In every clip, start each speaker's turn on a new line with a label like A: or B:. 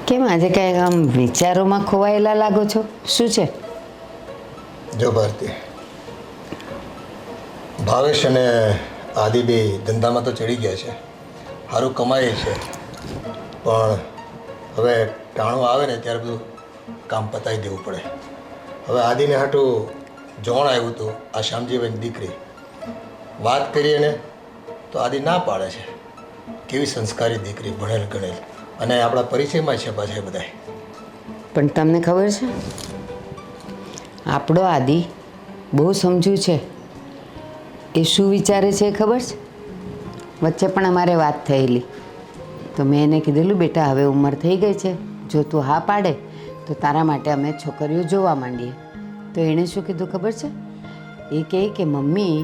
A: કેમ આજે કઈ આમ વિચારોમાં ખોવાયેલા લાગો છો? શું છે?
B: જો ભારતી, ભાવેશ અને આદિ બે ધંધામાં તો ચડી ગયા છે, સારું કમાય છે, પણ હવે ટાણું આવે ને ત્યારે બધું કામ પતાવી દેવું પડે. હવે આદિને હાટું જોણ આવ્યું હતું, આ શ્યામજીભાઈની દીકરી. વાત કરીએ ને તો આદિ ના પાડે છે. કેવી સંસ્કારી દીકરી, ભણેલ ગણેલ, અને આપણા પરિચયમાં છે પાછા બધા.
A: પણ તમને ખબર છે, આપણો આદિ બહુ સમજુ છે. એ શું વિચારે છે એ ખબર છે? વચ્ચે પણ અમારે વાત થયેલી તો મેં એને કીધેલું, બેટા હવે ઉંમર થઈ ગઈ છે, જો તું હા પાડે તો તારા માટે અમે છોકરીઓ જોવા માંડીએ. તો એણે શું કીધું ખબર છે? એ કહે કે મમ્મી,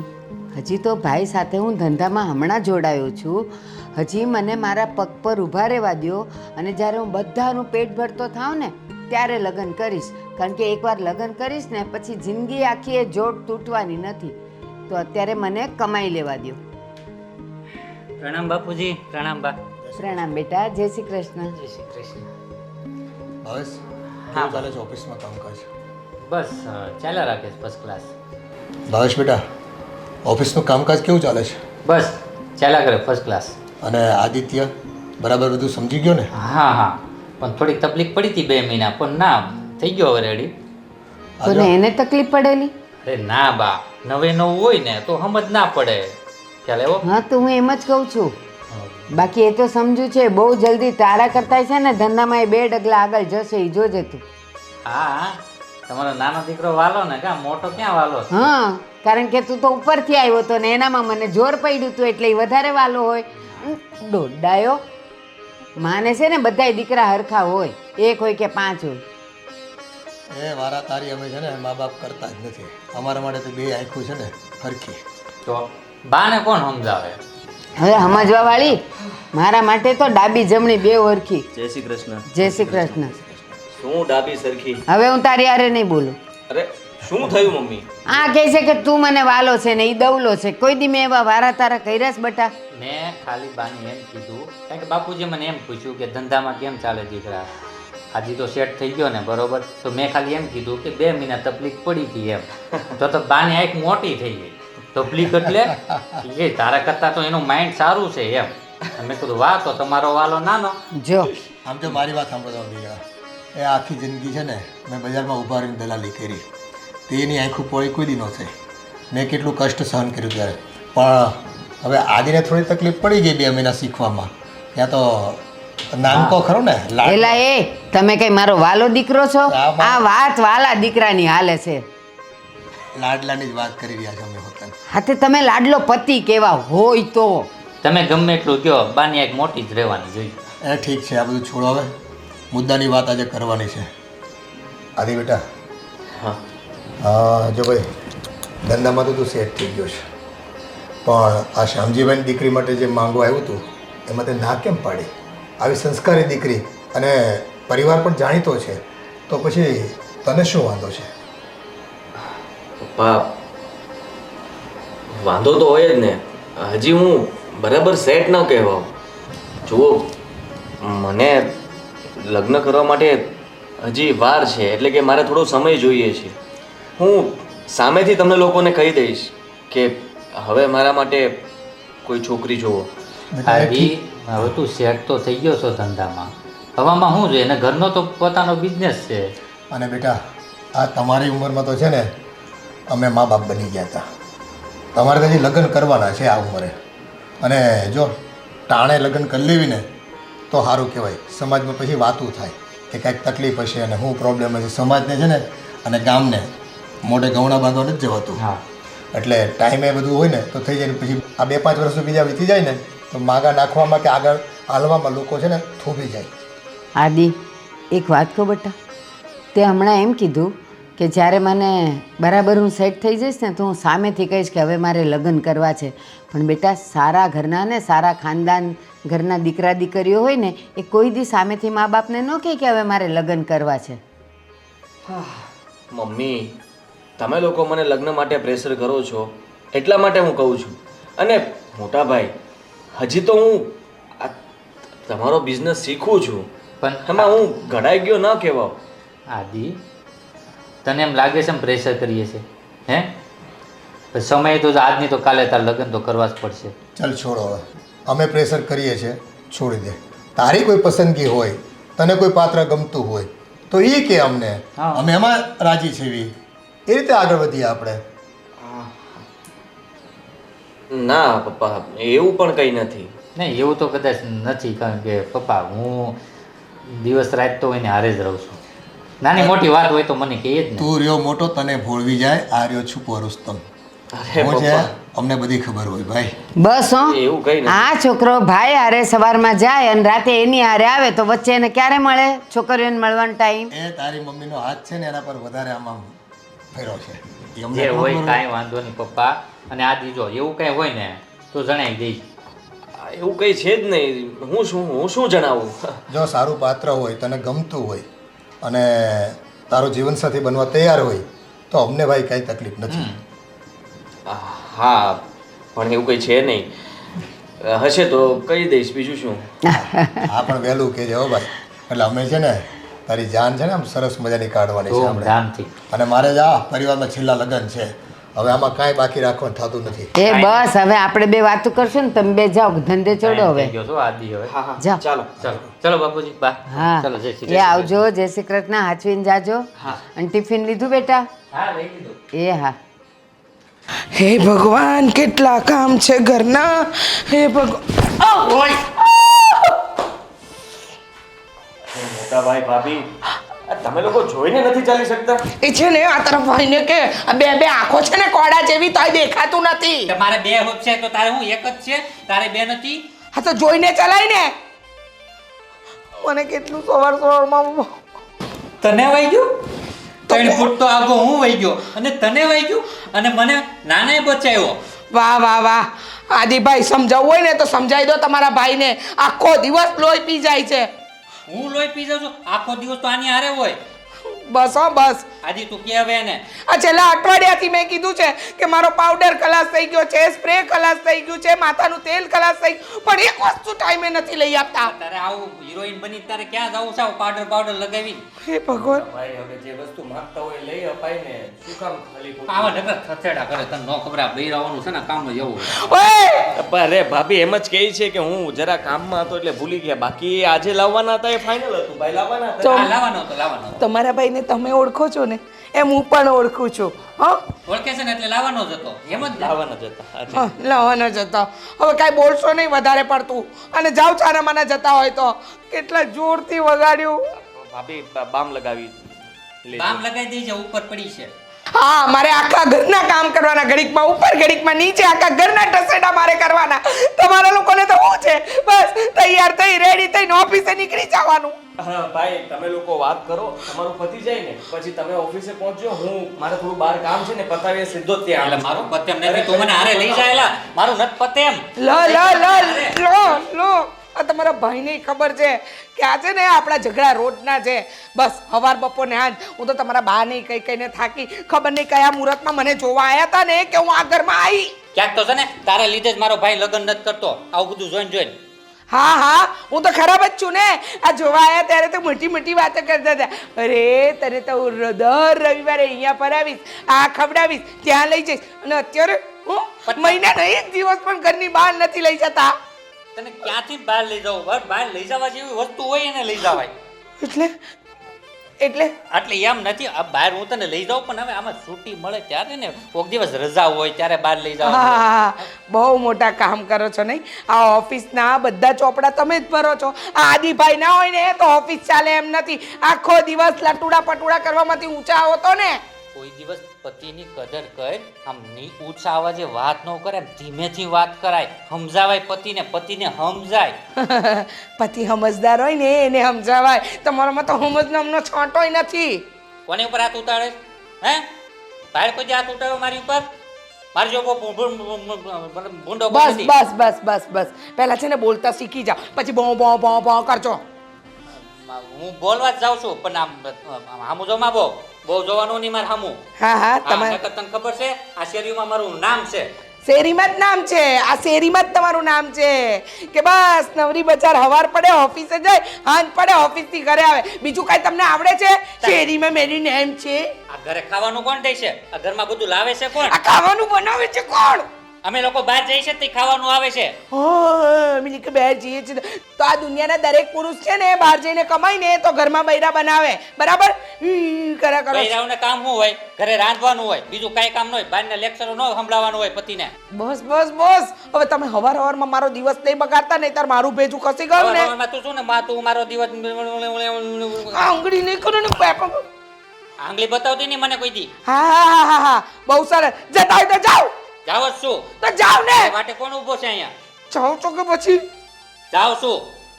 A: હજી તો ભાઈ સાથે હું ધંધામાં હમણાં જોડાયો છું, હજી મને મારા પગ પર ઊભા રહેવા દો, અને જ્યારે હું બધાનું પેટ ભરતો થાવ ને ત્યારે લગ્ન કરીશ. કારણ કે એકવાર લગ્ન કરીશ ને પછી જિંદગી આખી એ જોડ તૂટવાની નથી. તો અત્યારે મને કમાઈ લેવા દો.
C: પ્રણામ બાપુજી. પ્રણામ બા.
A: પ્રણામ બેટા. જય શ્રી કૃષ્ણ.
C: જય શ્રી કૃષ્ણ.
B: ભાવેશ,
C: હા.
B: કેવું ચાલે છે ઓફિસમાં કામકાજ?
C: બસ ચાલ્યા રાખે છે ફર્સ્ટ ક્લાસ.
B: ભાવેશ બેટા, ઓફિસનું કામકાજ કેવું ચાલે છે?
C: બસ ચાલ્યા કરે ફર્સ્ટ ક્લાસ.
B: અને આદિત્ય બરાબર બધું સમજી ગયો ને?
C: હા હા, પણ થોડીક તકલીફ પડી હતી 2 મહિના, પણ ના થઈ ગયો હવે રેડી.
A: કોને એને તકલીફ પડેલી?
C: અરે ના બા, નવે નવું હોય ને તો સમજ ના પડે. ખ્યાલ એવો.
A: હા, તો હું એમ જ કહું છું. બાકી એ તો સમજુ છે, બહુ જલ્દી તારા કરતા છે ને ધંધામાં એ 2 ડગલા આગળ જશે, એ જોજે તું.
C: હા હા, તમારો નાનો દીકરો વાલો ને, કા મોટો ક્યાં વાલો છે?
A: હા, કારણ કે તું તો ઉપરથી આવ્યો હતો ને એનામાં મને જોર પડ્યું હતું એટલે એ વધારે વાલો હોય. દોડાયો. માને છે ને બધાય દીકરા હરખા હોય, 1 હોય કે 5 હોય.
B: એ વારા તારી અમે છે ને મા બાપ કરતા જ નથી. અમારા માટે તો 2 આંખું છે ને હરખી.
C: તો બાને કોણ સમજાવે?
A: હવે સમજવા વાળી, મારા માટે તો ડાબી જમણી 2 હરખી.
D: જય શ્રી કૃષ્ણ.
A: જય શ્રી કૃષ્ણ.
D: શું ડાબી સરખી?
A: હવે હું તારી હારે નહીં બોલું.
D: અરે શું થયું મમ્મી?
A: આ કહે છે કે તું મને વાલો છે ને એ દવલો છે. કોઈ દી મેં એવા વારા તારા કર્યા છે બટા?
C: મેં ખાલી બાને એમ કીધું, કારણ કે બાપુજી મને એમ પૂછ્યું કે ધંધામાં કેમ ચાલે દીકરા, આજે તો સેટ થઈ ગયો ને બરોબર, તો મેં ખાલી એમ કીધું કે 2 મહિના તકલીફ પડી હતી એમ. તો બાની આંખ મોટી થઈ ગઈ. તકલીફ એટલે એ તારા કરતાં તો એનું માઇન્ડ સારું છે એમ. મેં કીધું વાહ, તો તમારો વાલો નાનો.
A: જો
B: આમ તો મારી વાત સાંભળો બીજા, એ આખી જિંદગી છે ને મેં બજારમાં ઊભા રહીને દલાલી કરી. તેની આંખું પોળી કોઈ દી ન થઈ. મેં કેટલું કષ્ટ સહન કર્યું ત્યારે. પણ હવે આદિને થોડી તકલીફ પડી ગઈ 2 મહિના શીખવામાં. ત્યાં તો નાનકો ખરો ને,
A: એલા એ તમે કઈ મારો વાલો દીકરો છો? આ વાત વાલા દીકરાની હાલે છે.
B: લાડલાની જ વાત કરી રહ્યા છે અમે હોતા.
A: હાથે તમે લાડલો પતિ કેવા હોય તો
C: તમે ગમે એટલું કહો, બાની આંખ મોટી જ રહેવાની જોઈએ.
B: એ ઠીક છે, આ બધું છોડો. હવે મુદ્દાની વાત આજે કરવાની છે. આદિ બેટા,
D: હા
B: જો ભાઈ ધંધામાં તો તું સેટ થઈ ગયો છે, પણ આ શ્યામજીભાઈની દીકરી માટે જે માંગવા આવ્યું હતું એમાં તે ના કેમ પાડી? આવી સંસ્કારી દીકરી અને પરિવાર પણ જાણીતો છે, તો પછી તને શું વાંધો છે?
D: પપ્પા, વાંધો તો હોય જ ને. હજી હું બરાબર સેટ ન કહેવાઉં. જુઓ, મને લગ્ન કરવા માટે હજી વાર છે, એટલે કે મારે થોડો સમય જોઈએ છે. હું સામેથી તમને લોકોને કહી દઈશ કે હવે મારા માટે કોઈ છોકરી જુઓ.
C: આદિ, હવે તું સેટ તો થઈ ગયો છો ધંધામાં, હવામાં શું છે, એને ઘરનો તો પોતાનો બિઝનેસ છે.
B: અને બેટા, આ તમારી ઉંમરમાં તો છે ને અમે મા બાપ બની ગયા હતા. તમારે તો હજી લગ્ન કરવાના છે આ ઉંમરે. અને જો ટાણે લગ્ન કરી લેવી ને તો સારું કહેવાય. સમાજમાં પછી વાતું થાય કે કાંઈક તકલીફ હશે અને શું પ્રોબ્લેમ હશે. સમાજને છે ને અને ગામને મોઢે ગૌણા બાંધવા નથી જવાતું.
C: હા,
B: એટલે ટાઈમે બધું હોય ને તો થઈ જાય. ને પછી આ 2-5 વર્ષ બીજા વીતી જાય ને તો માગા નાખવામાં કે આગળ હાલવામાં લોકો છે ને થોભી જાય.
A: આદિ, એક વાત કહું બેટા, તે હમણાં એમ કીધું કે જ્યારે મને બરાબર હું સેટ થઈ જઈશ ને તો હું સામેથી કહીશ કે હવે મારે લગ્ન કરવા છે. પણ બેટા, સારા ઘરના ને સારા ખાનદાન ઘરના દીકરા દીકરીઓ હોય ને એ કોઈ દી સામેથી મા બાપને ન કહે કે હવે મારે લગ્ન કરવા છે.
D: મમ્મી, તમે લોકો મને લગ્ન માટે પ્રેશર કરો છો એટલા માટે હું કહું છું. અને મોટા ભાઈ, હજી તો હું આ તમારો બિઝનેસ શીખું છું.
C: પણ
D: એમાં હું ઘડાઈ ગયો ન કહેવાવ.
C: આદિ તને એમ લાગે છે પ્રેશર કરીએ છે હે? પણ સમય તો આજની તો કાલે તાર લગ્ન તો કરવા જ પડશે.
B: ચાલ છોડો હવે, અમે પ્રેશર કરીએ છીએ, છોડી દે. તારી કોઈ પસંદગી હોય, તને કોઈ પાત્ર ગમતું હોય તો એ કે અમને,
C: હા.
B: અમે એમાં રાજી છીએ. એ રીતે આગળ વધીએ આપણે.
D: ના પપ્પા, એવું પણ કંઈ નથી.
C: નહીં એવું તો કદાચ નથી, કારણ કે પપ્પા હું દિવસ રાત તો એને હારે જ રહું છું. નાની મોટી વાત હોય તો મને કહીએ જ ને.
B: તું રહ્યો મોટો, તને ભોળવી જાય, આ રહ્યો છુપો રુસ્તમ.
D: અરે
B: હું છે,
D: પપ્પા,
B: અમને બધી ખબર હોય ભાઈ.
A: બસ હો,
D: એવું કંઈ નથી.
A: આ છોકરો ભાઈ હારે સવારમાં જાય અને રાતે એની હારે આવે તો વચ્ચે એને ક્યારે મળે છોકરીઓને મળવાનો ટાઈમ?
B: એ તારી મમ્મીનો હાથ છે ને એના પર વધારે આમ ફેરો છે. એ અમને
C: જે
B: ખબર
C: હોય
B: હોય.
C: કાંઈ વાંધો નહીં પપ્પા. અને આ દીજો એવું કાંઈ હોય ને તો જણાવી દઈશ.
D: એવું કંઈ છે જ નહીં. હું શું જણાવું?
B: જો સારું પાત્ર હોય, તને ગમતું હોય અને તારો જીવનસાથી બનવા તૈયાર હોય તો અમને ભાઈ કાંઈ તકલીફ નથી.
D: હા, પણ એવું કંઈ છે નહીં. હશે તો કહી દઈશ, બીજું શું.
B: આ પણ વહેલું કહેજે હો ભાઈ. એટલે અમે છે ને તારી જાન છે ને આમ સરસ મજાની કાઢવાની છે આપણે.
C: ધૂમધામથી.
B: અને મારે જ આ પરિવારમાં છેલ્લા લગ્ન છે. હવે આમાં કાંઈ બાકી રાખવાનું થતું નથી.
A: એ બસ હવે આપણે બે વાતો કરશું ને તમે બે જાઓ ધંધે ચડો
C: થઈ
A: હવે.
C: ગયો છો આદિ હવે.
D: હા હા,
A: જાઓ.
D: ચાલો.
C: ચલો ચલો બાપુજી બા.
A: હા
C: ચલો જય શ્રી
A: એ આવજો, જય શ્રી કૃષ્ણ, હાચવીને જાજો.
C: હા.
A: અને ટિફિન લીધું બેટા?
C: હા લઈ લીધું.
A: એ હા.
E: હે ભગવાન, કેટલા કામ છે ઘરના. હે ભગવાન,
D: મોટા ભાઈ ભાભી, આ તમે લોકો જોઈને નથી ચાલી શકતા?
E: એ છે ને આ તરફ ભાઈને કે આ બે બે આંખો છે ને કોડા જેવી તોય દેખાતું નથી.
C: તમારે બે હોપ છે તો તારે હું એક જ છે, તારે બે નથી.
E: હા તો જોઈને ચલાય ને. મને કેટલું સવારમાં
C: તને વહી ગયું 3 ફૂટ તો આગો હું વહી ગયો અને તને વહી ગયું અને મને નાને બચાવ્યો.
E: વાહ વાહ વાહ. આદિભાઈ સમજાવવું હોય ને તો સમજાવી દો તમારા ભાઈને. આખો દિવસ લોહી પી જાય છે.
C: હું લોહી પી જાઉં છું આખો દિવસ તો આની હારે હોય.
E: બસ હો બસ.
C: આજી તું કે હવે એને
E: આ છેલ્લા અઠવાડિયાથી મેં કીધું છે કે મારો પાવડર ખલાસ થઈ ગયો છે, સ્પ્રે ખલાસ થઈ ગયું છે, માથાનું તેલ ખલાસ થઈ ગયું, પણ એક વસ્તુ ટાઈમે નથી લઈ આપતા.
C: તારે આવું હિરોઈન બની તારે ક્યાં જવું છે પાવડર લગાવી?
E: હે ભગવાન.
D: ભાઈ હવે જે વસ્તુ માંગતા હોય લઈ અપાય ને, શું કામ ખાલી ખોટું?
C: આવા નકર થથેડા કરે તને નો ખબર આ બૈરાવાનું છે ને કામ જ એવું.
E: ઓય
D: અરે ભાભી એમ જ કહે છે કે હું જરા કામમાં હતો એટલે ભૂલી ગયા. બાકી આજે લાવવાના હતા એ ફાઇનલ હતું. ભાઈ લાવવાના હતા.
C: આ લાવવાનો હતો લાવવાનો હતો.
E: તમારા ભાઈને તમે ઓળખો છો ને એમ હું પણ ઓળખું છું. હા
C: ઓળખે છે ને એટલે લાવવાનો જ હતો એમ જ ને?
D: લાવવાના જ હતા. આજે.
E: હા, લાવવાનો જ હતો. હવે કાંઈ બોલશો નહીં વધારે પડતું. અને જાઓ ચારામાના જતા હોય તો. કેટલા જોરથી વગાડ્યું.
D: ભાભી બામ લગાવી લેજો.
C: બામ લગાવી દેજે ઉપર પડી છે.
E: હા, મારે આખા ઘરના કામ કરવાના, ઘડીકમાં ઉપર ઘડીકમાં નીચે, આખા ઘરના ટસેડા મારે કરવાના. તમારા લોકોને તો શું છે, બસ તૈયાર થઈ રેડી થઈને ઓફિસે નીકળી જવાનું.
D: હા ભાઈ, તમે લોકો વાત કરો, તમારું પતી જાય ને પછી તમે ઓફિસે પહોંચજો. હું મારે થોડું બહાર કામ છે ને પતાવીએ સીધો જ ત્યાં
C: એટલે મારું પતેમ નથી તું મને હારે લઈ જાયેલા મારું નત પતેમ.
E: લો આ તમારા ભાઈને ખબર છે કે આજે ને આપણા ઝઘડા રોજના છે. બસ હવાર બપોર ને આજ હું તો તમારા બા નહીં કઈ કઈને થાકી. ખબર નહીં કયા મુહૂર્તમાં મને જોવા આવ્યા હતા ને કે હું આ ઘરમાં આવી.
C: ક્યાંક તો છે ને તારે લીધે જ મારો ભાઈ લગ્ન નથી કરતો આવું બધું જોઈને.
E: હા હું તો ખરાબ જ છું ને. આ જોવા આવ્યા ત્યારે તો મોટી મોટી વાતો કરતા હતા. અરે તને તો હું દર રવિવારે અહીંયા ફરાવીશ, આ ખવડાવીશ, ત્યાં લઈ જઈશ. અને અત્યારે હું મહિનાનો એક દિવસ પણ ઘરની બહાર નથી લઈ જતા.
C: તને ક્યાંથી બહાર લઈ જાવ? બહાર લઈ જવા જેવી વસ્તુ હોય એને લઈ જવાય.
E: એટલે
C: એટલે એમ નથી આ બહાર હું તને લઈ જાઉં પણ હવે આમાં છૂટી મળે ત્યારે ને કોઈક દિવસ રજા હોય ત્યારે બહાર લઈ જાવ.
E: હા, બહુ મોટા કામ કરો છો નહીં? આ ઓફિસના બધા ચોપડા તમે જ ભરો છો. આ આદિભાઈ ના હોય ને તો ઓફિસ ચાલે એમ નથી. આખો દિવસ લટુડા પટુડા કરવામાંથી ઊંચા આવતો ને.
C: કોઈ દિવસ પતિની કદર કર. આમ ઊંચા અવાજે વાત ન કરે, ધીમેથી વાત કરાય, સમજાવાય પતિને સમજાય.
E: પતિ સમજદાર હોય ને એને સમજાવાય. તમારામાં તો સમજ નામનો છાંટોય નથી.
C: કોની ઉપર હાથ ઉતારે? હે ભાઈ કોઈ હાથ ઉતાર્યો મારી ઉપર? મારી જો ભૂંડો
E: બસ પહેલા છે ને બોલતા શીખી જાઓ, પછી બો કરજો.
C: હું બોલવા જ જાઉં છું પણ આમ હામું જો માં બહુ જોવાનું નહીં મારે હામું.
E: હા
C: હા, તને ખબર છે આ શેરીમાં મારું નામ છે
E: શેરીમાં જ નામ છે, આ શેરીમાં જ તમારું નામ છે કે બસ નવરી બજાર હવાર પડે ઓફિસે જાય, હાંજ પડે ઓફિસથી ઘરે આવે, બીજું કાંઈ તમને આવડે છે? શેરીમાં મેરી નેમ છે.
C: આ ઘરે ખાવાનું કોણ દે છે? આ ઘરમાં બધું લાવે છે કોણ?
E: આ ખાવાનું બનાવે છે કોણ?
C: અમે લોકો બહાર જઈએ છે તે ખાવાનું આવે છે.
E: મિલી કે બહાર જઈએ છીએ તો આ દુનિયાના દરેક પુરુષ છે ને બહાર જઈને કમાય ને તો ઘરમાં બૈરા બનાવે, બરાબર? કરા કરો.
C: બૈરાઓને કામ શું હોય? ઘરે રાંધવાનું હોય, બીજું કાંઈ કામ ન હોય. બહારના લેક્ચરો ન સંભળાવવાનું હોય પતિને.
E: બસ બસ બસ, હવે તમે હવારમાં મારો દિવસ નહીં બગાડતા, નહીં તાર મારું ભેજું ખસી ગયું ને.
C: હવારમાં તું શું ને માં તું મારો દિવસ
E: આંગળી નહીં કરો ને પેપર.
C: આંગળી બતાવતી નહીં મને કોઈ દી.
E: હા બહુ સરસ. જતા હોય તો જાઓ.
C: જાવ જ શું?
E: તો જાઓ ને.
C: વાટે કોણ ઊભો છે અહીંયા?
E: જાઓ છો કે પછી?
C: જાવ શું?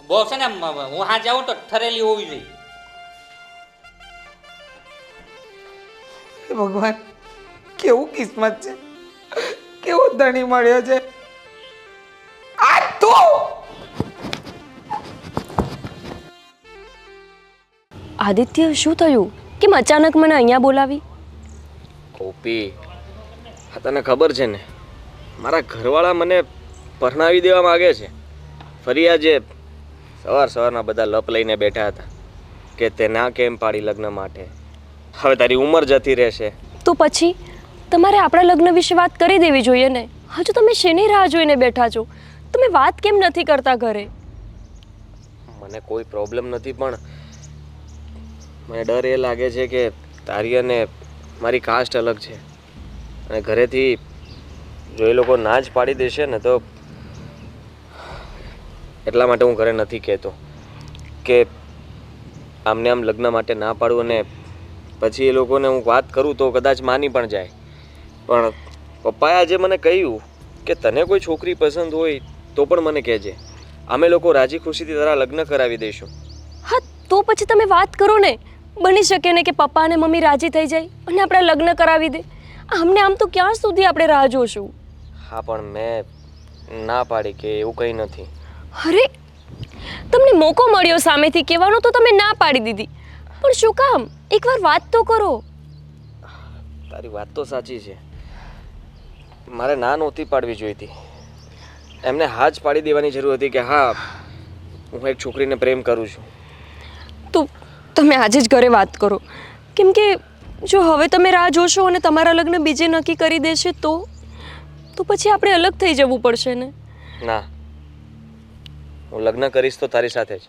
C: બહુ છે ને હું હા જાઉં તો ઠરેલી હોવી જોઈએ.
E: હે ભગવાન, કેવું કિસ્મત છે, કેવો ધણી મળ્યો છે. આ તો
F: આદિત્ય, શું થયું? કેમ અચાનક મને અહીંયા બોલાવી?
D: ગોપી, હા તને ખબર છે ને, મારા ઘરવાળા મને પરણાવી દેવા માગે છે. ફરી આજે સવારના બધા લપ લઈને બેઠા હતા કે તે ના કેમ પાડી લગ્ન માટે. હવે તારી ઉંમર જતી રહેશે.
F: તો પછી તમારે આપણા લગ્ન વિશે વાત કરી દેવી જોઈએ ને. હજુ તમે શેની રાહ જોઈને બેઠા છો? તમે વાત કેમ નથી કરતા ઘરે?
D: મને કોઈ પ્રોબ્લેમ નથી, પણ મને ડર એ લાગે છે કે તારી અને મારી કાસ્ટ અલગ છે, અને ઘરેથી જો એ લોકો ના જ પાડી દેશે ને તો એટલા માટે હું ઘરે નથી કહેતો કે આમને આમ લગ્ન માટે ના પાડું, અને પછી એ લોકોને હું વાત કરું તો કદાચ માની પણ જાય. પણ પપ્પાએ આજે મને કહ્યું કે તને કોઈ છોકરી પસંદ હોય તો પણ મને કહેજે, અમે લોકો રાજી ખુશીથી તારા લગ્ન કરાવી દઈશું.
F: હા, તો પછી તમે વાત કરો ને. બની શકે ને કે પપ્પા અને મમ્મી રાજી થઈ જાય અને આપણા લગ્ન કરાવી દે. આમને આમ તો ક્યાં સુધી આપણે રાહ જોશું?
D: હા, પણ મેં ના પાડી કે એવું કંઈ નથી.
F: અરે, તમને મોકો મળ્યો સામેથી કહેવાનો તો તમે ના પાડી દીધી, પણ શું કામ? એકવાર વાત તો કરો.
D: તારી વાત તો સાચી છે, મારે ના નહોતી પાડવી જોઈતી. એમને હા જ પાડી દેવાની જરૂર હતી કે હા હું એક છોકરીને પ્રેમ કરું છું.
F: તો તમે આજે જ ઘરે વાત કરો, કેમ કે જો હવે તમે રાહ જોશો અને તમારા લગ્ન બીજે નક્કી કરી દેશે તો પછી આપણે અલગ થઈ જવું પડશે ને.
D: ના, હું લગ્ન કરીશ તો તારી સાથે જ,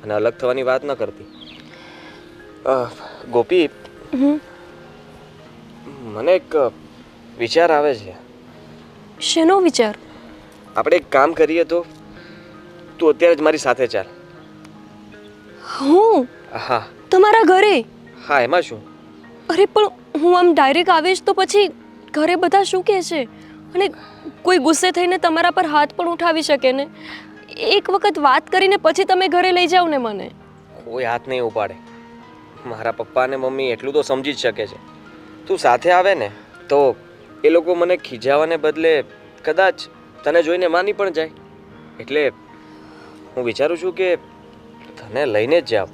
D: અને અલગ થવાની વાત ન કરતી. ગોપી, મને એક વિચાર આવે છે.
F: શેનો વિચાર?
D: આપણે એક કામ કરીએ તો તું અત્યારે જ મારી સાથે ચાલ.
F: હું
D: હા.
F: તમારા ઘરે?
D: હા, એમાં શું?
F: અરે પણ હું આમ ડાયરેક્ટ આવીશ તો પછી ઘરે બધા શું કહેશે? અને કોઈ ગુસ્સે થઈને તમારા પર હાથ પણ ઉઠાવી શકે ને. એક વખત વાત કરીને પછી તમે ઘરે લઈ જાઓ ને મને.
D: કોઈ હાથ નહીં ઉપાડે. મારા પપ્પા અને મમ્મી એટલું તો સમજી જ શકે છે. તું સાથે આવે ને તો એ લોકો મને ખીજાવાને બદલે કદાચ તને જોઈને માની પણ જાય. એટલે હું વિચારું છું કે તને લઈને જ જાવ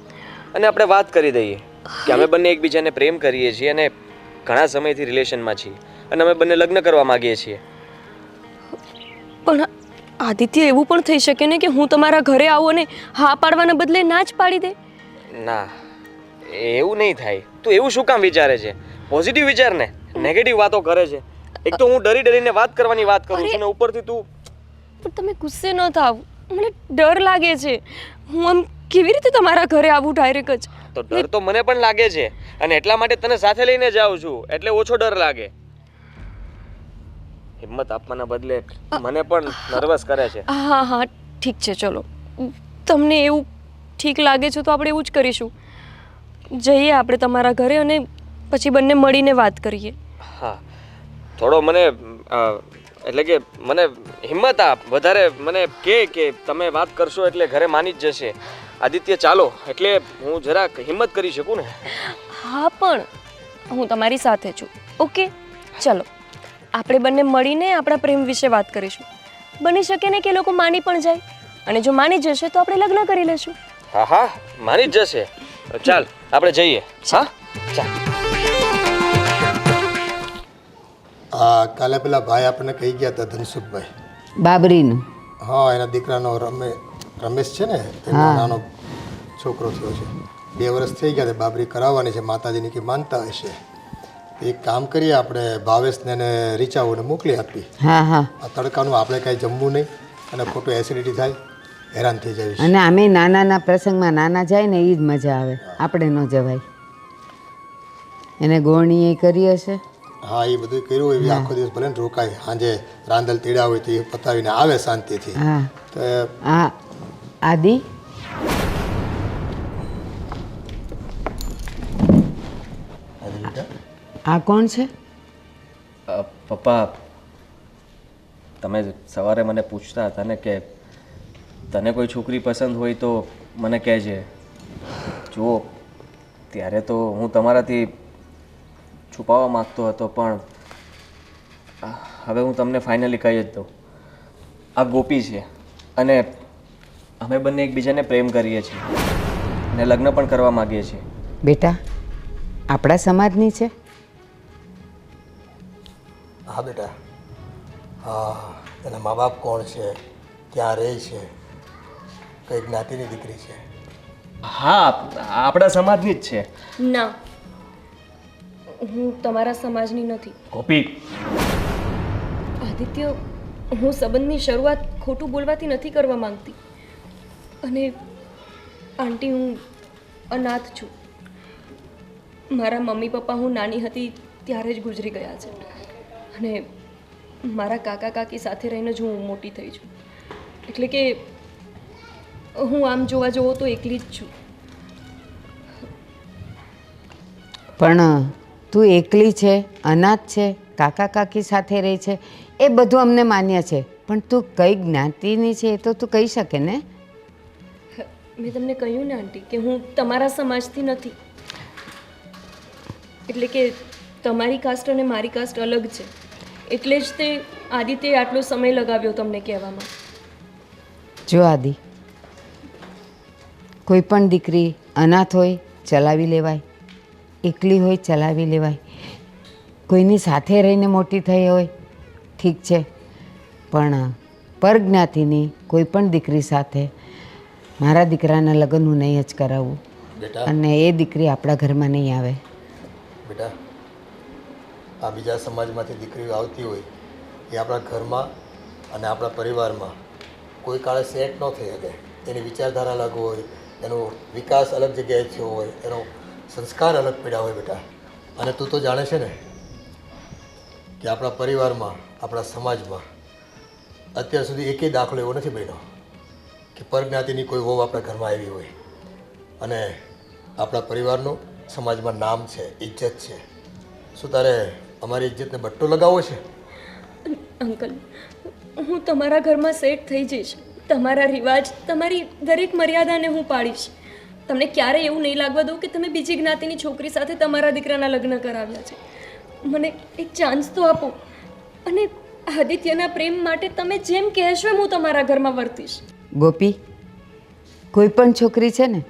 D: અને આપણે વાત કરી દઈએ કે અમે બંને એકબીજાને પ્રેમ કરીએ છીએ અને ઘણા સમયથી રિલેશનમાં છીએ અને અમે બંને લગ્ન કરવા માંગીએ છીએ.
F: પણ આદિત્ય, એવું પણ થઈ શકે ને કે હું તમારા ઘરે આવું અને હા પાડવાના બદલે ના જ પાડી દે?
D: ના, એવું નહીં થાય. તું એવું શું કામ વિચારે છે? પોઝિટિવ વિચાર ને, નેગેટિવ વાતો કરે છે. એક તો હું ડરીને વાત કરવાની વાત કરું છું ને ઉપરથી તું.
F: પણ તમે ગુસ્સે ન થાવ, મને ડર લાગે છે. હું આમ કેવી રીતે તમારા ઘરે આવું ડાયરેક્ટ જ?
D: તો ડર તો મને પણ લાગે છે, અને એટલા માટે તને સાથે લઈને જાઉં છું એટલે ઓછો ડર લાગે. હિંમત આપવાના બદલે મને પણ નર્વસ કરે છે.
F: હા, ઠીક છે, ચલો. તમને એવું ઠીક લાગે છે તો આપણે એવું જ કરીશું. જઈએ આપણે તમારા ઘરે અને પછી બંને મળીને વાત કરીએ.
D: હા, થોડો મને એટલે કે મને હિંમત આપ, વધારે મને કે તમે વાત કરશો એટલે ઘરે માની જ જશે. આદિત્ય, ચાલો, એટલે હું જરાક હિંમત કરી શકું ને.
F: હા, પણ હું તમારી સાથે છું. ઓકે, ચલો આપણે બંને મળીને આપણા પ્રેમ વિશે વાત કરીશું. બની શકે ને કે લોકો માની પણ જાય, અને જો માની જશે તો આપણે લગ્ન કરી લેશું.
D: હા, માની જ જશે. ચાલ આપણે જઈએ. હા, ચાલ.
B: આ કાલે પેલા ભાઈ આપણને કહી ગયા હતા ધનસુખભાઈ.
A: બાબરીનું.
B: હા, એના દીકરાનો રમેશ છે ને, એનો નાનો છોકરો થયો છે. 2 વર્ષ થઈ ગયા. બાબરી કરાવવાની છે, માતાજીની કે માનતા હશે. એક કામ કરીએ આપણે, ભાવેશને એને રીચાઓને મોકલી આપી.
A: હા હા.
B: આ તડકાનું આપણે કાંઈ જમવું નહીં અને ખોટું એસિડિટી થાય, હેરાન થઈ જાય.
A: અને આમે નાના પ્રસંગમાં નાના જાય ને એ જ મજા આવે, આપણે ન જવાય. એને ગોળણી કરી હશે.
B: હા, એ બધું કર્યું હોય. આખો દિવસ ભલે ને રોકાય, સાંજે રાંધલ તીડા હોય તો એ પતાવીને આવે શાંતિથી.
A: હા.
B: તો
A: હા. આદિ. આ કોણ છે?
D: પપ્પા, તમે સવારે મને પૂછતા હતા ને કે તને કોઈ છોકરી પસંદ હોય તો મને કહેજે. જુઓ, ત્યારે તો હું તમારાથી છુપાવવા માગતો હતો, પણ હવે હું તમને ફાઇનલી કહી જ દઉં. આ ગોપી છે અને અમે બંને એકબીજાને પ્રેમ કરીએ છીએ અને લગ્ન પણ કરવા માગીએ છીએ.
A: બેટા, આપણા સમાજની છે?
B: હા બેટા. હા, એના મા બાપ કોણ છે, ક્યાં રહે છે, કઈ જ્ઞાતિની દીકરી છે?
D: હા, આપણા સમાજની જ છે.
F: ના, હું તમારા સમાજની નથી.
D: ગોપી,
F: આદિત્ય, હું સંબંધની શરૂઆત ખોટું બોલવાથી નથી કરવા માંગતી. અને આંટી, હું અનાથ છું. મારા મમ્મી પપ્પા હું નાની હતી ત્યારે જ ગુજરી ગયા છે. અને મારા કાકા કાકી સાથે રહીને જ હું મોટી થઈ છું. એટલે કે હું આમ જોવા જવો તો એકલી જ છું.
A: પણ તું એકલી છે, અનાથ છે, કાકા કાકી સાથે રહે છે, એ બધું અમને માન્ય છે, પણ તું કઈ જ્ઞાતિની છે એ તો તું કહી શકે ને?
F: મેં તમને કહ્યું ને આંટી કે હું તમારા સમાજથી નથી. એટલે કે તમારી કાસ્ટ અને મારી કાસ્ટ અલગ છે. એટલે જ તે આદિત્યે આટલો સમય લગાવ્યો તમને કહેવામાં.
A: જો આદિ, કોઈ પણ દીકરી અનાથ હોય ચલાવી લેવાય, એકલી હોય ચલાવી લેવાય, કોઈની સાથે રહીને મોટી થઈ હોય ઠીક છે, પણ પરજ્ઞાતિની કોઈ પણ દીકરી સાથે મારા દીકરાના લગ્ન હું નહીં જ કરાવું.
B: બેટા,
A: અને એ દીકરી આપણા ઘરમાં નહીં આવે.
B: બેટા, આ બીજા સમાજમાંથી દીકરીઓ આવતી હોય એ આપણા ઘરમાં અને આપણા પરિવારમાં કોઈ કાળે સેટ ન થઈ શકે. એની વિચારધારા અલગ હોય, એનો વિકાસ અલગ જગ્યાએ થયો હોય, એનો સંસ્કાર અલગ પડ્યા હોય. બેટા, અને તું તો જાણે છે ને કે આપણા પરિવારમાં, આપણા સમાજમાં અત્યાર સુધી એકેય દાખલો એવો નથી બન્યો કે પરજ્ઞાતિની કોઈ વહુ આપણા ઘરમાં આવી હોય અને આપણા પરિવારનું સમાજમાં નામ છે, ઇજ્જત છે. શું તારે અમારી ઇજ્જતને બટ્ટો લગાવવો છે?
F: અંકલ, હું તમારા ઘરમાં સેટ થઈ જઈશ. તમારા રિવાજ, તમારી દરેક મર્યાદાને હું પાડીશ. તમને ક્યારેય એવું નહીં લાગવા દઉં કે તમે બીજી જ્ઞાતિની છોકરી સાથે તમારા દીકરાના લગ્ન કરાવ્યા છે. મને એક ચાન્સ તો આપો. અને આદિત્યના પ્રેમ માટે તમે જેમ કહેશો એમ હું તમારા ઘરમાં વર્તીશ.
A: ગોપી, કોઈ પણ છોકરી છે ને,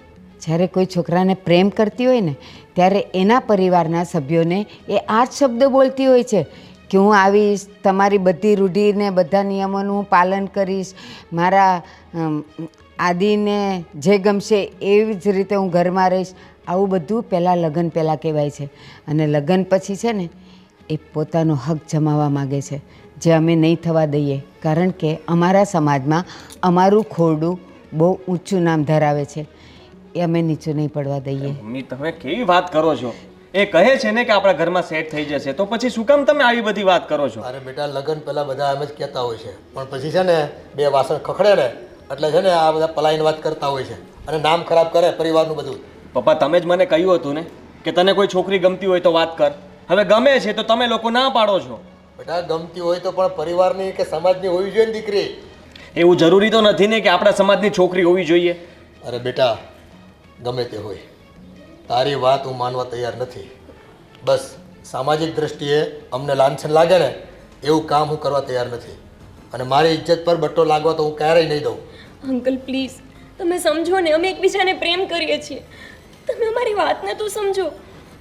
A: જ્યારે કોઈ છોકરાને પ્રેમ કરતી હોય ને ત્યારે એના પરિવારના સભ્યોને એ આ જ શબ્દ બોલતી હોય છે કે હું આવીશ, તમારી બધી રૂઢિને બધા નિયમોનું હું પાલન કરીશ, મારા આદિને જે ગમશે એવી જ રીતે હું ઘરમાં રહીશ. આવું બધું લગ્ન પહેલાં કહેવાય છે. અને લગ્ન પછી છે ને એ પોતાનો હક જમાવવા માગે છે, જે અમે નહીં થવા દઈએ. કારણ કે અમારા સમાજમાં અમારું ખોરડું બહુ ઊંચું નામ ધરાવે છે, એ અમે નીચું નહીં પડવા દઈએ.
D: મમ્મી, તમે કેવી વાત કરો છો? એ કહે છે ને કે આપણા ઘરમાં સેટ થઈ જશે, તો પછી શું કામ તમે આવી બધી વાત કરો છો?
B: અરે બેટા, લગ્ન પહેલાં બધા એમ જ કહેતા હોય છે, પણ પછી છે ને 2 વાસણ ખખડે ને એટલે છે ને આ બધા પલાયન વાત કરતા હોય છે અને નામ ખરાબ કરે પરિવારનું બધું.
D: પપ્પા, તમે જ મને કહ્યું હતું ને કે તને કોઈ છોકરી ગમતી હોય તો વાત કર. હવે ગમે છે તો તમે લોકો ના પાડો છો.
B: બેટા, ગમતી હોય તો પણ પરિવારની કે સમાજની હોવી જોઈએ ને દીકરી.
D: એવું જરૂરી તો નથી ને કે આપણા સમાજની છોકરી હોવી જોઈએ.
B: અરે બેટા, ગમે તે હોય, તારી વાત હું માનવા તૈયાર નથી. બસ સામાજિક દ્રષ્ટિએ અમને લાંછન લાગે ને એવું કામ હું કરવા તૈયાર નથી. અને મારી ઇજ્જત પર બટ્ટો લાગવા તો હું ક્યારેય નહીં દઉં.
F: અંકલ પ્લીઝ, તમે સમજો ને, અમે એકબીજાને પ્રેમ કરીએ છીએ. તમે અમારી વાતને તો સમજો.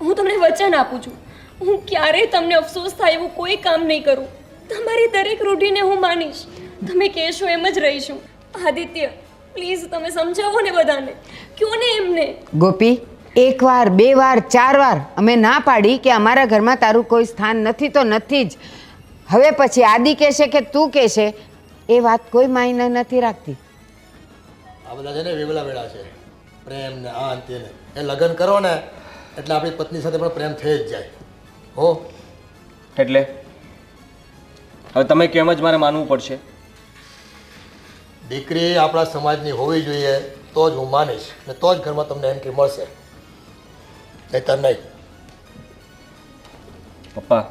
F: હું તમને વચન આપું છું, હું ક્યારેય તમને અફસોસ થાય એવું કોઈ કામ નહીં કરું. તમારી દરેક રૂઢીને હું માનીશ. તમે કહેશો એમ જ રહીશું. આદિત્ય પ્લીઝ તમે સમજાવો ને બધાને, કયો ને એમને.
A: ગોપી, એક વાર, બે વાર, 4 વાર અમે ના પાડી કે અમારા ઘરમાં તારું કોઈ સ્થાન નથી તો નથી જ. હવે પછી આદિ કહેશે કે તું કહેશે, એ વાત કોઈ માયને નથી રાખતી.
B: આ બધા છે ને વેવલા વેળા છે, પ્રેમ ને આ અંતે ને એ લગ્ન કરો ને એટલે આપણી પત્ની સાથે પણ પ્રેમ થઈ જ જાય. હો
D: એટલે હવે તમે કેમ જ મારે માનવું પડશે?
B: દીકરી આપણા સમાજની હોવી જોઈએ તો જ હું માનીશ ને તો જ ઘરમાં તમને એન્ટ્રી મળશે, નહીંતર નહીં.
D: પપ્પા,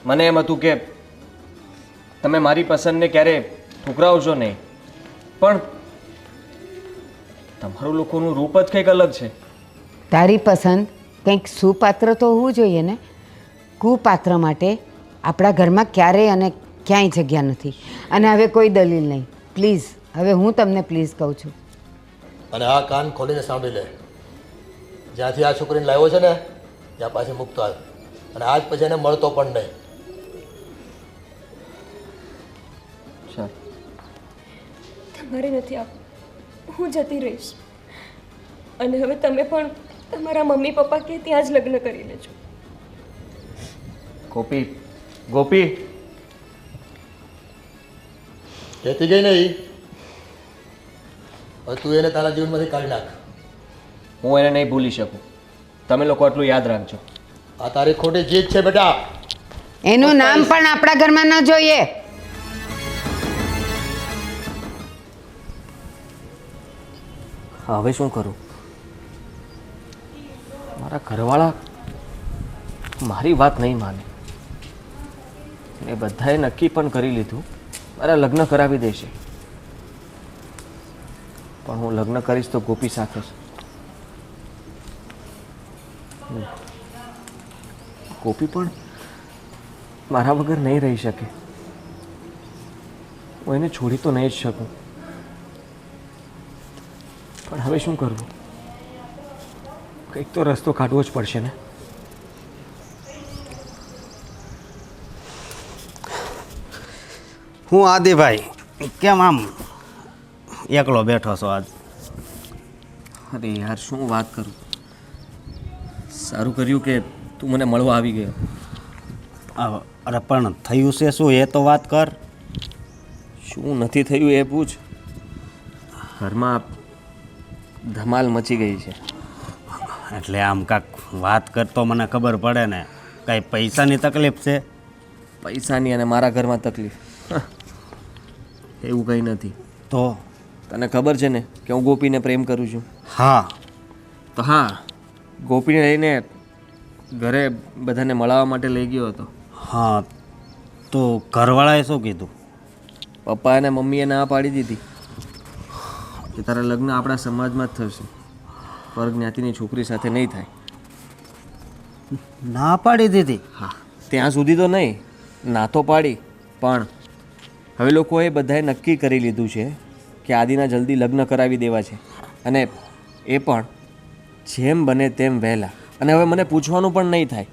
D: મને એમ હતું કે તમે મારી પસંદને ક્યારે ઠુકરાવશો નહીં, પણ તમારું લોકોનું રૂપ જ કંઈક અલગ છે.
A: તારી પસંદ કંઈક સુપાત્ર તો હોવું જોઈએ ને. કુપાત્ર માટે આપણા ઘરમાં ક્યારેય અને ક્યાંય જગ્યા નથી. અને હવે કોઈ દલીલ નહીં. પ્લીઝ, હવે હું તમને પ્લીઝ કહું છું.
B: અને આ કાન ખોલીને સાંભળી લે, જ્યાંથી આ છોકરીને લાવ્યો છે ને ત્યાં પાછી મૂકતો આવ, અને આજ પછી એને મળતો પણ નહીં.
D: ચાલ.
F: તમારે નથી આપવું, હું જતી રહીશ. અને હવે તમે પણ તમારા મમ્મી પપ્પા કે ત્યાં જ લગ્ન કરી લેજો.
D: ગોપી, ગોપી,
B: કહેતી ગઈ નહીં, હવે તું એને તારા જીવનમાંથી કાઢી નાખ.
D: હું એને નહીં ભૂલી શકું. તમે લોકો આટલું યાદ રાખજો.
B: આ તારી ખોટી જીત છે બેટા.
A: એનું નામ પણ આપણા ઘરમાં ન જોઈએ.
D: હવે શું કરું? મારા ઘરવાળા મારી વાત નહીં માને. એ બધાએ નક્કી પણ કરી લીધું મારા લગ્ન કરાવી દેશે, પણ હું લગ્ન કરીશ તો ગોપી સાથે જ. ગોપી પણ મારા વગર નહીં રહી શકે. હું એને છોડી તો નહીં જ શકું, પણ હવે શું કરવું? કંઈક તો રસ્તો કાઢવો જ પડશે ને.
G: હું આદિભાઈ, કેમ આમ એકલો બેઠો છો આજ?
D: અરે યાર, શું વાત કરું. સારું કર્યું કે તું મને મળવા આવી ગયો.
G: અરે પણ થયું છે શું એ તો વાત કર.
D: શું નથી થયું એ પૂછ. ઘરમાં ધમાલ મચી ગઈ છે.
G: એટલે આમ કાંક વાત કરતો મને ખબર પડે ને. કાંઈ પૈસાની તકલીફ છે?
D: પૈસાની અને મારા ઘરમાં તકલીફ એવું કંઈ નથી.
G: તો
D: તને ખબર છે ને કે હું ગોપીને પ્રેમ કરું છું.
G: હા,
D: તો હા, ગોપીને લઈને ઘરે બધાને મળવા માટે લઈ ગયો હતો.
G: હા, તો ઘરવાળાએ શું કીધું?
D: પપ્પા અને મમ્મીએ ના પાડી દીધી કે તારા લગ્ન આપણા સમાજમાં જ થશે, પર જ્ઞાતિની છોકરી સાથે નહીં થાય.
G: ના પાડી દીધી?
D: હા, ત્યાં સુધી તો નહીં, ના તો પાડી, પણ હવે લોકોએ બધાએ નક્કી કરી લીધું છે કે આદિના જલ્દી લગ્ન કરાવી દેવા છે, અને એ પણ જેમ બને તેમ વહેલા. અને હવે મને પૂછવાનું પણ નહીં થાય.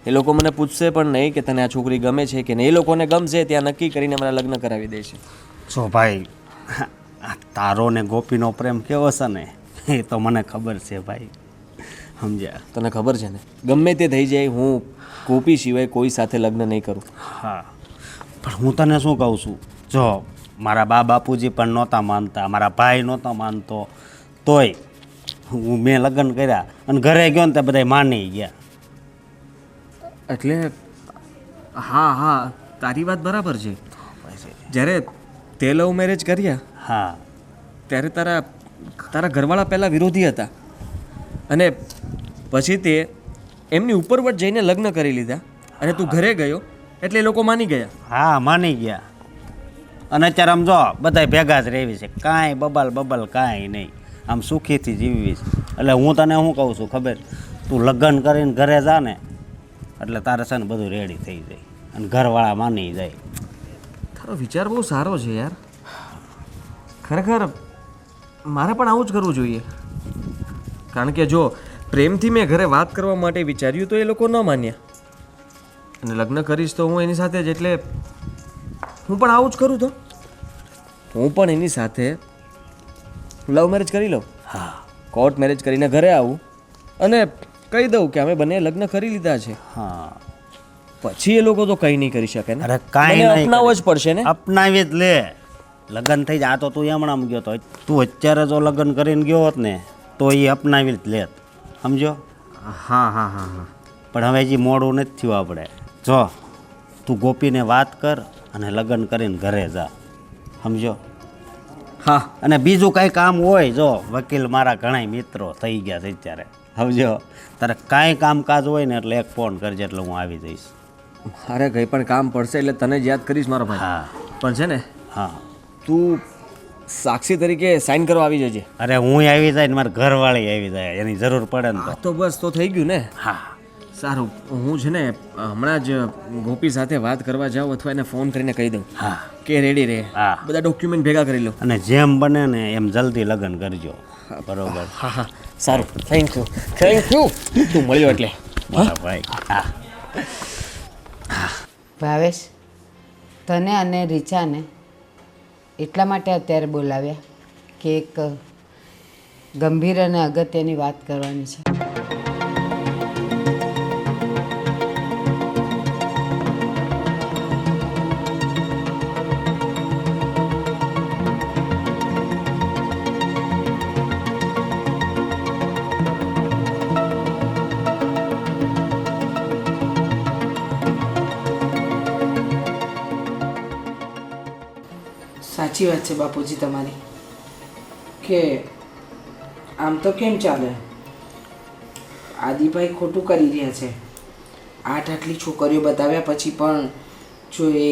D: એ લોકો મને પૂછશે પણ નહીં કે તને આ છોકરી ગમે છે કે નહીં. એ લોકોને ગમશે ત્યાં નક્કી કરીને મારા લગ્ન કરાવી દેશે.
G: જો ભાઈ, તારો ને ગોપીનો પ્રેમ કેવો છે ને એ તો મને ખબર છે ભાઈ, સમજ્યા?
D: તને ખબર છે ને, ગમે તે થઈ જાય, હું ગોપી સિવાય કોઈ સાથે લગ્ન નહીં કરું.
G: હા, પણ હું તને શું કહું છું, જો મારા બા બાપુજી પણ નહોતા માનતા, મારા ભાઈ નહોતો માનતો, તોય મેં લગ્ન કર્યા અને ઘરે ગયો ને તે બધા માની ગયા.
D: એટલે હા હા, તારી વાત બરાબર છે. જ્યારે તે લવ મેરેજ કર્યા
G: હા,
D: ત્યારે તારા ઘરવાળા પહેલાં વિરોધી હતા, અને પછી તે એમની ઉપરવટ જઈને લગ્ન કરી લીધા, અને તું ઘરે ગયો એટલે એ લોકો માની ગયા.
G: હા, માની ગયા. અને અત્યારે આમ જો બધા ભેગા જ રહેવી છે, કાંઈ બબલ કાંઈ નહીં, આમ સુખીથી જીવવી છે. એટલે હું તને શું કહું છું ખબર, તું લગ્ન કરીને ઘરે જા ને એટલે તારે છે ને બધું રેડી થઈ જાય અને ઘરવાળા માની જાય.
D: તારો વિચાર બહુ સારો છે યાર. ખરેખર મારે પણ આવું જ કરવું જોઈએ, કારણ કે જો પ્રેમથી મેં ઘરે વાત કરવા માટે વિચાર્યું તો એ લોકો ન માન્યા, અને લગ્ન કરીશ તો હું એની સાથે જ, એટલે હું પણ આવું જ કરું તો હું પણ એની સાથે લવ મેરેજ કરી લઉં.
G: હા
D: કોર્ટ મેરેજ કરીને ઘરે આવું અને કહી દઉં કે અમે બંને લગ્ન કરી લીધા છે.
G: હા
D: પછી એ લોકો તો કંઈ નહીં કરી શકે ને.
G: અરે કાંઈ
D: મને
G: નહીં
D: અપનાવવો
G: કરે.
D: જ પડશે ને.
G: અપનાવી જ લે. લગ્ન થઈ જાય. આ તો તું હમણાં ગયો તો, તું અત્યારે જો લગ્ન કરીને ગયો હોત ને તો એ અપનાવી જ લેત, સમજો.
D: હા હા હા હા
G: પણ હવે હજી મોડું નથી થયું આપણે. જો તું ગોપીને વાત કર અને લગ્ન કરીને ઘરે જા, સમજો.
D: હા
G: અને બીજું કાંઈ કામ હોય, જો વકીલ મારા ઘણા મિત્રો થઈ ગયા છે અત્યારે, સમજો. તારે કાંઈ કામકાજ હોય ને એટલે એક ફોન કરજે એટલે હું આવી જઈશ.
D: અરે કંઈ પણ કામ પડશે એટલે તને જ યાદ કરીશ મારો ભાઈ.
G: હા
D: પણ છે ને
G: હા.
D: તું સાક્ષી તરીકે સાઈન કરવા આવી જજે.
G: અરે હું આવી જાય ને મારી ઘરવાળી આવી જાય, એની જરૂર પડે ને
D: હા
G: તો.
D: તો બસ તો થઈ ગયું ને.
G: હા
D: સારું, હું છે ને હમણાં જ ગોપી સાથે વાત કરવા જાઉં અથવા એને ફોન કરીને કહી દઉં
G: હા.
D: કે રેડી રહે.
G: હા.
D: બધા ડોક્યુમેન્ટ ભેગા કરી લઉં.
G: અને જેમ બને ને એમ જલ્દી લગ્ન કરજો, બરોબર.
D: હા હા સારું, થેન્ક યુ તું મળ્યો એટલે.
G: મારા ભાઈ. હા
A: ભાવેશ, તને અને રીચાને એટલા માટે અત્યારે બોલાવ્યા કે એક ગંભીર અને અગત્યની વાત કરવાની છે.
E: સાચી વાત છે બાપુજી તમારી કે આમ તો કેમ ચાલે, આદિભાઈ ખોટું કરી રહ્યા છે. આટલી છોકરીઓ બતાવ્યા પછી પણ જો એ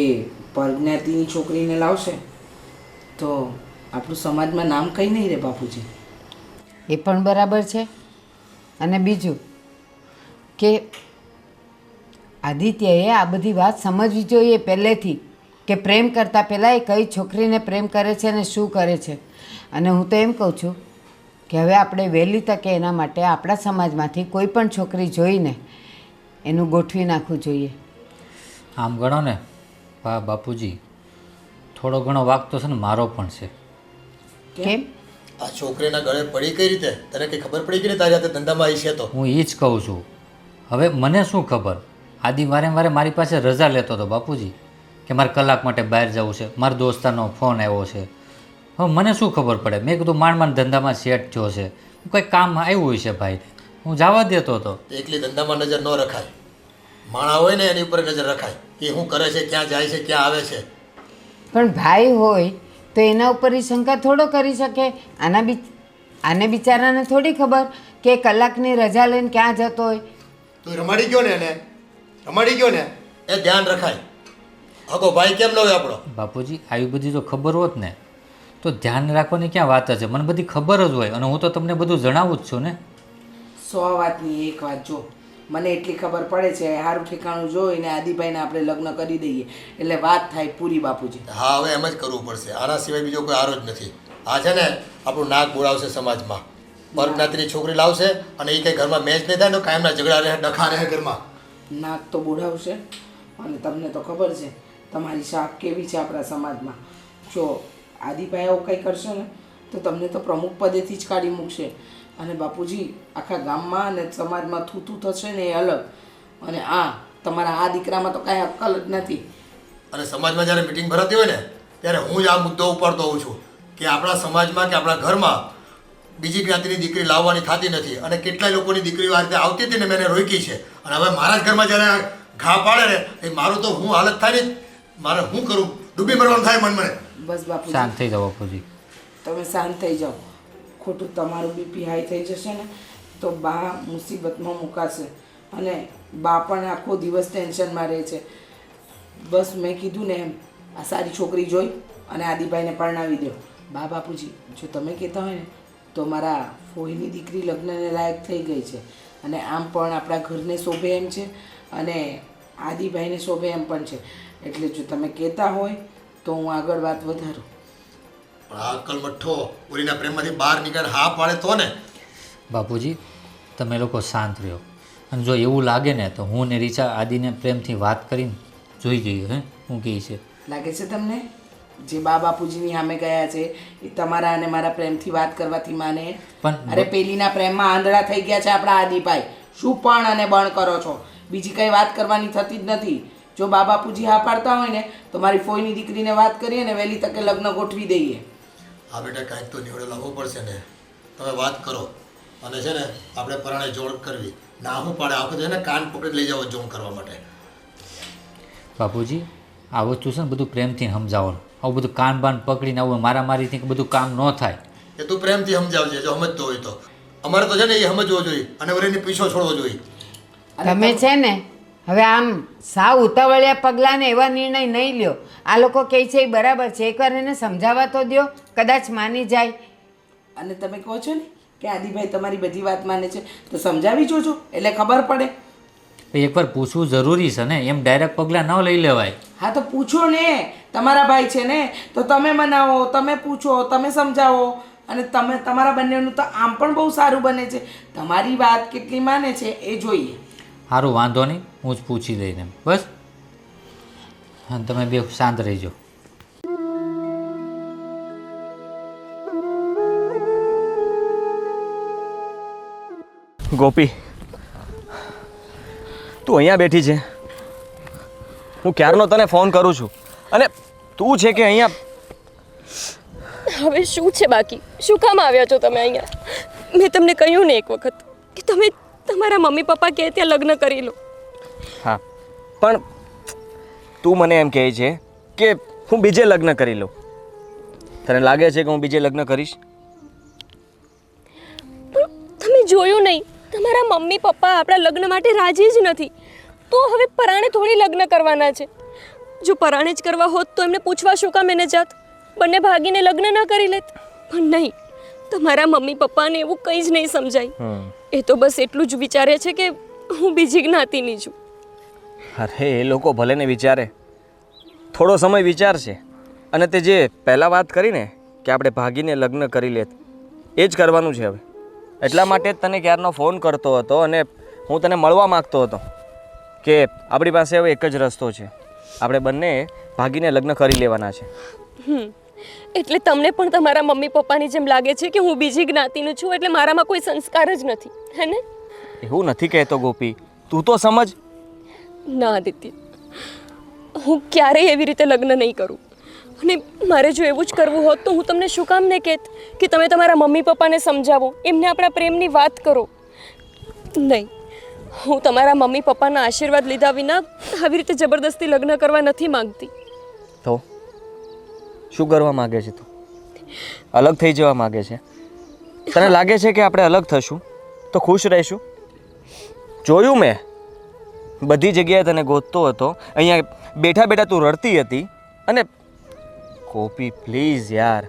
E: પરજ્ઞાતિની છોકરીને લાવશે તો આપણું સમાજમાં નામ કંઈ નહીં રહે બાપુજી.
A: એ પણ બરાબર છે. અને બીજું કે આદિત્યએ આ બધી વાત સમજવી જોઈએ પહેલેથી, કે પ્રેમ કરતાં પહેલાં એ કઈ છોકરીને પ્રેમ કરે છે અને શું કરે છે. અને હું તો એમ કહું છું કે હવે આપણે વહેલી તકે એના માટે આપણા સમાજમાંથી કોઈ પણ છોકરી જોઈને એનું ગોઠવી નાખવું જોઈએ.
C: આમ ગણો ને બાપુજી, થોડો ઘણો વાક તો છે ને મારો પણ છે.
A: કેમ?
B: આ છોકરીના ગળે પડી કઈ રીતે? તને કઈ ખબર પડી કે નહીં તારી હાથે ધંધામાં આવી છે તો?
C: હું એ જ કહું છું. હવે મને શું ખબર, આદિ વારે વારે મારી પાસે રજા લેતો હતો બાપુજી કે મારે કલાક માટે બહાર જવું છે, મારા દોસ્તારનો ફોન આવ્યો છે. હવે મને શું ખબર પડે? મેં કીધું માંડ ધંધામાં સેટ થયો છે, કંઈક કામ આવ્યું હોય છે ભાઈને, હું જવા દેતો હતો.
B: એકલી ધંધામાં નજર ન રખાય. માણા હોય ને એની ઉપર નજર રખાય, એ શું કરે છે, ક્યાં જાય છે, ક્યાં આવે છે.
A: પણ ભાઈ હોય તો એના ઉપર એ શંકા થોડો કરી શકે. આને બિચારાને થોડી ખબર કે કલાકની રજા લઈને ક્યાં જતો હોય.
B: તું રમાડી ગયો ને એને, રમાડી ગયો ને, એ ધ્યાન રખાય. હગો ભાઈ કેમ ન હોય આપણો?
C: બાપુજી, આવી બધી જો ખબર હોત ને તો ધ્યાન રાખવાની ક્યાં વાત છે? મને બધી ખબર જ હોય અને હું તો તમને બધું જણાવું જ છું ને.
E: 100 વાતની એક વાત જો, મને એટલી ખબર પડે છે સારું ઠેકાણું જોઈને આદિભાઈને આપણે લગ્ન કરી દઈએ એટલે વાત થાય પૂરી બાપુજી.
B: હા, હવે એમ જ કરવું પડશે. આના સિવાય બીજો કોઈ આરો જ નથી. આ છે ને આપણું નાક બોલાવશે સમાજમાં. પરજ્ઞાતિની છોકરી લાવશે અને એ કંઈ ઘરમાં મેચ નહીં થાય તો કાયમના ઝઘડા રહે, ડખા રહે ઘરમાં.
E: નાક તો બોડાવશે. અને તમને તો ખબર છે તમારી શાખ કેવી છે આપણા સમાજમાં. જો આદિભાઈ આવું કંઈ કરશે ને તો તમને તો પ્રમુખ પદેથી જ કાઢી મૂકશે. અને બાપુજી, આખા ગામમાં અને સમાજમાં થૂતું થશે ને એ અલગ. અને તમારા આ દીકરામાં તો કાંઈ અક્કલ જ નથી.
B: અને સમાજમાં જ્યારે મિટિંગ ભરાતી હોય ને ત્યારે હું જ આ મુદ્દો ઉપાડતો હોઉં છું કે આપણા સમાજમાં કે આપણા ઘરમાં બીજી જ્ઞાતિની દીકરી લાવવાની થતી નથી. અને કેટલાય લોકોની દીકરીઓ આ રીતે આવતી હતી ને મેં એને રોકી છે. અને હવે મારા જ ઘરમાં જ્યારે ઘા પાડે ને એ મારું તો હું હાલત થાય ને, મારે શું કરું? ડૂબી મરવાનું થાય મન મને.
E: બસ બાપુજી,
C: શાંત થઈ જાઓ બાપુજી.
E: તમે શાંત થઈ જાઓ. ખોટું તમારું બીપી હાઈ થઈ જશે ને તો બા મુસીબતમાં મુકાશે અને બા પણ આખો દિવસ ટેન્શનમાં રહે છે. બસ મેં કીધું ને એમ, આ સારી છોકરી જોઈ અને આદિભાઈને પરણાવી દો. બાપુજી, જો તમે કહેતા હોય ને તો મારા ફોઈની દીકરી લગ્નને લાયક થઈ ગઈ છે અને આમ પણ આપણા ઘરને શોભે એમ છે અને આદિભાઈને શોભે એમ પણ છે. એટલે જો તમે કહેતા હોય તો હું આગળ વાત વધારું.
B: પણ આ અક્કલ મઠ્ઠો ઓરીના પ્રેમમાંથી બહાર નીકળે હા પાડે તો ને.
C: બાપુજી, તમે લોકો શાંત રહ્યો. અને જો એવું લાગે ને તો હું ને રીચા આદિને પ્રેમથી વાત કરીને જોઈ જઈએ હે હું કહે છે.
E: લાગે છે તમને જે બા બાપુજીની સામે ગયા છે એ તમારા અને મારા પ્રેમથી વાત કરવાથી માને?
C: પણ-
E: અરે પેલીના પ્રેમમાં આંધળા થઈ ગયા છે આપણા આદિભાઈ. શું પણ અને બણ કરો છો? બીજી કઈ વાત કરવાની થતી જ નથી. જો બા બાપુજી હા પાડતા હોય ને તો મારી ફોઈની દીકરીને વાત કરીએ ને વહેલી તકે લગ્ન ગોઠવી દઈએ.
B: આ બેટા કાંઈક તો નિવડો લાવવો પડશે ને. તમે વાત કરો અને છે ને આપણે પરાણે જોડ કરવી. ના હું પાડે આખો છે ને કાન પકડી લઈ જાવ જોમ કરવા માટે.
C: બાપુજી આ વસ્તુ છે ને બધું પ્રેમથી સમજાવવાનું. આવું બધું કાન બાન પકડીને આવું મારામારીથી કે બધું કામ ન થાય.
B: એ તું પ્રેમથી સમજાવજે જો સમજતો હોય તો. અમારે તો છે ને એ સમજવો જોઈએ અને ઓલીની પીછો છોડવો જોઈએ.
A: તમે છે ને હવે આમ સાવ ઉતાવળિયા પગલાંને એવા નિર્ણય નહીં લ્યો. આ લોકો કહે છે એ બરાબર છે, એકવાર એને સમજાવવા તો દ્યો, કદાચ માની જાય.
E: અને તમે કહો છો ને કે આદિભાઈ તમારી બધી વાત માને છે તો સમજાવી જોજો એટલે ખબર પડે.
C: એકવાર પૂછવું જરૂરી છે ને, એમ ડાયરેક્ટ પગલાં ન લઈ લેવાય.
E: હા તો પૂછો ને, તમારા ભાઈ છે ને તો તમે મનાવો, તમે પૂછો, તમે સમજાવો અને તમે તમારા બંનેનું તો આમ પણ બહુ સારું બને છે. તમારી વાત કેટલી માને છે એ જોઈએ.
C: સારું વાંધો નહીં, હું જ પૂછી દઈને બસ. હા તમે બે શાંત રહીજો.
D: ગોપી, તું અહીંયા બેઠી છે. હું ક્યારનો તને ફોન કરું છું અને તું છે કે અહીંયા.
F: હવે શું છે બાકી? શું કામ આવ્યા છો તમે અહીંયા? મેં તમને કહ્યું ને એક વખત કે તમે તમારા મમ્મી પપ્પા કહે ત્યાં લગ્ન કરી લો.
D: હા, પણ તું મને એમ કહે છે કે હું બીજે લગ્ન કરી લઉં. તને લાગે છે કે હું બીજે લગ્ન કરીશ?
F: પણ તમે જોયું નહીં, તમારા મમ્મી પપ્પા આપણા લગ્ન માટે રાજી જ નથી. તો હવે પરાણે થોડી લગ્ન કરવાના છે. જો પરાણે જ કરવા હોત તો એમને પૂછવા શું કામ એને જાત? બંને ભાગીને લગ્ન ન કરી લેત. પણ નહીં, તમારા મમ્મી પપ્પાને એવું કંઈ જ નહીં સમજાય. એ તો બસ એટલું જ વિચારે છે કે હું બીજી જ્ઞાતિની છું.
D: અરે એ લોકો ભલે ને વિચારે, થોડો સમય વિચારશે. અને તે જે પહેલાં વાત કરી ને કે આપણે ભાગીને લગ્ન કરી લેત, એ જ કરવાનું છે હવે. એટલા માટે જ તને ક્યારનો ફોન કરતો હતો અને હું તને મળવા માગતો હતો કે આપણી પાસે હવે એક જ રસ્તો છે, આપણે બંને ભાગીને લગ્ન કરી લેવાના છે.
F: એટલે તમને પણ તમારા મમ્મી પપ્પાની જેમ લાગે છે કે હું બીજી જ્ઞાતિનું છું એટલે મારામાં કોઈ સંસ્કાર જ નથી, હે ને?
D: એવું નથી કહેતો ગોપી, તું તો સમજ.
F: ના આદિત્ય, હું ક્યારેય એવી રીતે લગ્ન નહીં કરું. અને મારે જો એવું જ કરવું હોત તો હું તમને શું કામ ને કહેત કે તમે તમારા મમ્મી પપ્પાને સમજાવો, એમને આપણા પ્રેમની વાત કરો. નહીં, હું તમારા મમ્મી પપ્પાના આશીર્વાદ લીધા વિના આવી રીતે જબરદસ્તી લગ્ન કરવા નથી માંગતી.
D: તો શું કરવા માગે છે તું? અલગ થઈ જવા માગે છે? તને લાગે છે કે આપણે અલગ થશું તો ખુશ રહીશું? જોયું મેં, બધી જગ્યાએ તને ગોતતો હતો, અહીંયા બેઠા બેઠા તું રડતી હતી. અને ગોપી પ્લીઝ યાર,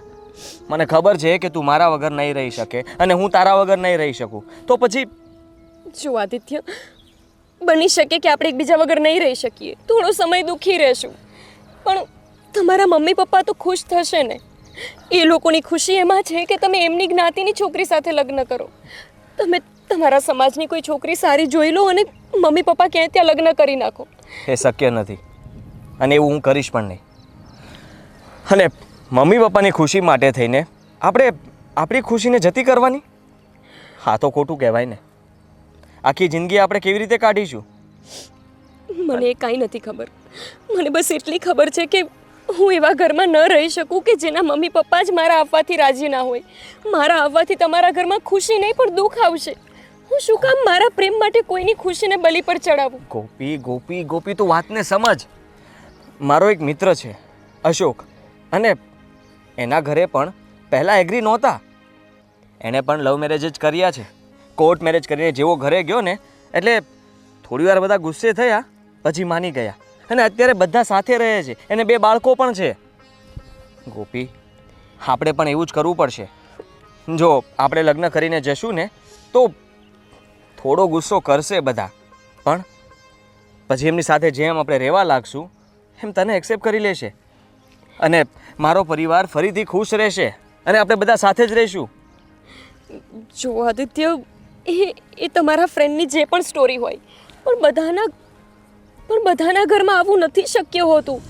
D: મને ખબર છે કે તું મારા વગર નહીં રહી શકે અને હું તારા વગર નહીં રહી શકું. તો પછી
F: જો આદિત્ય, બની શકે કે આપણે એકબીજા વગર નહીં રહી શકીએ, થોડો સમય દુઃખી રહેશું, પણ તમારા મમ્મી પપ્પા તો ખુશ થશે ને. એ લોકોની ખુશી એમાં છે કે તમે એમની જ્ઞાતિની છોકરી સાથે લગ્ન કરો. તમે તમારા સમાજની કોઈ છોકરી સારી જોઈ લો અને મમ્મી પપ્પા ક્યાંય ત્યાં લગ્ન કરી નાખો.
D: એ શક્ય નથી અને એવું હું કરીશ પણ નહીં. અને મમ્મી પપ્પાની ખુશી માટે થઈને આપણે આપણી ખુશીને જતી કરવાની? હા તો ખોટું કહેવાય ને. આખી જિંદગી આપણે કેવી રીતે કાઢીશું?
F: મને એ કાંઈ નથી ખબર. મને બસ એટલી ખબર છે કે હું એવા ઘરમાં ન રહી શકું કે જેના મમ્મી પપ્પા જ મારા આવવાથી રાજી ના હોય. મારા આવવાથી તમારા ઘરમાં ખુશી નહીં પણ દુઃખ આવશે. હું શું કામ મારા પ્રેમ માટે કોઈની ખુશીને બલી પર ચડાવું?
D: ગોપી ગોપી ગોપી, તું વાતને સમજ. મારો એક મિત્ર છે અશોક, અને એના ઘરે પણ પહેલાં એગ્રી નહોતા. એણે પણ લવ મેરેજ જ કર્યા છે. કોર્ટ મેરેજ કરીને જેવો ઘરે ગયો ને એટલે થોડી વાર બધા ગુસ્સે થયા, પછી માની ગયા અને અત્યારે બધા સાથે રહે છે. એને 2 બાળકો પણ છે. ગોપી, આપણે પણ એવું જ કરવું પડશે. જો આપણે લગ્ન કરીને જશું ને તો થોડો ગુસ્સો કરશે બધા, પણ પછી એમની સાથે જેમ આપણે રહેવા લાગશું એમ તને એક્સેપ્ટ કરી લેશે અને મારો પરિવાર ફરીથી ખુશ રહેશે અને આપણે બધા સાથે જ રહીશું.
F: જો આદિત્ય, એ તમારા ફ્રેન્ડની જે પણ સ્ટોરી હોય, પણ બધાના ઘરમાં આવું નથી શક્ય હોતું.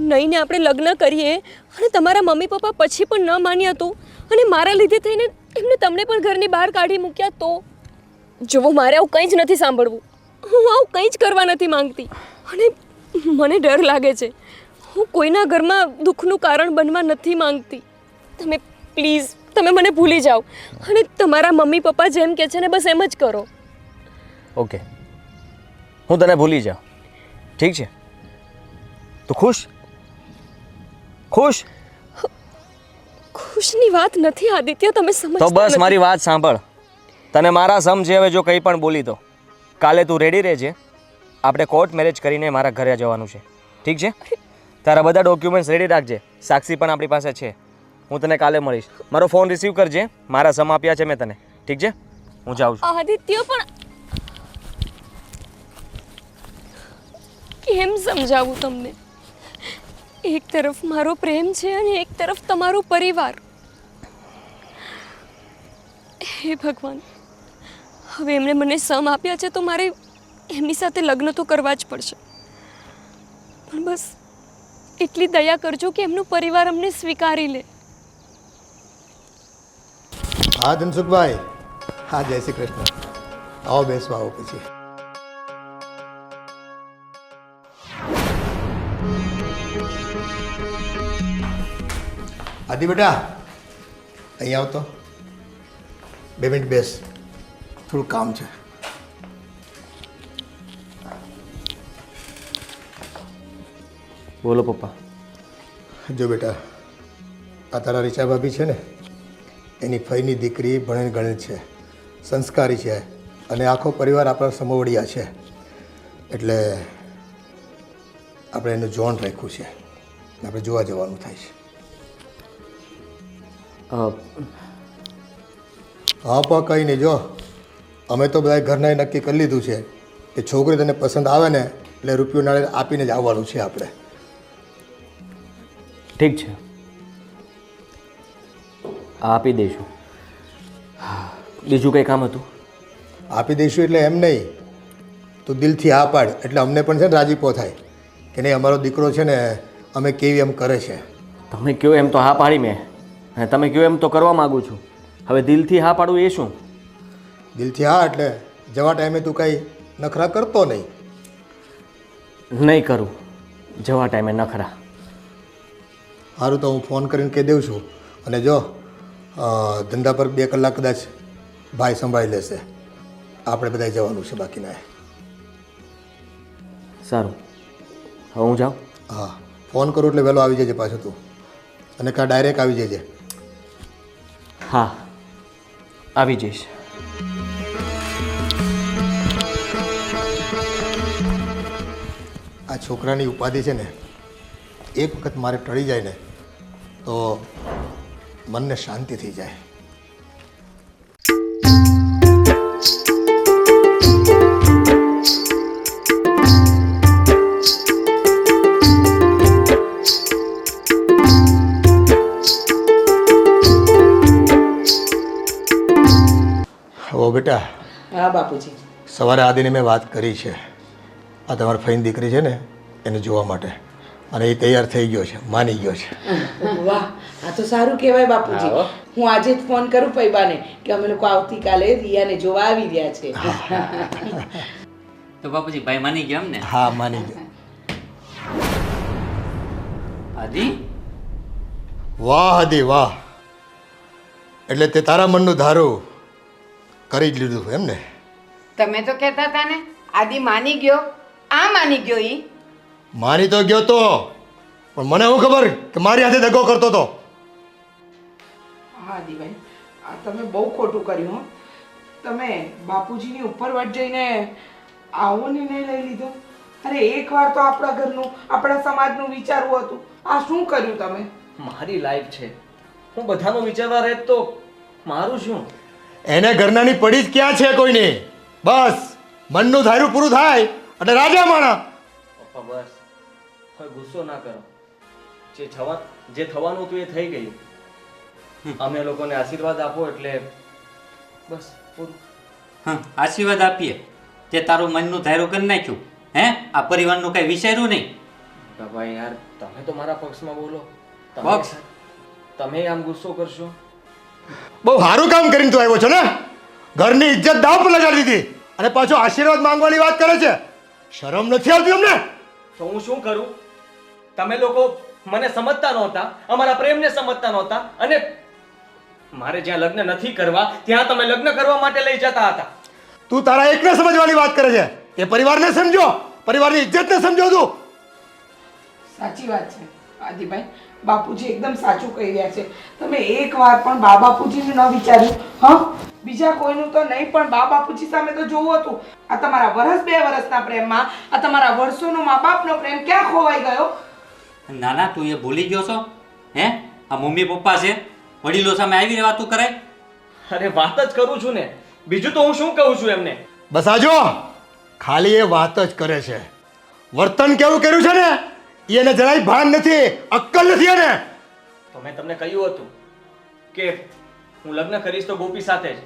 F: નહીં ને આપણે લગ્ન કરીએ અને તમારા મમ્મી પપ્પા પછી પણ ન માન્યા તો, અને મારા લીધે થઈને એમને તમને પણ ઘરની બહાર કાઢી મૂક્યા તો. જુઓ, મારે આવું કંઈ જ નથી સાંભળવું. હું આવું કંઈ જ કરવા નથી માંગતી, અને મને ડર લાગે છે. હું કોઈના ઘરમાં દુઃખનું કારણ બનવા નથી માંગતી. તમે પ્લીઝ, તમે મને ભૂલી જાઓ અને તમારા મમ્મી પપ્પા જેમ કહે છે ને બસ એમ જ કરો.
D: ઓકે, હું તને ભૂલી જાઉં, ઠીક છે? તું ખુશ? ખુશ?
F: ખુશની વાત નથી આદિત્ય, તમે સમજતા
D: તો બસ
F: નથી.
D: મારી વાત સાંભળ. તને મારા સમજે હવે જો કંઈ પણ બોલી તો કાલે તું રેડી રહેજે. આપણે કોર્ટ મેરેજ કરીને મારા ઘરે જવાનું છે, ઠીક છે? તારા બધા ડોક્યુમેન્ટ્સ રેડી રાખજે. સાક્ષી પણ આપણી પાસે છે. હું તને કાલે મળીશ. મારો ફોન રિસીવ કરજે. મારા સમ આપ્યા છે મેં તને, ઠીક છે? હું જાઉં છું.
F: આદિત્ય, પણ કેમ સમજાવું તમને? એક તરફ મારો પ્રેમ છે અને એક તરફ તમારો પરિવાર. હે ભગવાન, હવે એમણે મને સમ આપ્યા છે તો મારે એમની સાથે લગ્ન તો કરવા જ પડશે. પણ બસ એટલી દયા કરજો કે એમનો પરિવાર અમને સ્વીકારી લે.
B: હા ધનસુખભાઈ, હા જય શ્રી કૃષ્ણ. આવો બેસવા આવો પછી. આદિ બેટા અહીંયા આવતો, 2 મિનિટ બેસ, થોડું કામ છે.
D: બોલો પપ્પા.
B: જો બેટા, આ તારા રીચા ભાભી છે ને, એની ફઈની દીકરી ભણેલ ગણેલ છે, સંસ્કારી છે, અને આખો પરિવાર આપણા સમોવડિયા છે. એટલે આપણે એનું જોન રાખ્યું છે, આપણે જોવા જવાનું થાય છે. હા પણ કંઈ નહીં. જો અમે તો બધા ઘરનાએ નક્કી કરી લીધું છે કે છોકરી તને પસંદ આવે ને એટલે રૂપિયો નાળે આપીને જ આવવાનું છે આપણે.
D: ઠીક છે, આપી દઈશું. બીજું કંઈ કામ હતું?
B: આપી દઈશું એટલે એમ નહીં, તું દિલથી હા પાડ એટલે અમને પણ છે ને રાજીપો થાય કે નહીં અમારો દીકરો છે ને અમે કેવી એમ કરે છે.
D: તમે કહો એમ તો હા પાડી મેં, અને તમે કહો એમ તો કરવા માગું છું. હવે દિલથી હા પાડું એ શું?
B: દિલથી હા એટલે જવા ટાઈમે તું કંઈ નખરા કરતો નહીં.
D: નહીં કરું જવા ટાઈમે નખરા.
B: સારું, તો હું ફોન કરીને કહી દઉં છું. અને જો ધંધા પર 2 કલાક કદાચ ભાઈ સંભાળી લેશે, આપણે બધાય જવાનું છે બાકીના.
D: સારું, હવે હું જાઉં?
B: હા, ફોન કરું એટલે વહેલો આવી જજે પાછો તું, અને કાં ડાયરેક્ટ આવી જજે.
D: હા, આવી જઈશ.
B: આ છોકરાની ઉપાધિ છે ને, એક વખત મારે ટળી જાય ને તો મનને શાંતિ થઈ જાય. ઓ બેટા,
E: હા બાપુજી.
B: સવારે આદિને મેં વાત કરી છે આ તમારી ફઈની દીકરી છે ને એને જોવા માટે, અને એ તૈયાર થઈ ગયો છે, માની ગયો છે.
E: વાહ, આ તો સારું કહેવાય બાપુજી. હું આજે જ ફોન કરું પૈબાને કે અમે લોકો આવતીકાલે રિયાને જોવા આવી રહ્યા છે.
C: તો બાપુજી ભાઈ માની ગયો એમ ને?
B: હા, માની ગયો.
C: આદિ,
B: વાહ આદિ વાહ, એટલે તે તારા મનનું ધારું કરી જ લીધું એમ ને?
A: તમે તો કહેતા હતા ને આદિ માની ગયો. આ માની ગયો ઈ?
B: માની તો ગયો તો, પણ મને શું ખબર કે મારી હાથે દગો કરતો હતો.
E: હા દીભાઈ, આ તમે બહુ ખોટું કર્યું હો. તમે બાપુજીની ઉપર વટ જઈને આવો નિર્ણય લઈ લીધો. અરે એકવાર તો આપણા ઘરનું, આપણા સમાજનું વિચારવું હતું. આ શું કર્યું તમે?
D: મારી લાઈફ છે, હું બધાનું વિચારવા રહે તો મારું શું?
B: એને ઘરનાની પડી જ ક્યાં છે કોઈની? બસ મનનું ધાર્યું પૂરું થાય એટલે રાજા માણા.
D: પપ્પા બસ હવે ગુસ્સો ના કરો. જે થવાનું હતું એ થઈ ગયું. અમે લોકોને આશીર્વાદ આપો એટલે બસ પૂરું.
C: હા આશીર્વાદ આપીએ તે તારું મનનું ધાર્યું કરી નાખ્યું હે આ પરિવારનું કઈ વિચાર્યું નહીં
D: ભાઈ યાર તમે તો મારા પક્ષમાં બોલો
C: પક્ષ?
D: તમે આમ ગુસ્સો કરશો?
B: બહુ સારું કામ કરીને તું આવ્યો છો ને, ઘરની ઇજ્જત દાવ પર લગાડી દીધી અને પાછો આશીર્વાદ માંગવાની વાત કરે છે. શરમ નથી આવતી અમને?
D: તો હું શું કરું? તમે લોકો મને સમજતા નહોતા, અમારા પ્રેમને સમજતા નહોતા, અને મારે જ્યાં લગ્ન નથી કરવા ત્યાં તમે લગ્ન કરવા માટે લઈ જતા હતા.
B: તું તારા એકને સમજવાની વાત કરે છે, એ પરિવારને સમજો, પરિવારની ઇજ્જતને સમજો તું.
E: સાચી વાત છે આદિભાઈ, બાપુજી એકદમ સાચું કહી રહ્યા છે. તમે એકવાર પણ બા બાપુજીનું ન વિચાર્યું? હા, બીજા કોઈનું તો નહીં, પણ બા બાપુજી સામે તો જોવું હતું. આ તમારા વર્ષ 2 વર્ષના પ્રેમમાં આ તમારા વર્ષોનો મા બાપનો પ્રેમ ક્યાં ખોવાઈ ગયો?
C: નાના તું એ ભૂલી ગયો છો હે? આ મમ્મી પપ્પા છે, વડીલો સામે આવીને વાતો કરાય?
D: અરે વાત જ કરું છું ને, બીજું તો હું શું કહું છું એમને?
B: બસ આજો ખાલી એ વાત જ કરે છે. વર્તન કેવું કર્યું છે ને એને જરાય ભાન નથી, અક્કલ નથી એને.
D: તો મેં તમને કહ્યું હતું કે હું લગ્ન કરીશ તો ગોપી સાથે જ,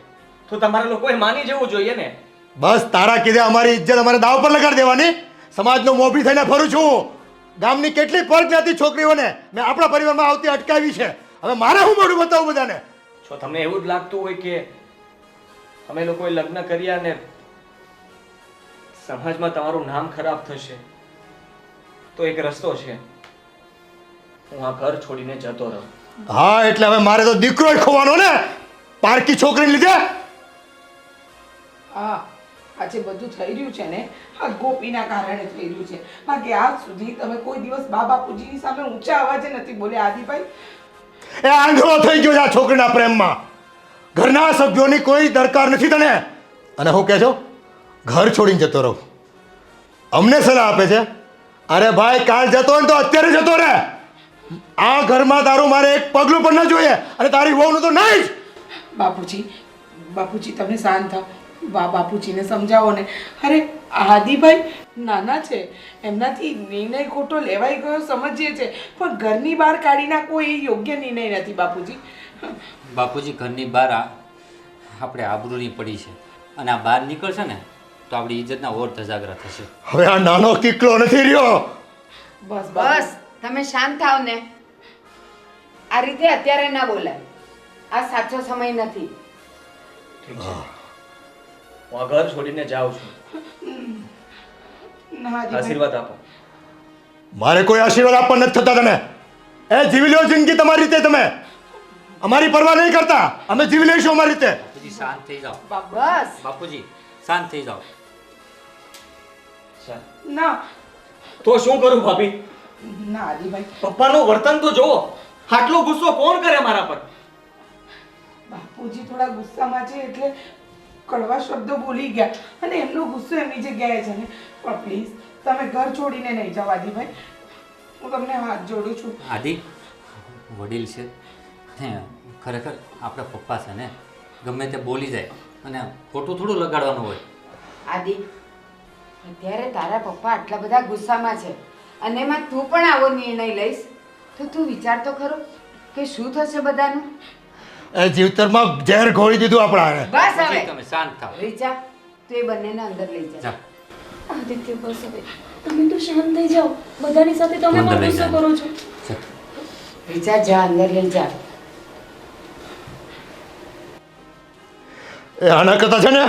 D: તો તમારા લોકોએ માની જવું જોઈએ ને.
B: બસ તારા કીધે અમારી ઇજ્જત અમારે દાવ પર લગાડી દેવાની? સમાજનો મોભી થઈને ફરું છું. ગામની કેટલી પરજ્ઞાતિ છોકરીઓને મેં આપણા પરિવારમાં આવતી અટકાવી છે. હવે મારે હું મોઢું બતાવું બધાને?
D: જો તમને એવું જ લાગતું હોય કે અમે લોકોએ લગ્ન કર્યા ને સમાજમાં તમારું નામ ખરાબ થશે, તો એક રસ્તો છે, હું આ ઘર છોડીને જતો રહું.
B: હા, એટલે હવે મારે તો દીકરો જ ખોવાનો ને, પારકી છોકરીને લીધે.
E: હા, આજે બધું થઈ રહ્યું છે ને આ ગોપીના કારણે થઈ રહ્યું છે. બાકી આજ સુધી તમે કોઈ દિવસ બા બાપુજીની સામે ઊંચા અવાજે નથી બોલ્યા આદિભાઈ.
B: એ આંધળો થઈ ગયો છે આ છોકરીના પ્રેમમાં. ઘરના સભ્યોની કોઈ દરકાર નથી તને, અને હું કહે છો ઘર છોડીને જતો રહું? અમને સલાહ આપે છે? અરે ભાઈ, કાલ જતો હોય ને તો અત્યારે જતો રહે. આ ઘરમાં તારું મારે એક પગલું પણ ન જોઈએ, અને તારી વહુનું તો નહીં જ.
E: બાપુજી તમે શાંત થાઓ. બાપુજીને સમજાવો ને. અરે આદિભાઈ નાના છે, એમનાથી નિર્ણય ખોટો લેવાઈ ગયો સમજીએ છે, પણ ઘરની બહાર કાઢી નાખવો એ યોગ્ય નિર્ણય નથી બાપુજી.
C: બાપુજી ઘરની બહાર આપણે આબરૂની પડી છે, અને આ બહાર નીકળશે ને તો આપણી ઇજ્જતના ઓર ધજાગરા થશે.
B: હવે આ નાનો કિકલો નથી રહ્યો.
E: બસ
A: બસ તમે શાંત થાવ ને. આ રીતે અત્યારે ના બોલાય, આ સાચો સમય નથી.
D: ઠીક છે, હું આ ઘર છોડીને જાઉં છું.
E: ના આદિભાઈ,
D: આશીર્વાદ આપો.
B: મારે કોઈ આશીર્વાદ આપવા નથી થતા તને. એ જીવી લો જિંદગી તમારી રીતે. તમે અમારી પરવા નહીં કરતા, અમે જીવી લઈશું અમારી રીતે.
C: બાપુજી શાંત થઈ જાઓ.
A: બસ
C: બાપુજી શાંત થઈ જાઓ.
E: ના
D: તો શું કરું ભાભી?
E: ના આદિભાઈ,
D: પપ્પાનું વર્તન તો જુઓ. આટલો ગુસ્સો કોણ કરે મારા પર?
E: બાપુજી થોડા ગુસ્સામાં છે એટલે કડવા શબ્દો બોલી ગયા, અને એમનો ગુસ્સો એમની જગ્યાએ છે ને. પણ પ્લીઝ તમે ઘર છોડીને નહીં જાઓ આદિભાઈ, હું તમને હાથ જોડું છું.
C: આદિ વડીલ છે હે, ખરેખર આપણા પપ્પા છે ને, ગમે તે બોલી જાય અને ખોટું થોડું લગાડવાનું હોય.
A: આદિ, અત્યારે તારા પપ્પા આટલા બધા ગુસ્સામાં છે, અને એમાં તું પણ આવો નિર્ણય લઈશ તો તું વિચાર તો ખરો કે શું થશે બધાનું.
B: એ જીવતરમાં ઝેર ઘોળી દીધું આપણા.
A: બસ
C: બાપુજી,
A: હવે
C: તમે શાંત થાઓ.
A: રીચા, તું એ બંનેને અંદર લઈ જા.
C: જા.
F: આદિત્ય બસ હવે તમે તો શાંત થઈ જાઓ. બધાની સાથે તમે
C: અંદર
F: પણ
C: લઈ
F: ગુસ્સો
C: જાઓ.
F: કરો છો.
C: જા.
A: રીચા જા, અંદર લઈ જા.
B: એ આના કરતા છે ને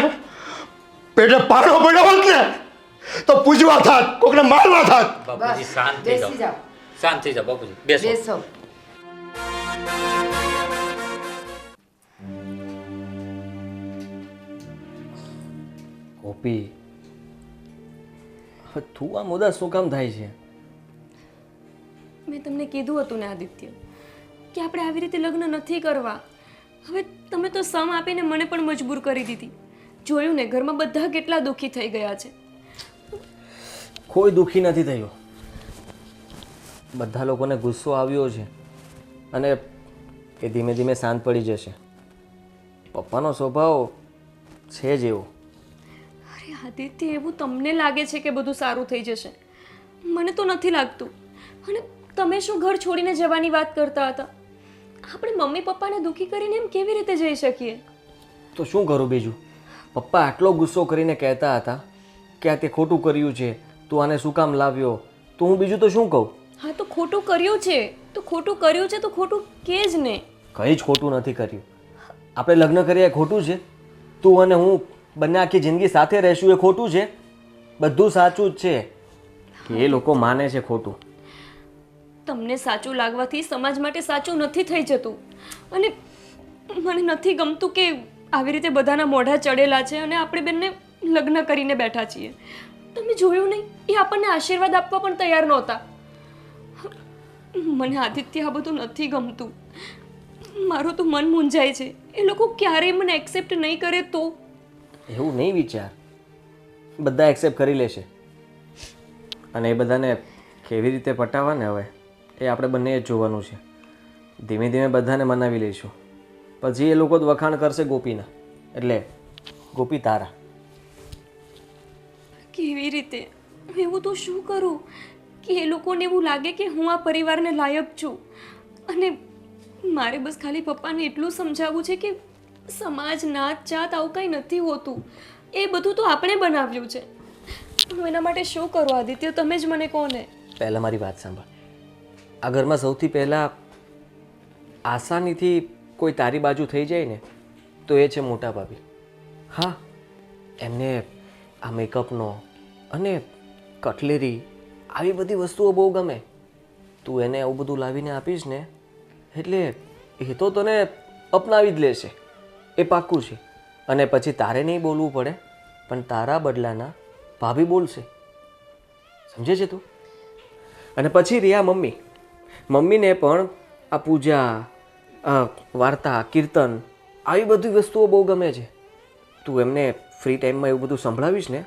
B: પેટે પાડો પડ્યો હોત ને તો પૂજવા થાત, કોકને મારવા થાત.
C: બાપુજી
A: બસ,
C: શાંત થઈ
A: બેસી
C: જાઓ.
A: જાઓ.
C: શાંત થઈ જાઓ બાપુજી, બેસો.
A: બેસો.
D: ગોપી, તું આ મુદ્દા શું કામ થાય છે?
F: મેં તમને કીધું હતું ને આદિત્ય કે આપણે આવી રીતે લગ્ન નથી કરવા. હવે તમે તો સમ આપીને મને પણ મજબૂર કરી દીધી. જોયું ને ઘરમાં બધા કેટલા દુઃખી થઈ ગયા છે.
D: કોઈ દુઃખી નથી થયો. બધા લોકોને ગુસ્સો આવ્યો છે, અને એ ધીમે ધીમે શાંત પડી જશે. પપ્પાનો સ્વભાવ છે જ એવો.
F: અરે આદિત્ય, એવું તમને લાગે છે કે બધું સારું થઈ જશે? મને તો નથી લાગતું. અને તમે શું ઘર છોડીને જવાની વાત કરતા હતા? આપણે મમ્મી પપ્પાને દુઃખી કરીને એમ કેવી રીતે જઈ શકીએ?
D: તો શું કરું બીજું? પપ્પા આટલો ગુસ્સો કરીને કહેતા હતા કે આ તે ખોટું કર્યું છે, તું આને શું કામ લાવ્યો, તો હું બીજું તો શું કહું?
F: હા તો ખોટું કર્યું છે તો ખોટું કર્યું છે તો ખોટું કે જ ને.
D: કંઈ જ ખોટું નથી કર્યું. આપણે લગ્ન કર્યા એ ખોટું છે? તું અને હું બંને આખી જિંદગી સાથે રહેશું એ ખોટું છે? બધું સાચું જ છે. કે એ લોકો માને છે ખોટું.
F: તમને સાચું લાગવાથી સમાજ માટે સાચું નથી થઈ જતું. અને મને નથી ગમતું કે આવી રીતે બધાના મોઢા ચડેલા છે અને આપણે બંને લગ્ન કરીને બેઠા છીએ. તમે જોયું નહીં, એ આપણને આશીર્વાદ આપવા પણ તૈયાર નહોતા. મને આદિત્ય આ બધું નથી ગમતું. મારું તો મન મૂંઝાય છે. એ લોકો ક્યારેય મને એક્સેપ્ટ નહીં કરે તો?
D: એવું નહીં વિચાર, બધા એક્સેપ્ટ કરી લેશે. અને એ બધાને કેવી રીતે પટાવવા ને હવે એ આપણે બંને જ જોવાનું છે. ધીમે ધીમે બધાને મનાવી લઈશું. પછી એ લોકો જ વખાણ કરશે ગોપીના, એટલે ગોપી તારા.
F: કેવી રીતે? એવું તો શું કરું કે એ લોકોને એવું લાગે કે હું આ પરિવારને લાયક છું? અને મારે બસ ખાલી પપ્પાને એટલું સમજાવવું છે કે સમાજ, નાત, જાત આવું કંઈ નથી હોતું. એ બધું તો આપણે બનાવ્યું છે. હું એના માટે શું કરું આદિત્ય? તમે જ મને કહો ને.
D: પહેલાં મારી વાત સાંભળ. આ ઘરમાં સૌથી પહેલાં આસાનીથી કોઈ તારી બાજુ થઈ જાય ને તો એ છે મોટા ભાભી. હા, એમને આ મેકઅપનો અને કટલેરી આવી બધી વસ્તુઓ બહુ ગમે. તું એને આવું બધું લાવીને આપીશ ને એટલે એ તો તને અપનાવી જ લેશે, એ પાક્કું છે. અને પછી તારે નહીં બોલવું પડે, પણ તારા બદલાના ભાભી બોલશે. સમજે છે તું? અને પછી રહ્યા મમ્મી. મમ્મીને પણ આ પૂજા, વાર્તા, કીર્તન આવી બધી વસ્તુઓ બહુ ગમે છે. તું એમને ફ્રી ટાઈમમાં એવું બધું સંભળાવીશ ને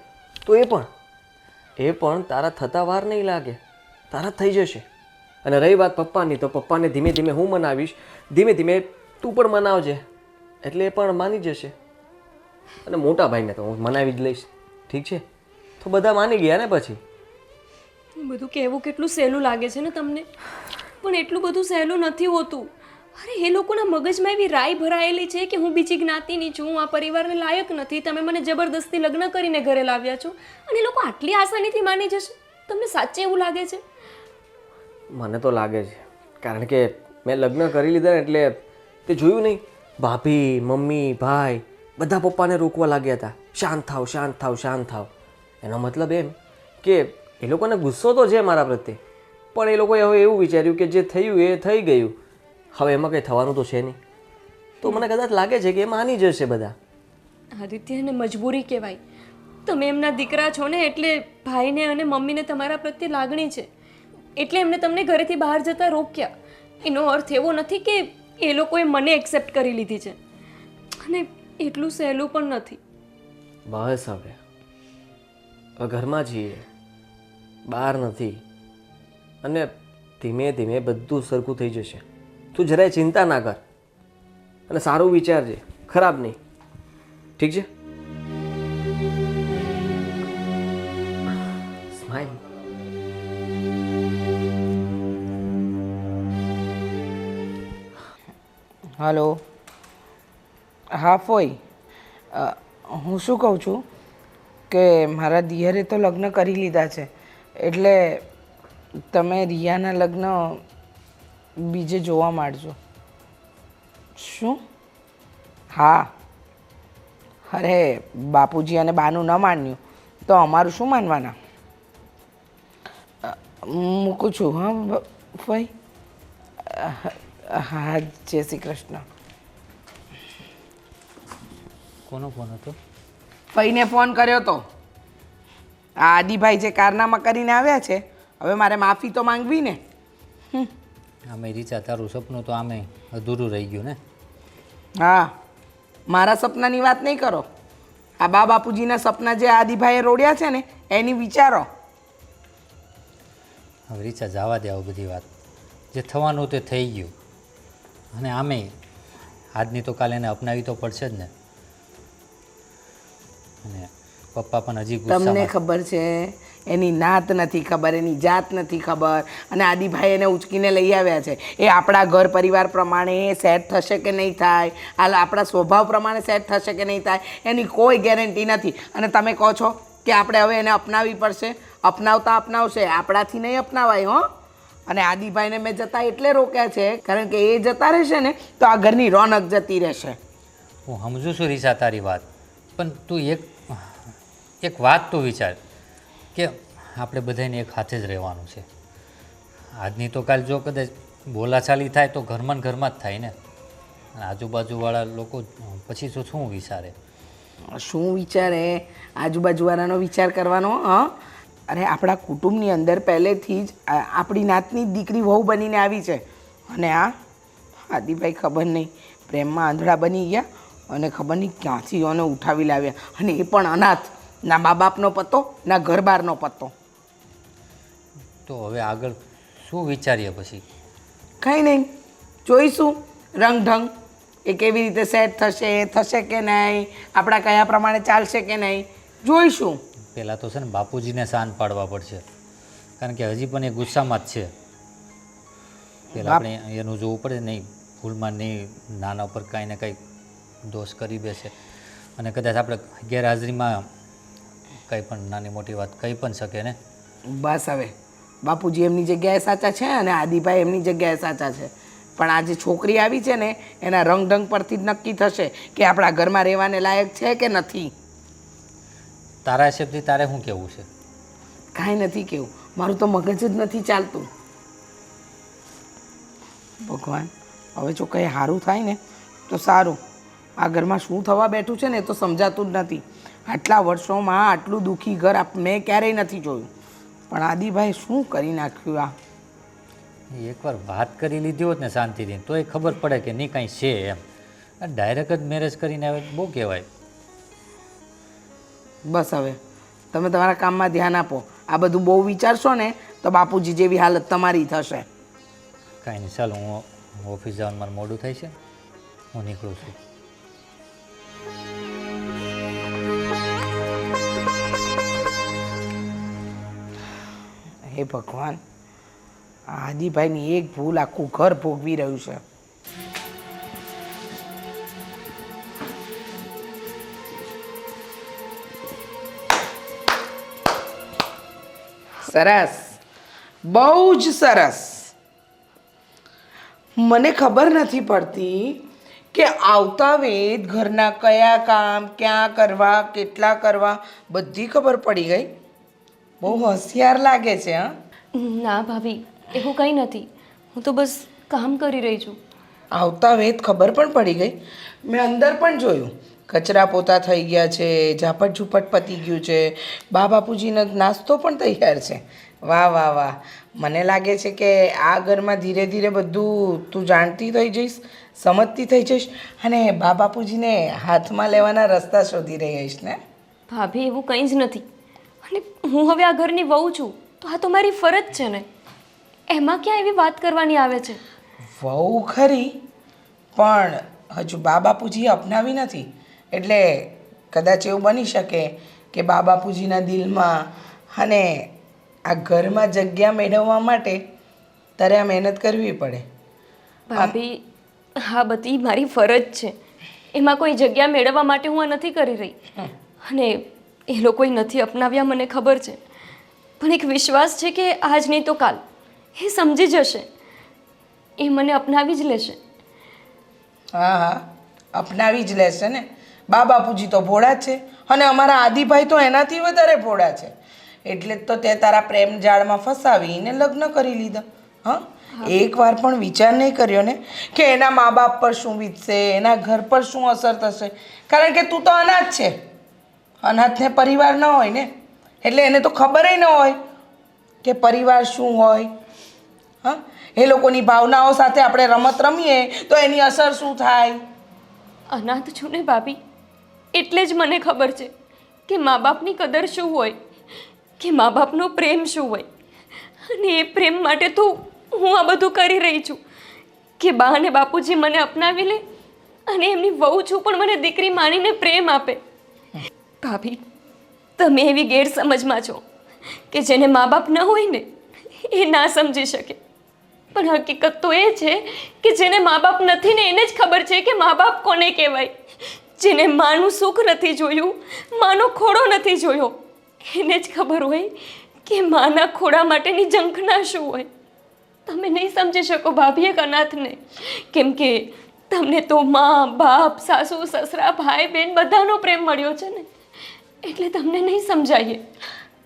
D: તો એ પણ તારા થતા વાર નહીં લાગે, તારા થઈ જશે. અને રહી વાત પપ્પાની, તો પપ્પાને ધીમે ધીમે હું મનાવીશ, ધીમે ધીમે તું પણ મનાવજે, એટલે એ પણ માની જશે. અને મોટા ભાઈને તો હું મનાવી જ લઈશ. ઠીક છે? તો બધા માની ગયા ને પછી.
F: બધું કહેવું કેટલું સહેલું લાગે છે ને તમને, પણ એટલું બધું સહેલું નથી હોતું. અરે એ લોકોના મગજમાં એવી રાય ભરાયેલી છે કે હું બીજી જ્ઞાતિની છું, હું આ પરિવારને લાયક નથી, તમે મને જબરદસ્તી લગ્ન કરીને ઘરે લાવ્યા છો, અને એ લોકો આટલી આસાનીથી માની જશે? તમને સાચે એવું લાગે છે?
D: મને તો લાગે છે, કારણ કે મેં લગ્ન કરી લીધા ને એટલે તે જોયું નહીં, ભાભી, મમ્મી, ભાઈ બધા પપ્પાને રોકવા લાગ્યા હતા, શાંત થાવ, શાંત થાવ, શાંત થાવ. એનો મતલબ એમ કે એ લોકોને ગુસ્સો તો છે મારા પ્રત્યે, પણ એ લોકોએ હવે એવું વિચાર્યું કે જે થયું એ થઈ ગયું, હવે એમાં કંઈ થવાનું તો છે નહીં. તો મને કદાચ લાગે છે કે એ માની જશે બધા.
F: આદિત્યને મજબૂરી કહેવાય. તમે એમના દીકરા છો ને, એટલે ભાઈને અને મમ્મીને તમારા પ્રત્યે લાગણી છે, એટલે એમને તમને ઘરેથી બહાર જતા રોક્યા. એનો અર્થ એવો નથી કે એ લોકોએ મને એક્સેપ્ટ કરી લીધી છે. અને એટલું સહેલું પણ નથી.
D: બસ હવે ઘરમાં છીએ, બહાર નથી. અને ધીમે ધીમે બધું સરખું થઈ જશે. તું જરાય ચિંતા ના કર અને સારું વિચારજે, ખરાબ નહીં. ઠીક છે? સ્માઈલ.
E: હલો. હા ફોઈ, હું શું કહું છું કે મારા દિયરે તો લગ્ન કરી લીધા છે, એટલે તમે રિયાના લગ્ન બીજે જોવા માંડજો. શું? હા. અરે બાપુજી અને બાનું ન માન્યું તો અમારું શું માનવાના? મૂકું છું. હા ફોઈ. હા, જય શ્રી કૃષ્ણ.
C: કોનો ફોન હતો?
E: ફઈને ફોન કર્યો તો. આ આદિભાઈ જે કારનામા કરીને આવ્યા છે, હવે મારે માફી તો માંગવી ને.
C: આમે રીચા, તારું સપનું તો આમે અધૂરું રહી ગયું ને.
E: હા, મારા સપનાની વાત નહીં કરો. આ બા બાપુજીના સપના જે આદિભાઈએ રોડ્યા છે ને એની વિચારો.
C: હવે રીચા જવા દે આવું બધી વાત. જે થવાનું તે થઈ ગયું. અને આમે આજની તો કાલે એને અપનાવી તો પડશે જ ને. અને પપ્પા પણ હજી
E: તમને
C: ગુસ્સામાં.
E: ખબર છે એની નાત નથી ખબર, એની જાત નથી ખબર, અને આદિભાઈ એને ઉચકીને લઈ આવ્યા છે. એ આપણા ઘર પરિવાર પ્રમાણે સેટ થશે કે નહીં થાય, આપણા સ્વભાવ પ્રમાણે સેટ થશે કે નહીં થાય, એની કોઈ ગેરંટી નથી. અને તમે કહો છો કે આપણે હવે એને અપનાવવી પડશે. અપનાવતા અપનાવશે, આપણાથી નહીં અપનાવાય હો. અને આદિભાઈને મેં જતા એટલે રોક્યા છે કારણ કે એ જતા રહેશે ને તો આ ઘરની રોનક જતી રહેશે.
C: હું સમજુ છું રીસા તારી વાત, પણ તું એક વાત તો વિચાર કે આપણે બધાને એક હાથે જ રહેવાનું છે. આજની તો કાલ જો કદાચ બોલાચાલી થાય તો ઘરમાં ને ઘરમાં જ થાય ને. અને આજુબાજુવાળા લોકો પછી તો શું વિચારે?
E: શું વિચારે? આજુબાજુવાળાનો વિચાર કરવાનો. હા, અરે આપણા કુટુંબની અંદર પહેલેથી જ આપણી નાતની જ દીકરી વહુ બનીને આવી છે. અને આ આદિભાઈ ખબર નહીં પ્રેમમાં આંધળા બની ગયા અને ખબર નહીં ક્યાંથી એને ઉઠાવી લાવ્યા, અને એ પણ અનાથ. ના મા બાપનો પત્તો, ના ઘર બહારનો પત્તો.
C: તો હવે આગળ શું વિચારીએ પછી?
E: કંઈ નહીં, જોઈશું રંગઢંગ એ કેવી રીતે સેટ થશે કે નહીં, આપણા કયા પ્રમાણે ચાલશે કે નહીં, જોઈશું.
C: પહેલાં તો છે ને બાપુજીને શાંત પાડવા પડશે, કારણ કે હજી પણ એ ગુસ્સામાં જ છે. પહેલાં આપણે એનું જોવું પડે. નહીં ભૂલમાં નહીં નાના ઉપર કાંઈ ને કાંઈ દોષ કરી બેસે, અને કદાચ આપણે ગેરહાજરીમાં કંઈ પણ નાની મોટી વાત કહી પણ શકે ને.
E: બસ હવે બાપુજી એમની જગ્યાએ સાચા છે અને આદિભાઈ એમની જગ્યાએ સાચા છે. પણ આ જે છોકરી આવી છે ને એના રંગઢંગ પરથી જ નક્કી થશે કે આપણા ઘરમાં રહેવાને લાયક છે કે નથી.
C: તારા હિસાબથી તારે શું કહેવું છે?
E: કાંઈ નથી કેવું, મારું તો મગજ જ નથી ચાલતું. ભગવાન, હવે જો કંઈ સારું થાય ને તો સારું. આ ઘરમાં શું થવા બેઠું છે ને એ તો સમજાતું જ નથી. આટલા વર્ષોમાં આટલું દુઃખી ઘર મેં ક્યારેય નથી જોયું. પણ આદિભાઈ શું કરી નાખ્યું આ?
C: એકવાર વાત કરી લીધી હોત ને શાંતિથી તો એ ખબર પડે કે નહીં કાંઈ છે એમ. ડાયરેક્ટ જ મેરેજ કરીને આવે બહુ કહેવાય.
E: બસ હવે તમે તમારા કામમાં ધ્યાન આપો. આ બધું બહુ વિચારશો ને તો બાપુજી જેવી હાલત તમારી થશે.
C: કાંઈ નહીં, ચાલો હું ઓફિસ જવાનું મારું મોડું થાય છે, હું નીકળું છું.
E: હે ભગવાન, આદિભાઈની એક ભૂલ આખું ઘર ભોગવી રહ્યું છે. સરસ, બહુ જ સરસ. મને ખબર નથી પડતી કે આવતા વેદ ઘરના કયા કામ ક્યાં કરવા, કેટલા કરવા, બધી ખબર પડી ગઈ. બહુ હોશિયાર લાગે છે. હા,
F: ના ભાભી, એવું કંઈ નથી. હું તો બસ કામ કરી રહી છું.
E: આવતા વેત ખબર પણ પડી ગઈ. મેં અંદર પણ જોયું, કચરા પોતા થઈ ગયા છે, ઝાપટ ઝૂપટ પતી ગયું છે, બા બાપુજીનો નાસ્તો પણ તૈયાર છે. વાહ વાહ વાહ. મને લાગે છે કે આ ઘરમાં ધીરે ધીરે બધું તું જાણતી થઈ જઈશ, સમજતી થઈ જઈશ, અને બા બાપુજીને હાથમાં લેવાના રસ્તા શોધી રહી હઈશ ને.
F: ભાભી, એવું કંઈ જ નથી. અને હું હવે આ ઘરની વહુ છું તો આ તો મારી ફરજ છે ને. એમાં ક્યાં એવી વાત કરવાની આવે છે?
E: વહુ ખરી, પણ હજુ બા બાપુજીએ અપનાવી નથી. એટલે કદાચ એવું બની શકે કે બા બાપુજીના દિલમાં અને આ ઘરમાં જગ્યા મેળવવા માટે તારે આ મહેનત કરવી પડે.
F: ભાભી, હા બધી મારી ફરજ છે. એમાં કોઈ જગ્યા મેળવવા માટે હું આ નથી કરી રહી. અને એ લોકોએ નથી અપનાવ્યા મને ખબર છે, પણ એક વિશ્વાસ છે કે આજ નહીં તો કાલ એ સમજી જશે, એ મને અપનાવી જ લેશે.
E: હા હા, અપનાવી જ લેશે ને. બા બાપુજી તો ભોળા જ છે અને અમારા આદિભાઈ તો એનાથી વધારે ભોળા છે. એટલે જ તો તે તારા પ્રેમ જાળમાં ફસાવીને લગ્ન કરી લીધા. હા, એકવાર પણ વિચાર નહીં કર્યો ને કે એના મા બાપ પર શું વીતશે, એના ઘર પર શું અસર થશે. કારણ કે તું તો અનાથ છે. અનાથને પરિવાર ન હોય ને, એટલે એને તો ખબર ન હોય કે પરિવાર શું હોય. હા, એ લોકોની ભાવનાઓ સાથે આપણે રમત રમીએ તો એની અસર શું થાય.
F: અનાથ છું ને ભાભી, એટલે જ મને ખબર છે કે મા બાપની કદર શું હોય, કે મા બાપનો પ્રેમ શું હોય. અને એ પ્રેમ માટે તો હું આ બધું કરી રહી છું કે બા અને બાપુજી મને અપનાવી લે અને એમની વહુ છું પણ મને દીકરી માનીને પ્રેમ આપે. ભાભી, તમે એવી ગેરસમજમાં છો કે જેને મા બાપ ન હોય ને એ ના સમજી શકે, પણ હકીકત તો એ છે કે જેને મા બાપ નથી ને એને જ ખબર છે કે મા બાપ કોને કહેવાય. જેને માનું સુખ નથી જોયું, માનો ખોડો નથી જોયો, એને જ ખબર હોય કે માના ખોડા માટેની ઝંખના શું હોય. તમે નહીં સમજી શકો ભાભી એક અનાથને, કેમ કે તમને તો મા બાપ સાસુ સસરા ભાઈ બહેન બધાનો પ્રેમ મળ્યો છે ને, એટલે તમને નહીં સમજાય.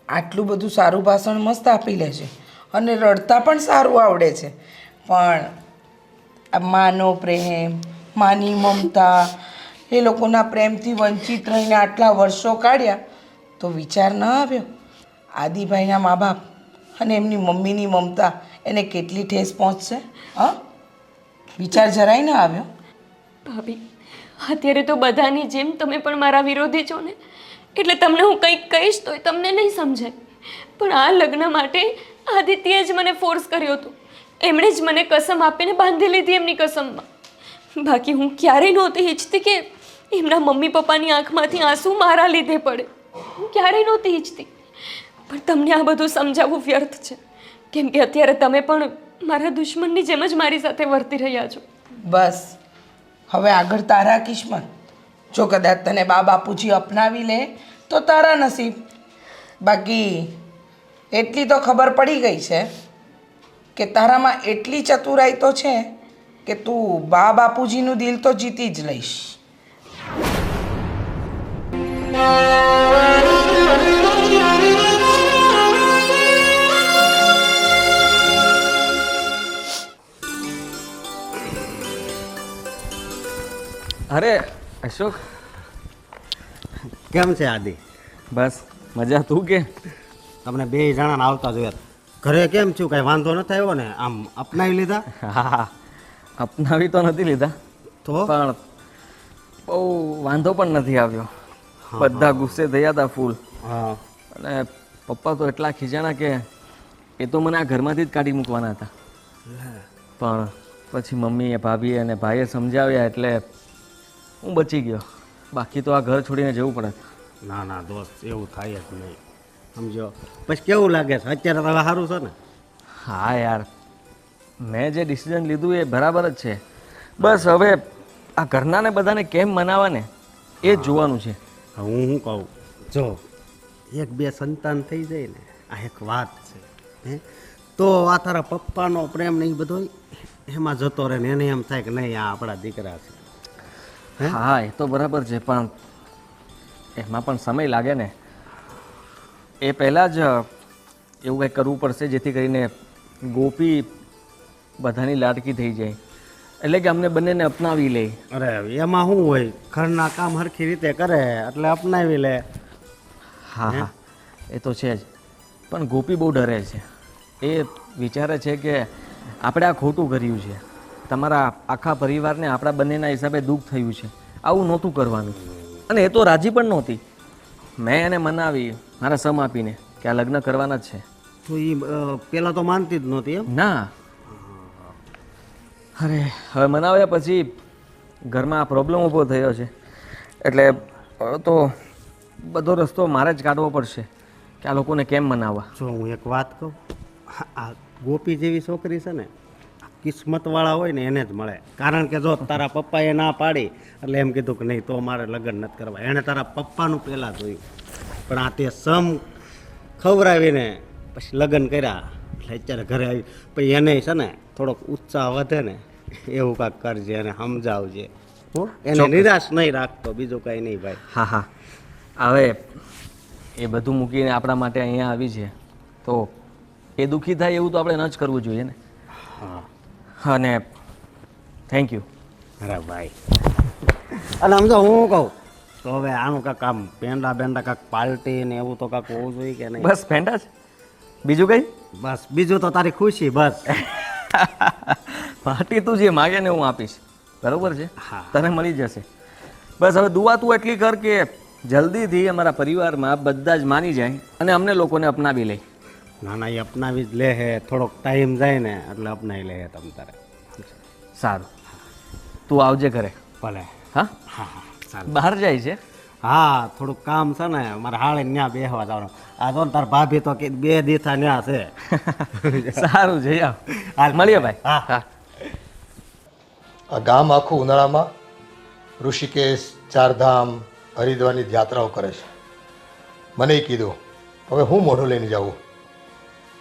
E: આટલું બધું સારું ભાષણ મસ્ત આપી લે છે અને રડતા પણ સારું આવડે છે, પણ આ માનો પ્રેમ, માની મમતા, એ લોકોના પ્રેમથી વંચિત રહીને આટલા વર્ષો કાઢ્યા તો વિચાર ન આવ્યો આદિભાઈના મા બાપ અને એમની મમ્મીની મમતા એને કેટલી ઠેસ પહોંચશે? હા, વિચાર જરાય ન આવ્યો?
F: ભાભી, અત્યારે તો બધાની જેમ તમે પણ મારા વિરોધી છો ને, એટલે તમને હું કંઈક કહીશ તોય તમને નહીં સમજાય. પણ આ લગ્ન માટે આદિત્યએ જ મને ફોર્સ કર્યો હતો. એમણે જ મને કસમ આપીને બાંધી લીધી એમની કસમમાં. બાકી હું ક્યારેય નહોતી ઈચ્છતી કે એમના મમ્મી પપ્પાની આંખમાંથી આંસુ મારા લીધે પડે. હું ક્યારેય નહોતી ઈચ્છતી, પણ તમને આ બધું સમજાવવું વ્યર્થ છે, કેમ કે અત્યારે તમે પણ મારા દુશ્મનની જેમ જ મારી સાથે વર્તી રહ્યા છો.
E: બસ હવે આગળ તારા કિસ્મત. જો કદાચ તને બા બાપુજી અપનાવી લે તો તારા નસીબ. બાકી એટલી તો ખબર પડી ગઈ છે કે તારામાં એટલી ચતુરાઈ તો છે કે તું બા બાપુજીનું દિલ તો જીતી જ લઈશ.
D: અરે અશોક,
G: કેમ છે આદિ?
D: બસ મજા. તું કે?
G: તમને બે જણાને આવતા જોયા. ઘરે કેમ છું, કાંઈ વાંધો નથી આવ્યો ને? આમ અપનાવી લીધા?
D: હા, અપનાવી તો નથી લીધા,
G: તો
D: પણ બહુ વાંધો પણ નથી આવ્યો. બધા ગુસ્સે થયા હતા ફૂલ.
G: હા,
D: અને પપ્પા તો એટલા ખીજાણા કે એ તો મને આ ઘરમાંથી જ કાઢી મૂકવાના હતા. પણ પછી મમ્મીએ, ભાભીએ અને ભાઈએ સમજાવ્યા એટલે હું બચી ગયો. બાકી તો આ ઘર છોડીને જવું પડે.
G: ના ના દોસ્ત, એવું થાય જ નહીં, સમજો. પછી કેવું લાગે છે અત્યારે? તો હવે સારું છે ને?
D: હા યાર, મેં જે ડિસિઝન લીધું એ બરાબર જ છે. બસ હવે આ ઘરનાને બધાને કેમ મનાવવા ને એ જ જોવાનું છે.
G: હું શું કહું, જો એક બે સંતાન થઈ જાય ને, આ એક વાત છે, હે તો આ તારા પપ્પાનો પ્રેમ ને એ બધો એમાં જતો રહે ને એને એમ થાય કે નહીં આ આપણા દીકરા છે.
D: હા, એ તો બરાબર છે, પણ એમાં પણ સમય લાગે ને. એ પહેલાં જ એવું કંઈક કરવું પડશે જેથી કરીને ગોપી બધાની લાડકી થઈ જાય, એટલે કે અમને બંનેને અપનાવી લે.
G: અરે એમાં શું હોય, ઘરના કામ સરખી રીતે કરે એટલે અપનાવી લે.
D: હા હા, એ તો છે જ, પણ ગોપી બહુ ડરે છે. એ વિચારે છે કે આપણે આ ખોટું કર્યું છે, તમારા આખા પરિવારને આપણા બંનેના હિસાબે દુઃખ થયું છે, આવું નહોતું કરવાનું. અને એ તો રાજી પણ નહોતી. મેં એને મનાવી મારા સમ આપીને કે આ લગ્ન કરવાના જ છે.
G: તો એ પહેલાં તો માનતી જ નહોતી એમ?
D: ના, અરે હવે મનાવ્યા પછી ઘરમાં આ પ્રોબ્લેમ ઊભો થયો છે, એટલે તો બધો રસ્તો મારે જ કાઢવો પડશે કે આ લોકોને કેમ મનાવવા.
G: જો હું એક વાત કહું, આ ગોપી જેવી છોકરી છે ને, કિસ્મતવાળા હોય ને એને જ મળે. કારણ કે જો તારા પપ્પાએ ના પાડી એટલે એમ કીધું કે નહીં તો મારે લગ્ન નથી કરવા. એણે તારા પપ્પાનું પહેલાં જોયું, પણ આ તે સમ ખવડાવીને પછી લગ્ન કર્યા એટલે અત્યારે ઘરે આવી. પછી એને છે ને થોડોક ઉત્સાહ વધે ને એવું કાંઈક કરજે અને સમજાવજે. હો, એને નિરાશ નહીં રાખતો, બીજું કાંઈ નહીં ભાઈ.
D: હા હા, હવે એ બધું મૂકીને આપણા માટે અહીંયા આવી છે તો એ દુઃખી થાય એવું તો આપણે ન જ કરવું જોઈએ ને.
G: હા,
D: અને થેન્ક યુ.
G: અરે ભાઈ, અને સમજો હું કહું તો હવે આનું કાંઈક આમ પેંડા બેંડા કાંઈક પાર્ટી ને એવું તો કાંઈક હોવું જોઈએ કે નહીં?
D: બસ ફેંડા જ, બીજું કંઈ?
G: બસ બીજું તો તારી ખુશી. બસ
D: પાર્ટી તું જે માગે ને હું આપીશ, બરોબર છે?
G: હા.
D: તને મળી જશે. બસ હવે દુઆ તું એટલી કર કે જલ્દીથી અમારા પરિવારમાં બધા જ માની જાય અને અમને લોકોને અપનાવી લે.
G: ના ના, એ અપનાવી જ લે હે, થોડોક ટાઈમ જાય ને એટલે અપનાવી લે હે તમ તારે.
D: સારું, તું આવજે ઘરે.
G: ભલે.
D: હા,
G: હા હા, ચાલો.
D: બહાર જાય છે?
G: હા થોડુંક કામ છે ને મારે હાળે ત્યાં બેસવા જવાનું. આ જો ને તાર ભાભી તો કે 2 દીથા ત્યાં છે.
D: સારું જઈ આવ.
G: હાલ
D: મળીએ ભાઈ.
G: હા.
D: હા.
B: આ ગામ આખું ઉનાળામાં ઋષિકેશ, ચારધામ, હરિદ્વારની યાત્રાઓ કરે છે. મને કીધું હવે હું મોઢું લઈને જાઉં.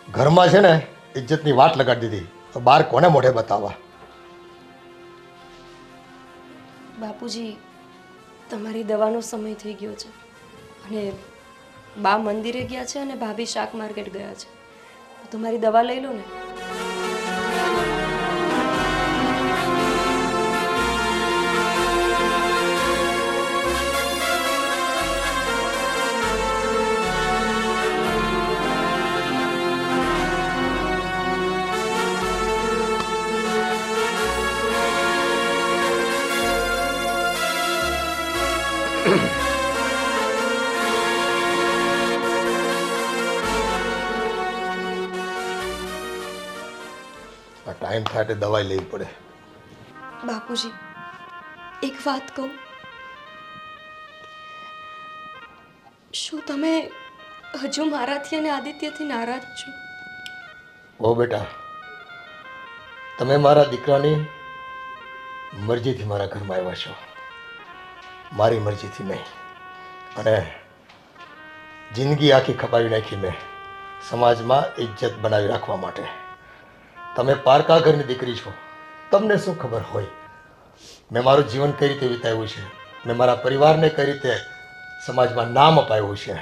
B: ઘરમાં છે ને ઇજ્જતની વાટ લગાડી દીધી, તો બહાર કોને મોઢે બતાવવા?
F: બાપુજી તમારી દવાનો સમય થઈ ગયો છે અને બા મંદિરે ગયા છે અને ભાભી શાક માર્કેટ ગયા છે. તો તમારી દવા લઈ લો ને.
B: આ ટાઈમ થાય એટલે દવાઈ લેવી પડે.
F: બાપુજી એક વાત કહું, શું તમે હજુ મારાથી અને આદિત્યથી નારાજ છો?
B: ઓ બેટા, તમે મારા દીકરાની મરજીથી મારા ઘરમાં આવ્યા છો, મારી મરજીથી નહીં. અને જિંદગી આખી ખપાવી નાખી મેં સમાજમાં ઇજ્જત બનાવી રાખવા માટે. તમે પારકા ઘરની દીકરી છો, તમને શું ખબર હોય મેં મારું જીવન કઈ રીતે વિતાવ્યું છે, મેં મારા પરિવારને કઈ રીતે સમાજમાં નામ અપાવ્યું છે.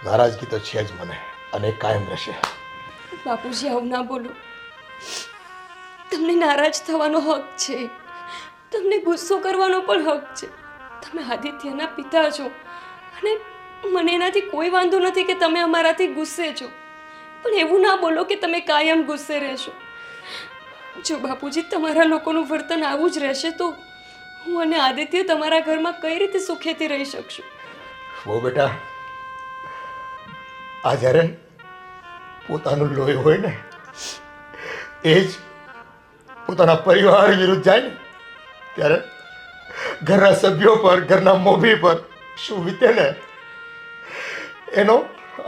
B: નારાજગી તો છે જ મને અને એ કાયમ રહેશે.
F: બાપુજી આવું ના બોલો. તમને નારાજ થવાનો હક છે, તમને ગુસ્સો કરવાનો પણ હક છે. તમે આદિત્યના પિતા છો અને મને એનાથી કોઈ વાંધો નથી કે તમે અમારાથી ગુસ્સે છો, પણ એવું ના બોલો કે તમે કાયમ ગુસ્સે રહેશો. જો બાપુજી તમારા લોકોનું વર્તન આવું જ રહેશે તો હું અને આદિત્ય તમારા ઘરમાં કઈ રીતે સુખેથી રહી શકશું?
B: ઓ બેટા, આ જ્યારે પોતાનું લોહી હોય ને એ જ પોતાના પરિવાર વિરુદ્ધ જાય ને ત્યારે ઘરના સભ્યો પર, ઘરના મોભી પર શું વીતે ને એનો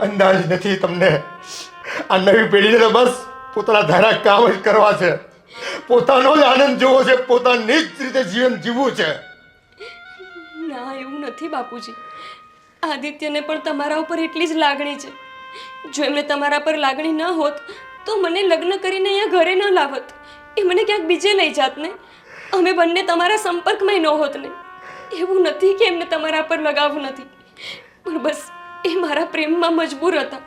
B: અંદાજ નથી તમને. આ નવી પેઢીને તો બસ પોતાના ધારા કામ જ કરવા છે, પોતાનો જ આનંદ જોવો છે, પોતાની જ રીતે જીવન જીવવું છે.
F: ના એવું નથી બાપુજી. આદિત્યને પણ તમારા ઉપર એટલી જ લાગણી છે. જો એમને તમારા પર લાગણી ન હોત તો મને લગ્ન કરીને અહીંયા ઘરે ન લાવત, એ મને ક્યાંક બીજે લઈ જાત ને. અમે બંને તમારા સંપર્કમાં ન હોત ને. એવું નથી કે એમને તમારા પર લગાવ નથી, પણ બસ એ મારા પ્રેમમાં મજબૂર હતા.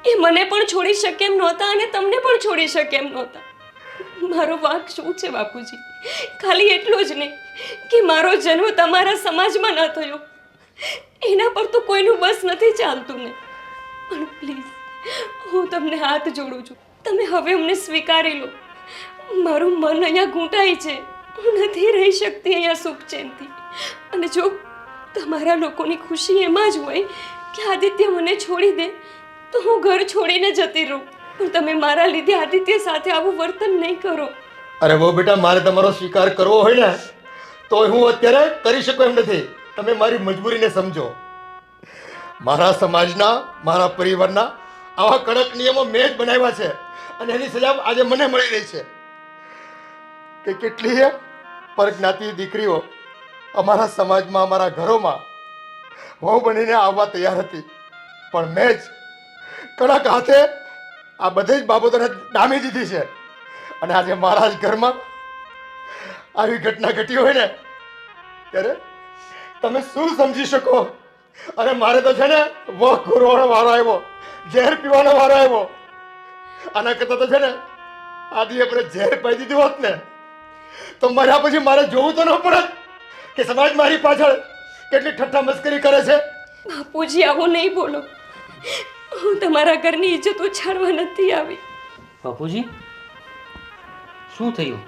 F: એ મને પણ છોડી શકે એમ નહોતા અને તમને પણ છોડી શકે એમ નહોતા. મારો વાંક શું છે બાપુજી? ખાલી એટલું જ નહીં કે મારો જન્મ તમારા સમાજમાં ન થયો, એના પર તો કોઈનું બસ નથી ચાલતું ને. પણ પ્લીઝ હું તમને હાથ જોડું છું, તમે હવે અમને સ્વીકારી લો. મારું મન અહીંયા ઘૂંટાય છે, હું નથી રહી શકતી અહીંયા સુખ ચેનથી. અને જો તમારા લોકોની ખુશી એમાં જ હોય કે આદિત્ય મને છોડી દે તો હું ઘર છોડીને જતી રહું, પણ તમે મારા લીધે આદિત્ય સાથે આવું વર્તન નહીં કરો.
B: અરે બહુ બેટા, મારે તમારો સ્વીકાર કરવો હોય ને તો હું અત્યારે કરી શકું એમ નથી. તમે મારી મજબૂરીને સમજો. મારા સમાજના, મારા પરિવારના આવા કડક નિયમો મેં જ બનાવ્યા છે અને એની સજા આજે મને મળી રહી છે. કે કેટલીય પરજ્ઞાતિ દીકરીઓ અમારા સમાજમાં, અમારા ઘરોમાં વહુ બનીને આવવા તૈયાર હતી, પણ મેં જ કડક હાથે આ બધી જ બાબતોને ડામી દીધી છે. અને આજે મારા જ ઘરમાં આવી ઘટના ઘટી હોય ને ત્યારે તમે શું સમજી શકો? અરે મારે તો છે ને વખ ઘોરવાનો વારો આવ્યો, ઝેર પીવાનો વારો આવ્યો. આના કરતાં તો છે ને આદિ આપણે ઝેર પાઈ દીધું હોત ને તો મર્યા પછી મારે જોવું તો ન પડત કે સમાજ મારી પાછળ કેટલી ઠઠ્ઠા મસ્કરી કરે છે.
F: બાપુજી આવું નહીં બોલો. હું તમારા ઘરની ઇજ્જત ઉછાળવા નથી આવી.
C: બાપુજી શું થયું?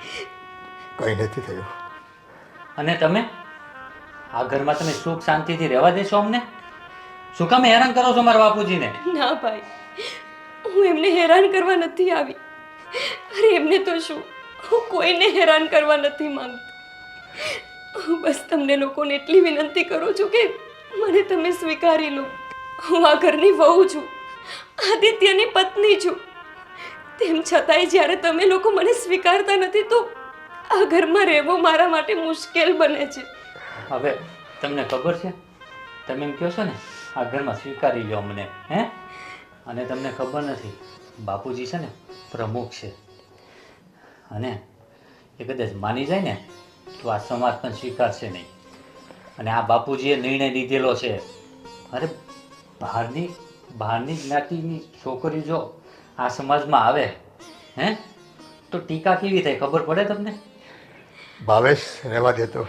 B: કંઈ નથી થયું.
C: અને તમે આ ઘરમાં તમે સુખ શાંતિથી રહેવા દેશો અમને? શું કામ હેરાન કરો છો મારા બાપુજીને?
F: ના ભાઈ, હું એમને હેરાન કરવા નથી આવી. અરે એમને તો શું, હું કોઈને હેરાન કરવા નથી માંગતી. હું બસ તમને લોકોને એટલી વિનંતી કરું છું કે મને તમે સ્વીકારી લો. હું આ ઘરની વહુ છું, આદિત્યની પત્ની છું. તેમ છતાંય જ્યારે તમે લોકો મને સ્વીકારતા નથી તો આ ઘરમાં રહેવું મારા માટે મુશ્કેલ બને છે.
C: હવે તમને ખબર છે, તમે એમ કહો છો ને આ ઘરમાં સ્વીકારી લો મને, હે? અને તમને ખબર નથી, બાપુજી છે ને પ્રમુખ છે, અને એ કદાચ માની જાય ને તો આ સમાજ પણ સ્વીકારશે નહીં. અને આ બાપુજીએ નિર્ણય લીધેલો છે. અરે બહારની જ્ઞાતિની છોકરી જો આ સમાજમાં આવે, હે, તો ટીકા કેવી થાય ખબર પડે તમને?
B: ભાવેશ, રહેવા દે તો.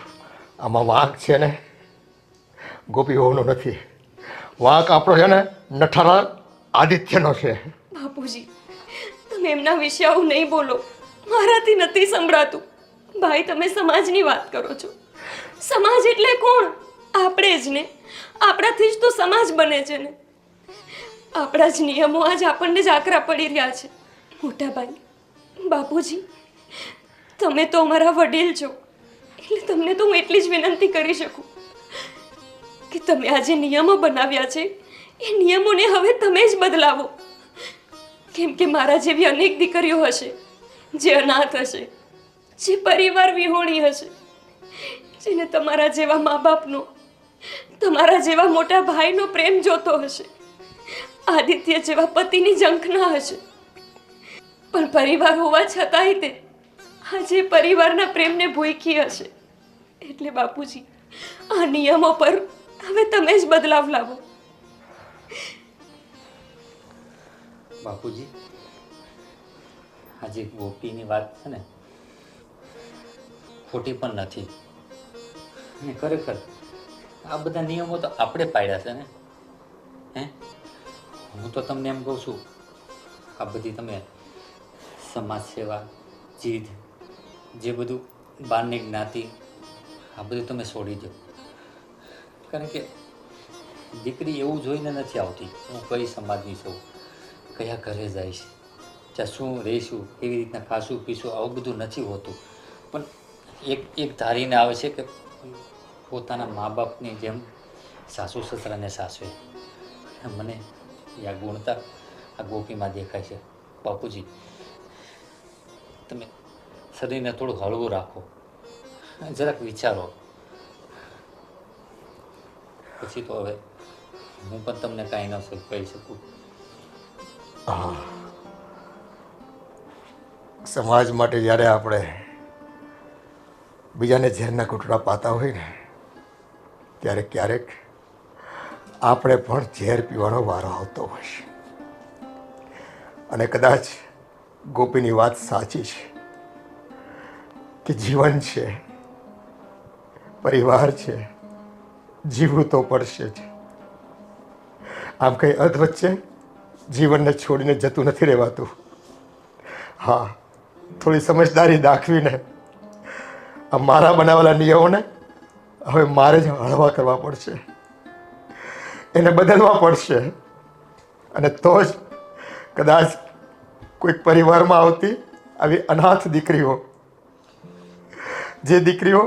B: આમાં વાંક છે ને ગોપી વહુનો નથી, વાંક આપણો છે ને નઠારા આદિત્યનો છે.
F: બાપુજી, તમે એમના વિશે આવું નહીં બોલો, મારાથી નથી સંભળાતું. ભાઈ, તમે સમાજની વાત કરો છો. સમાજ એટલે કોણ? આપણે જ ને. આપણાથી જ તો સમાજ બને છે ને. આપણા જ નિયમો આજ આપણને જ આકરા પડી રહ્યા છે. મોટા ભાઈ, બાપુજી, તમે તો અમારા વડીલ છો, એટલે તમને તો હું એટલી જ વિનંતી કરી શકું કે તમે આ જે નિયમો બનાવ્યા છે એ નિયમોને હવે તમે જ બદલાવો. કેમ કે મારા જેવી અનેક દીકરીઓ હશે જે અનાથ હશે, જે પરિવાર વિહોણી હશે, જેને તમારા જેવા મા બાપનો, તમારા જેવા મોટા ભાઈનો પ્રેમ જોતો હશે, આદિત્ય જેવા પતિની ઝંખના હશે. પણ પરિવાર હોવા છતાંય તે આજે પરિવારના પ્રેમને ભૂખી હશે. એટલે બાપુજી, આ નિયમો પર હવે તમે જ બદલાવ લાવો.
C: બાપુજી, આજે ગોપીની વાત છે ને ખોટી પણ નથી. અને ખરેખર આ બધા નિયમો તો આપણે પાડ્યા છે ને, હે? હું તો તમને એમ કહું છું, આ બધી તમે સમાજ સેવા, જીદ, જે બધું બહારની જ્ઞાતિ, આ બધું તમે છોડી દો. કારણ કે દીકરી એવું જોઈને નથી આવતી હું કઈ સમાજની છું, કયા ઘરે જઈશ, ત્યાં શું રહીશું, કેવી રીતના ખાશું પીશું, આવું બધું નથી હોતું. પણ એક ધારીને આવે છે કે પોતાના મા બાપની જેમ સાસુ સસરાને સાસવે. મને આ ગુણતા આ ગોપીમાં દેખાય છે. બાપુજી, તમે શરીરને થોડું હળવું રાખો, જરાક વિચારો. પછી તો હવે હું પણ તમને કાંઈ ન કહી શકું.
B: હા, સમાજ માટે જ્યારે આપણે બીજાને ઝેરના ઘૂંટડા પાતા હોય ને ત્યારે ક્યારેક આપણે પણ ઝેર પીવાનો વારો આવતો હોય છે. અને કદાચ ગોપીની વાત સાચી છે કે જીવન છે, પરિવાર છે, જીવવું તો પડશે જ. આમ કંઈ અધ વચ્ચે જીવનને છોડીને જતું નથી રહેવાતું. હા, થોડી સમજદારી દાખવીને આ મારા બનાવેલા નિયમોને હવે મારે જ હળવા કરવા પડશે, એને બદલવા પડશે. અને તો જ કદાચ કોઈક પરિવારમાં આવતી આવી અનાથ દીકરીઓ, જે દીકરીઓ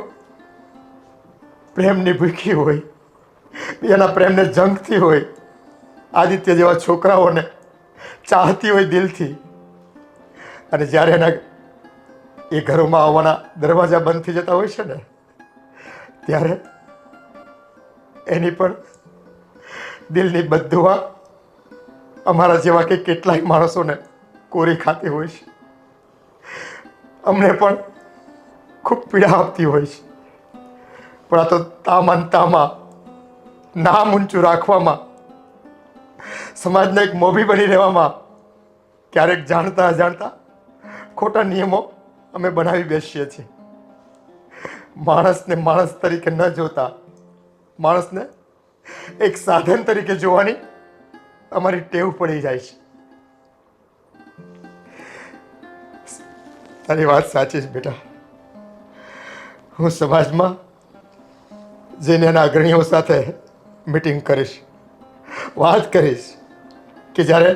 B: પ્રેમની ભૂખી હોય, બીજાના પ્રેમને જંગતી હોય, આદિત્ય જેવા છોકરાઓને ચાહતી હોય દિલથી, અને જ્યારે એના એ ઘરોમાં આવવાના દરવાજા બંધ થઈ જતા હોય છે ને ત્યારે એની પણ દિલની બદ્દુઆ અમારા જેવા કે કેટલાય માણસોને કોરી ખાતી હોય છે. અમને પણ ખૂબ પીડા આપતી હોય છે. પણ આ તો તામાં નામ ઊંચું રાખવામાં, સમાજને એક મોભી બની રહેવામાં ક્યારેક જાણતા અજાણતા ખોટા નિયમો અમે બનાવી બેસીએ છીએ. માણસને માણસ તરીકે ન જોતા માણસને એક સાધન તરીકે જોવાની અમારી ટેવ પડી જાય છે. તારી વાત સાચી છે બેટા. હું સમાજમાં જઈને એના અગ્રણીઓ સાથે મીટિંગ કરીશ, વાત કરીશ કે જ્યારે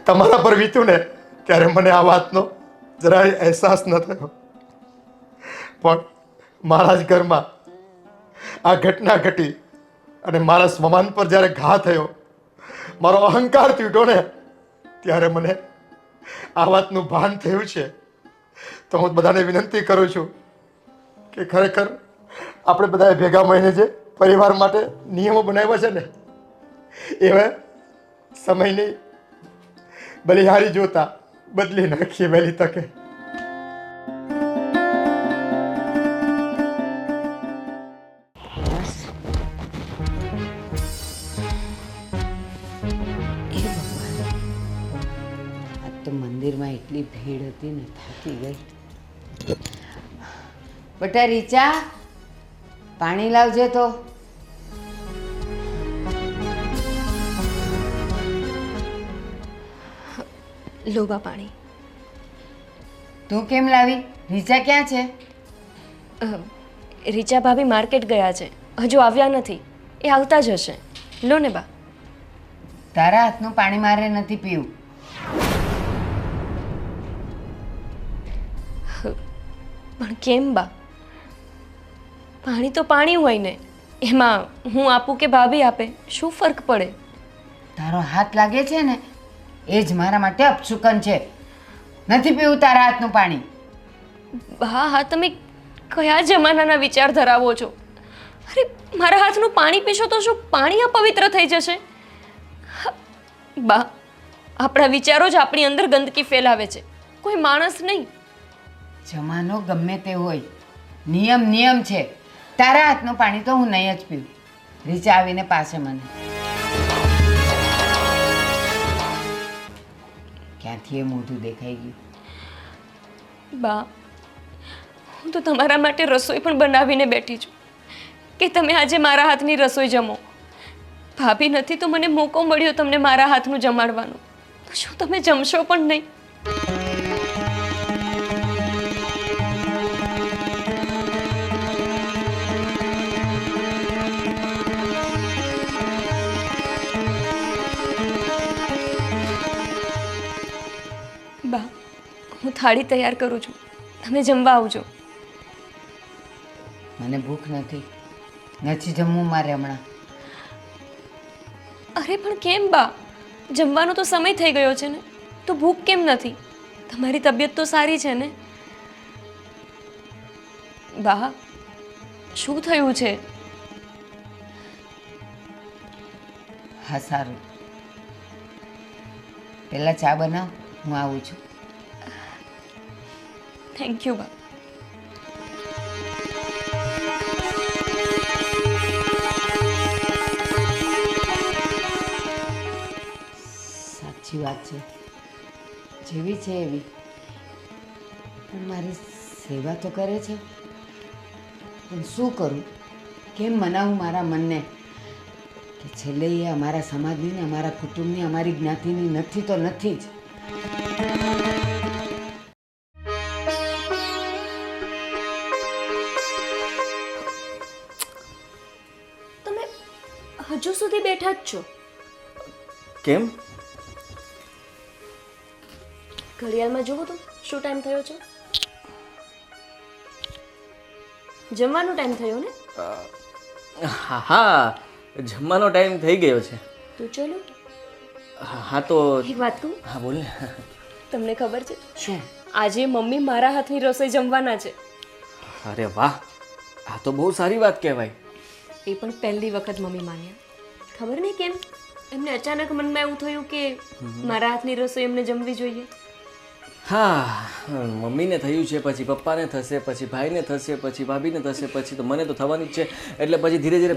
B: તમારા પર વીત્યું ને ત્યારે મને આ વાતનો જરાય અહેસાસ ન થયો. પણ મારા જ ઘરમાં આ ઘટના ઘટી અને મારા સ્વમાન પર જ્યારે ઘા થયો, મારો અહંકાર તૂટ્યો ને, ત્યારે મને આ વાતનું ભાન થયું છે. તો હું બધાને વિનંતી કરું છું કે ખરેખર આપણે બધાએ ભેગા મળીને જે પરિવાર માટે નિયમો બનાવ્યા છે ને, એવા સમયની બલિહારી જોતા બદલી નાખીએ વહેલી તકે.
A: આજ તો મંદિરમાં એટલી ભીડ હતી ને, થાકી ગઈ. બેટા રીચા, પાણી લાવજે તો.
F: લોબા પાણી.
A: તું કેમ લાવી? રીચા ક્યાં છે?
F: રીચા ભાભી માર્કેટ ગયા છે, હજુ આવ્યા નથી. એ આવતા જ હશે. લો ને બા.
A: તારા હાથનું પાણી મારે નથી પીવું.
F: પણ કેમ બા? પાણી તો પાણી હોય ને, એમાં હું આપું કે ભાભી આપે, શું ફરક પડે?
A: તારો હાથ લાગે છે ને, એ જ મારા માટે અપશુકન છે. નથી પીવું તારા હાથનું પાણી.
F: બા, હા તમે કયા જમાનાના વિચાર ધરાવો છો? અરે મારા હાથનું પાણી પીશો તો શું પાણી અપવિત્ર થઈ જશે? બા, આપણા વિચારો જ આપણી અંદર ગંદકી ફેલાવે છે, કોઈ માણસ નહીં.
A: જમાનો ગમે તે હોય, નિયમ નિયમ છે. તારા હાથનું પાણી તો હું નહીં જ પીવું. રીચા આવીને પાસે મને. ક્યાંથી એ મોઢું દેખાઈ ગયું?
F: બા, હું તો તમારા માટે રસોઈ પણ બનાવીને બેઠી છું કે તમે આજે મારા હાથની રસોઈ જમો. ભાભી નથી તો મને મોકો મળ્યો તમને મારા હાથનું જમાડવાનો, તો શું તમે જમશો પણ નહીં? બા, હું થાળી તૈયાર કરું છું, તમે જમવા આવજો.
A: મને ભૂખ નથી, નથી જમવું મારે હમણાં.
F: અરે પણ કેમ બા? જમવાનો તો સમય થઈ ગયો છે ને, તો ભૂખ કેમ નથી? તમારી તબિયત તો સારી છે ને? બા, શું થયું છે?
A: હા સારું, પહેલાં ચા બનાવ, હું આવું છું.
F: થેન્ક યુ બા.
A: સાચી વાત છે, જેવી છે એવી. પણ મારી સેવા તો કરે છે, પણ શું કરું? કેમ મનાવું મારા મનને કે છેલ્લે એ અમારા સમાજની ને અમારા કુટુંબની અમારી જ્ઞાતિની નથી તો નથી જ.
F: તમે હજુ સુધી બેઠા જ છો?
D: કેમ?
F: ઘડિયાળમાં જુઓ તો શું ટાઈમ થયો છે? જમવાનો ટાઈમ થયો ને?
D: હા હા, જમવાનો ટાઈમ થઈ ગયો છે.
F: તો ચલો.
D: હા તો
F: એક વાત કહું?
D: હા બોલ ને.
F: તમને ખબર છે
D: શું?
F: આજે મમ્મી મારા હાથની રસોઈ જમવાના છે.
D: અરે વાહ, આ તો બહુ સારી વાત કહેવાય.
F: એ પણ પહેલી વખત મમ્મી માન્યા. ખબર નહીં કેમ એમને અચાનક મનમાં એવું થયું કે મારા હાથની રસોઈ એમને જમવી જોઈએ.
D: હા, મમ્મીને થયું છે, પછી પપ્પાને થશે, પછી ભાઈને થશે, પછી ભાભીને થશે, પછી તો મને તો થવાની જ છે. એટલે પછી ધીરે ધીરે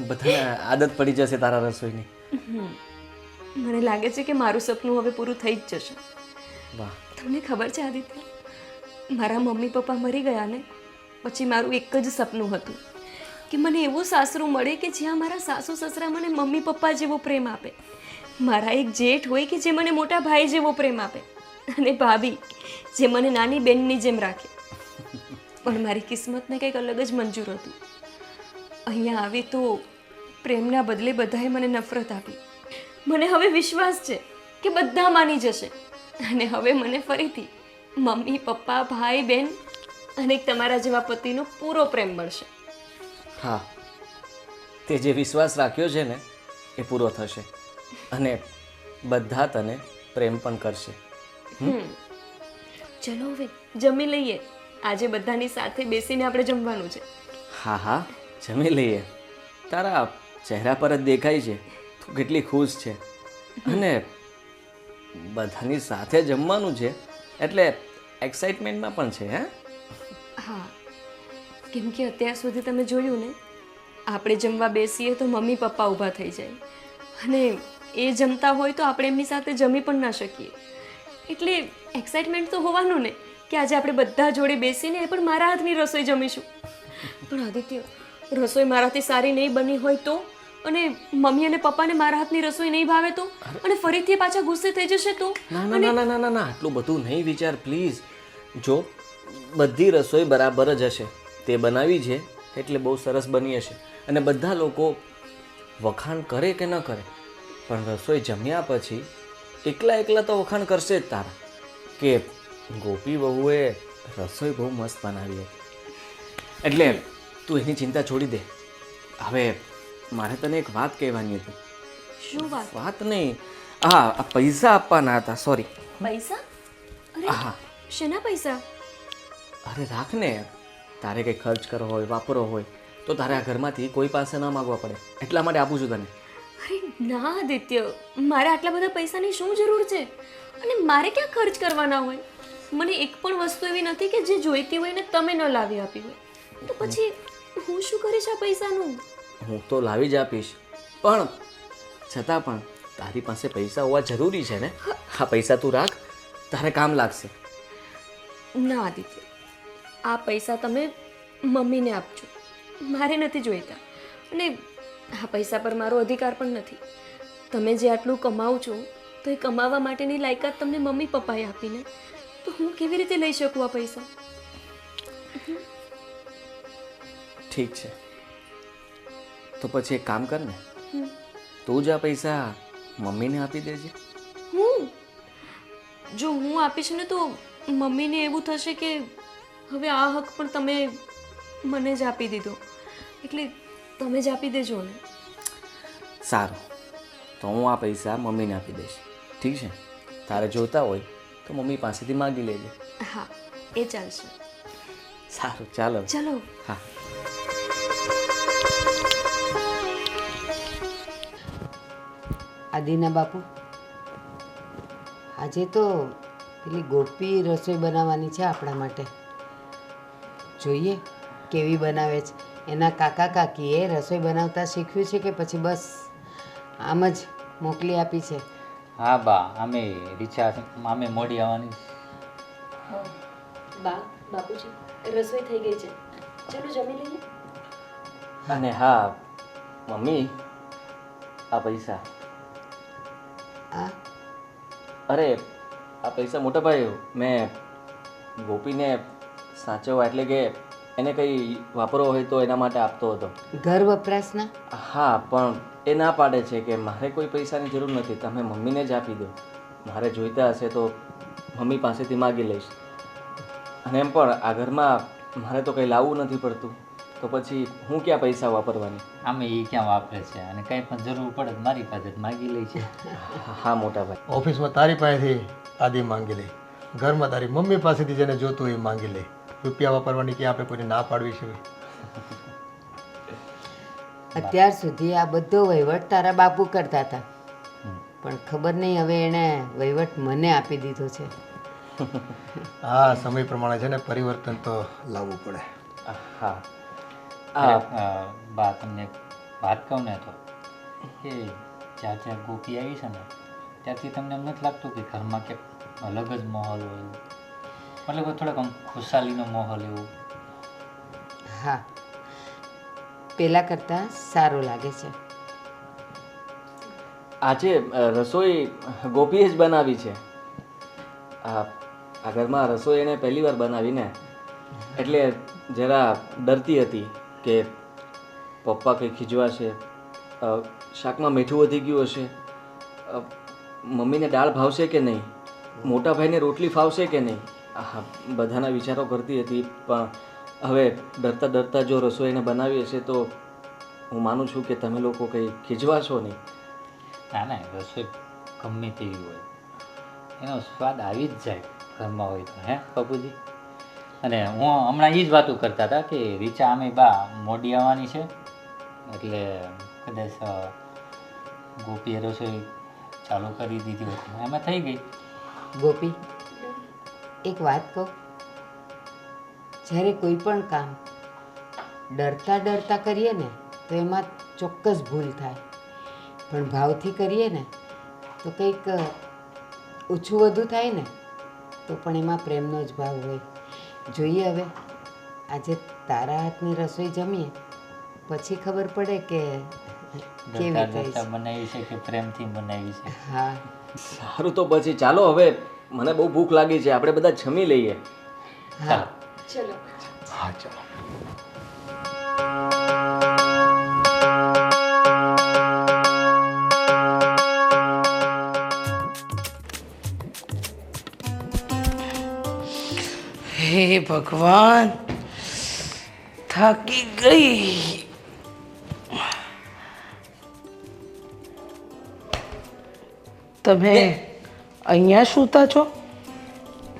D: બધાને આદત પડી જશે તારા રસોઈની.
F: મને લાગે છે કે મારું સપનું હવે પૂરું થઈ જ જશે.
D: વાહ.
F: તમને ખબર છે આદિત્ય, મારા મમ્મી પપ્પા મરી ગયા ને પછી મારું એક જ સપનું હતું કે મને એવું સાસરું મળે કે જ્યાં મારા સાસુ સસરા મને મમ્મી પપ્પા જેવો પ્રેમ આપે, મારા એક જેઠ હોય કે જે મને મોટા ભાઈ જેવો પ્રેમ આપે, અને ભાભી જે મને નાની બેનની જેમ રાખે. પણ મારી કિસ્મતને કંઈક અલગ જ મંજૂર હતું. અહીંયા આવી તો પ્રેમના બદલે બધાએ મને નફરત આપી. મને હવે વિશ્વાસ છે કે બધા માની જશે, અને હવે મને ફરીથી મમ્મી પપ્પા ભાઈ બહેન અને એક તમારા જેવા પતિનો પૂરો પ્રેમ મળશે.
D: હા, તે જે વિશ્વાસ રાખ્યો છે ને એ પૂરો થશે અને બધા તને પ્રેમ પણ કરશે.
F: ચલો હવે જમી લઈએ. આજે બધાની સાથે બેસીને આપણે જમવાનું છે.
D: હા હા, જમી લઈએ. તારા ચહેરા પર જ દેખાય છે તું કેટલી ખુશ છે. અને બધાની સાથે જમવાનું છે એટલે એક્સાઇટમેન્ટમાં પણ છે. હે
F: હા, કેમ કે અત્યાર સુધી તમે જોયું ને, આપણે જમવા બેસીએ તો મમ્મી પપ્પા ઊભા થઈ જાય અને એ જમતા હોય તો આપણે એમની સાથે જમી પણ ના શકીએ. એટલે એક્સાઇટમેન્ટ તો હોવાનું ને કે આજે આપણે બધા જોડે બેસીને એ પણ મારા હાથની રસોઈ જમીશું. પણ આદિત્ય, રસોઈ મારાથી સારી નહીં બની હોય તો, અને મમ્મી અને પપ્પાને મારા હાથની રસોઈ નહીં ભાવે તો, અને ફરીથી પાછા ગુસ્સે થઈ જશે તો?
D: ના ના ના ના ના ના ના, આટલું બધું નહીં વિચાર પ્લીઝ. જો બધી રસોઈ બરાબર જ હશે, તે બનાવી છે એટલે બહુ સરસ બની હશે અને બધા લોકો વખાણ કરે કે ન કરે પણ રસોઈ જમ્યા પછી એકલા એકલા તો વખાણ કરશે જ તારા કે ગોપી વહુએ રસોઈ બહુ મસ્ત બનાવી હતી. એટલે તું એની ચિંતા છોડી દે. હવે મારે તને એક વાત કહેવાની હતી.
F: શું વાત?
D: વાત નહીં, હા, આ પૈસા આપવાના હતા. સોરી.
F: પૈસા? અરે
D: હા,
F: શેના પૈસા?
D: અરે રાખ ને, તારે કંઈ ખર્ચ કરવો હોય, વાપરવો હોય તો તારે આ ઘરમાંથી કોઈ પાસે ના માગવા પડે, એટલા માટે આપું છું તને.
F: અરે ના આદિત્ય, મારે આટલા બધા પૈસાની શું જરૂર છે? અને મારે ક્યાં ખર્ચ કરવાના હોય? મને એક પણ વસ્તુ એવી નથી કે જે જોઈતી હોય ને તમે ન લાવી આપી હોય. તો પછી હું શું કરીશ આ પૈસાનું?
D: હું તો લાવી જ આપીશ, પણ છતાં પણ તારી પાસે પૈસા હોવા જરૂરી છે ને. આ પૈસા તું રાખ, તારે કામ લાગશે.
F: ના આદિત્ય, આ પૈસા તમે મમ્મીને આપજો, મારે નથી જોઈતા. અને આ પૈસા પર મારો અધિકાર પણ નથી. તમે જે આટલું કમાવ છો તો એ કમાવા માટેની લાયકાત તમને મમ્મી પપ્પાએ આપીને, તો હું કેવી રીતે લઈ શકું આ પૈસા?
D: ઠીક છે, તો પછી એક કામ કર ને, તું જ આ પૈસા મમ્મીને આપી દેજે.
F: હું જો હું આપીશ ને તો મમ્મીને એવું થશે કે હવે આ હક પણ તમે મને જ આપી દીધો, એટલે તમે જ આપી દેજો ને.
D: સારું, તો હું આ પૈસા મમ્મીને આપી દઈશ. ઠીક છે, તારે જોતા હોય તો મમ્મી પાસેથી માગી લેજે.
F: હા, એ ચાલશે.
D: સારું, ચાલો.
F: ચલો.
D: હા.
A: આદિના બાપુ, આજે તો પેલી ગોપી રસોઈ બનાવવાની છે આપણા માટે. જોઈએ કેવી બનાવે છે. એના કાકા કાકીએ રસોઈ બનાવતા શીખ્યું છે કે પછી બસ આમ જ મોકલી આપી છે?
C: હા બા, અમે રીછા અમે મોડી આવવાની.
F: બા, બાપુજી, રસોઈ થઈ ગઈ છે, ચલો જમી લઈએ.
D: અને હા મમ્મી, આ પૈસા.
A: આ
D: અરે આ પૈસા મોટા ભાઈ મેં ગોપીને સાચવવા, એટલે કે એને કંઈ વાપરવો હોય તો એના માટે આપતો હતો.
A: ઘર વપરાશના?
D: હા, પણ એ ના પાડે છે કે મારે કોઈ પૈસાની જરૂર નથી, તમે મમ્મીને જ આપી દો. મારે જોઈતા હશે તો મમ્મી પાસેથી માગી લઈશ. અને એમ પણ આ ઘરમાં મારે તો કંઈ લાવવું નથી પડતું, તો પછી હું ક્યાં પૈસા વાપરવાની?
C: અમે એ ક્યાં વાપરે છે, અને કંઈ પણ જરૂર પડે તો મારી પાસે જ માગી લે છે.
D: હા મોટા ભાઈ.
B: ઓફિસમાં તારી પાસેથી આદિ માંગી લે, ઘરમાં તારી મમ્મી પાસેથી જેને જોતું હોય એ માંગી લે. રૂપિયા વાપરવાની ક્યાં આપણે કોઈને ના પાડવી છે?
A: અત્યાર સુધી આ બધો વહીવટ તારા બાપુ કરતા હતા, પણ ખબર નહીં હવે એણે વહીવટ મને આપી દીધો છે.
B: હા, સમય પ્રમાણે છે ને પરિવર્તન તો લાવવું પડે.
D: હા.
C: બા તમને એક વાત કહું ને તો કે જ્યાં ગોપી આવી છે ને ત્યારથી તમને એમ નથી લાગતું કે ઘરમાં કે અલગ જ માહોલ હોય, મતલબ થોડોક આમ ખુશાલીનો માહોલ એવું?
A: હા, પહેલાં કરતાં સારું લાગે છે.
D: આજે રસોઈ ગોપીએ જ બનાવી છે. આ ઘરમાં રસોઈ એણે પહેલી વાર બનાવી ને, એટલે જરા ડરતી હતી કે પપ્પા કંઈ ખીજવાશે, શાકમાં મીઠું વધી ગયું હશે, મમ્મીને દાળ ભાવશે કે નહીં, મોટા ભાઈને રોટલી ફાવશે કે નહીં, બધાના વિચારો કરતી હતી, પણ હવે ડરતા ડરતા જો રસોઈને બનાવી હશે તો હું માનું છું કે તમે લોકો કંઈ ખીજવાશો નહીં.
C: ના ના, રસોઈ ગમે તેવી હોય એનો સ્વાદ આવી જ જાય ઘરમાં હોય તો, હે બાપુજી? અને હું હમણાં એ જ વાતો કરતા હતા કે રીચા અમે બા મોડી આવવાની છે, એટલે કદાચ ગોપીએ રસોઈ ચાલુ કરી દીધી હતી, એમાં થઈ ગઈ.
A: ગોપી, એક વાત કહું, જ્યારે કોઈ પણ કામ ડરતા ડરતા કરીએ ને તો એમાં ચોક્કસ ભૂલ થાય, પણ ભાવથી કરીએ ને તો કંઈક ઓછું વધુ થાય ને તો પણ એમાં પ્રેમનો જ ભાવ હોય. જોઈએ હવે આજે તારા હાથની રસોઈ જમીએ પછી ખબર પડે કે કેવી
C: ડરતા
A: થઈ
C: ડરતા
A: છે.
C: બનાવી છે કે પ્રેમથી બનાવી છે?
A: હા,
D: સારું, તો પછી ચાલો, હવે મને બહુ ભૂખ લાગી છે, આપણે બધા જમી લઈએ.
A: હા.
F: ચલો.
B: હા ચાલો.
E: હે ભગવાન, થાકી ગઈ. તમે અહીંયા સૂતા છો?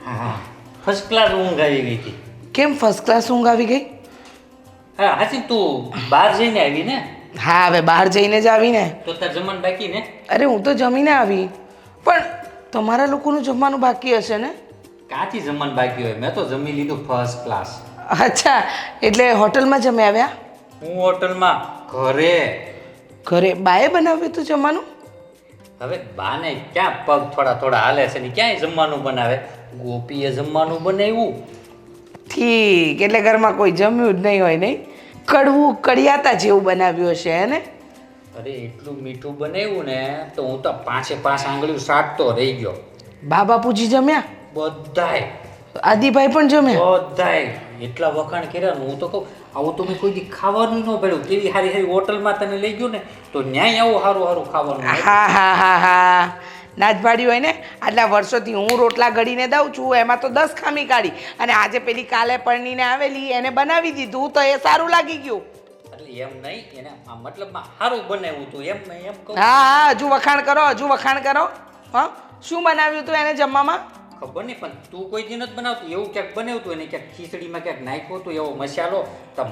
C: હા, ફર્સ્ટ ક્લાસ ઊંઘ આવી ગઈ હતી.
E: કેમ ફર્સ્ટ ક્લાસ ઊંઘ આવી ગઈ?
C: હા હાચી, તું બહાર જઈને આવી ને?
E: હા, હવે બહાર જઈને જ આવીને.
C: તો તાર જમવાનું બાકી ને?
E: અરે હું તો જમીને આવી, પણ તમારા લોકોનું જમવાનું બાકી હશે ને?
C: કાંથી જમવાનું બાકી હોય? મેં તો જમી લીધું ફર્સ્ટ ક્લાસ.
E: અચ્છા, એટલે હોટલમાં જમી આવ્યા?
C: હું હોટલમાં ઘરે.
E: ઘરે બાએ બનાવ્યું હતું જમવાનું?
C: હવે બાને ક્યાં પગ થોડા થોડા હાલે છે ને ક્યાંય જમવાનું બનાવે? ગોપીએ જમવાનું બનાવ્યું.
E: ઠીક, એટલે ઘરમાં કોઈ જમ્યું જ નહીં હોય નહીં? કડવું કડિયાતા જેવું બનાવ્યું હશે હે ને?
C: અરે એટલું મીઠું બનાવ્યું ને તો હું તો 5 આંગળીઓ સાટતો રહી ગયો.
E: બા બાપુજી જમ્યા?
C: બધાય
E: આદિભાઈ પણ જમ્યા?
C: બધાય એટલા વખાણ કર્યા ને હું તો કહું આવું તો મેં કોઈ દી ખાવાનું ન પડ્યું. કેવી સારી સારી હોટલમાં તને લઈ ગયું ને તો ન્યાય આવું સારું સારું ખાવાનું મળે.
E: હા હા હા હા, નાચ પાડ્યું હોય ને. આટલા વર્ષોથી હું રોટલા ઘડીને દઉં છું, એમાં તો 10 ખામી કાઢી, અને આજે પેલી કાલે પરણીને આવેલી એને બનાવી દીધું તો એ સારું લાગી ગયું.
C: એટલે એમ નહીં, એને આ મતલબમાં સારું બનાવ્યું તું એમ મેં એમ કહું.
E: હા હા, હજુ વખાણ કરો, હજુ વખાણ કરો. હા, શું બનાવ્યું હતું એને જમવામાં?
C: ખબર નહીં, પણ તું કોઈ દી નથી બનાવતું એવું ક્યાંક બનાવ્યું હતું એને, ક્યાંક ખીચડીમાં ક્યાંક નાખ્યો હતો એવો મસાલો. તો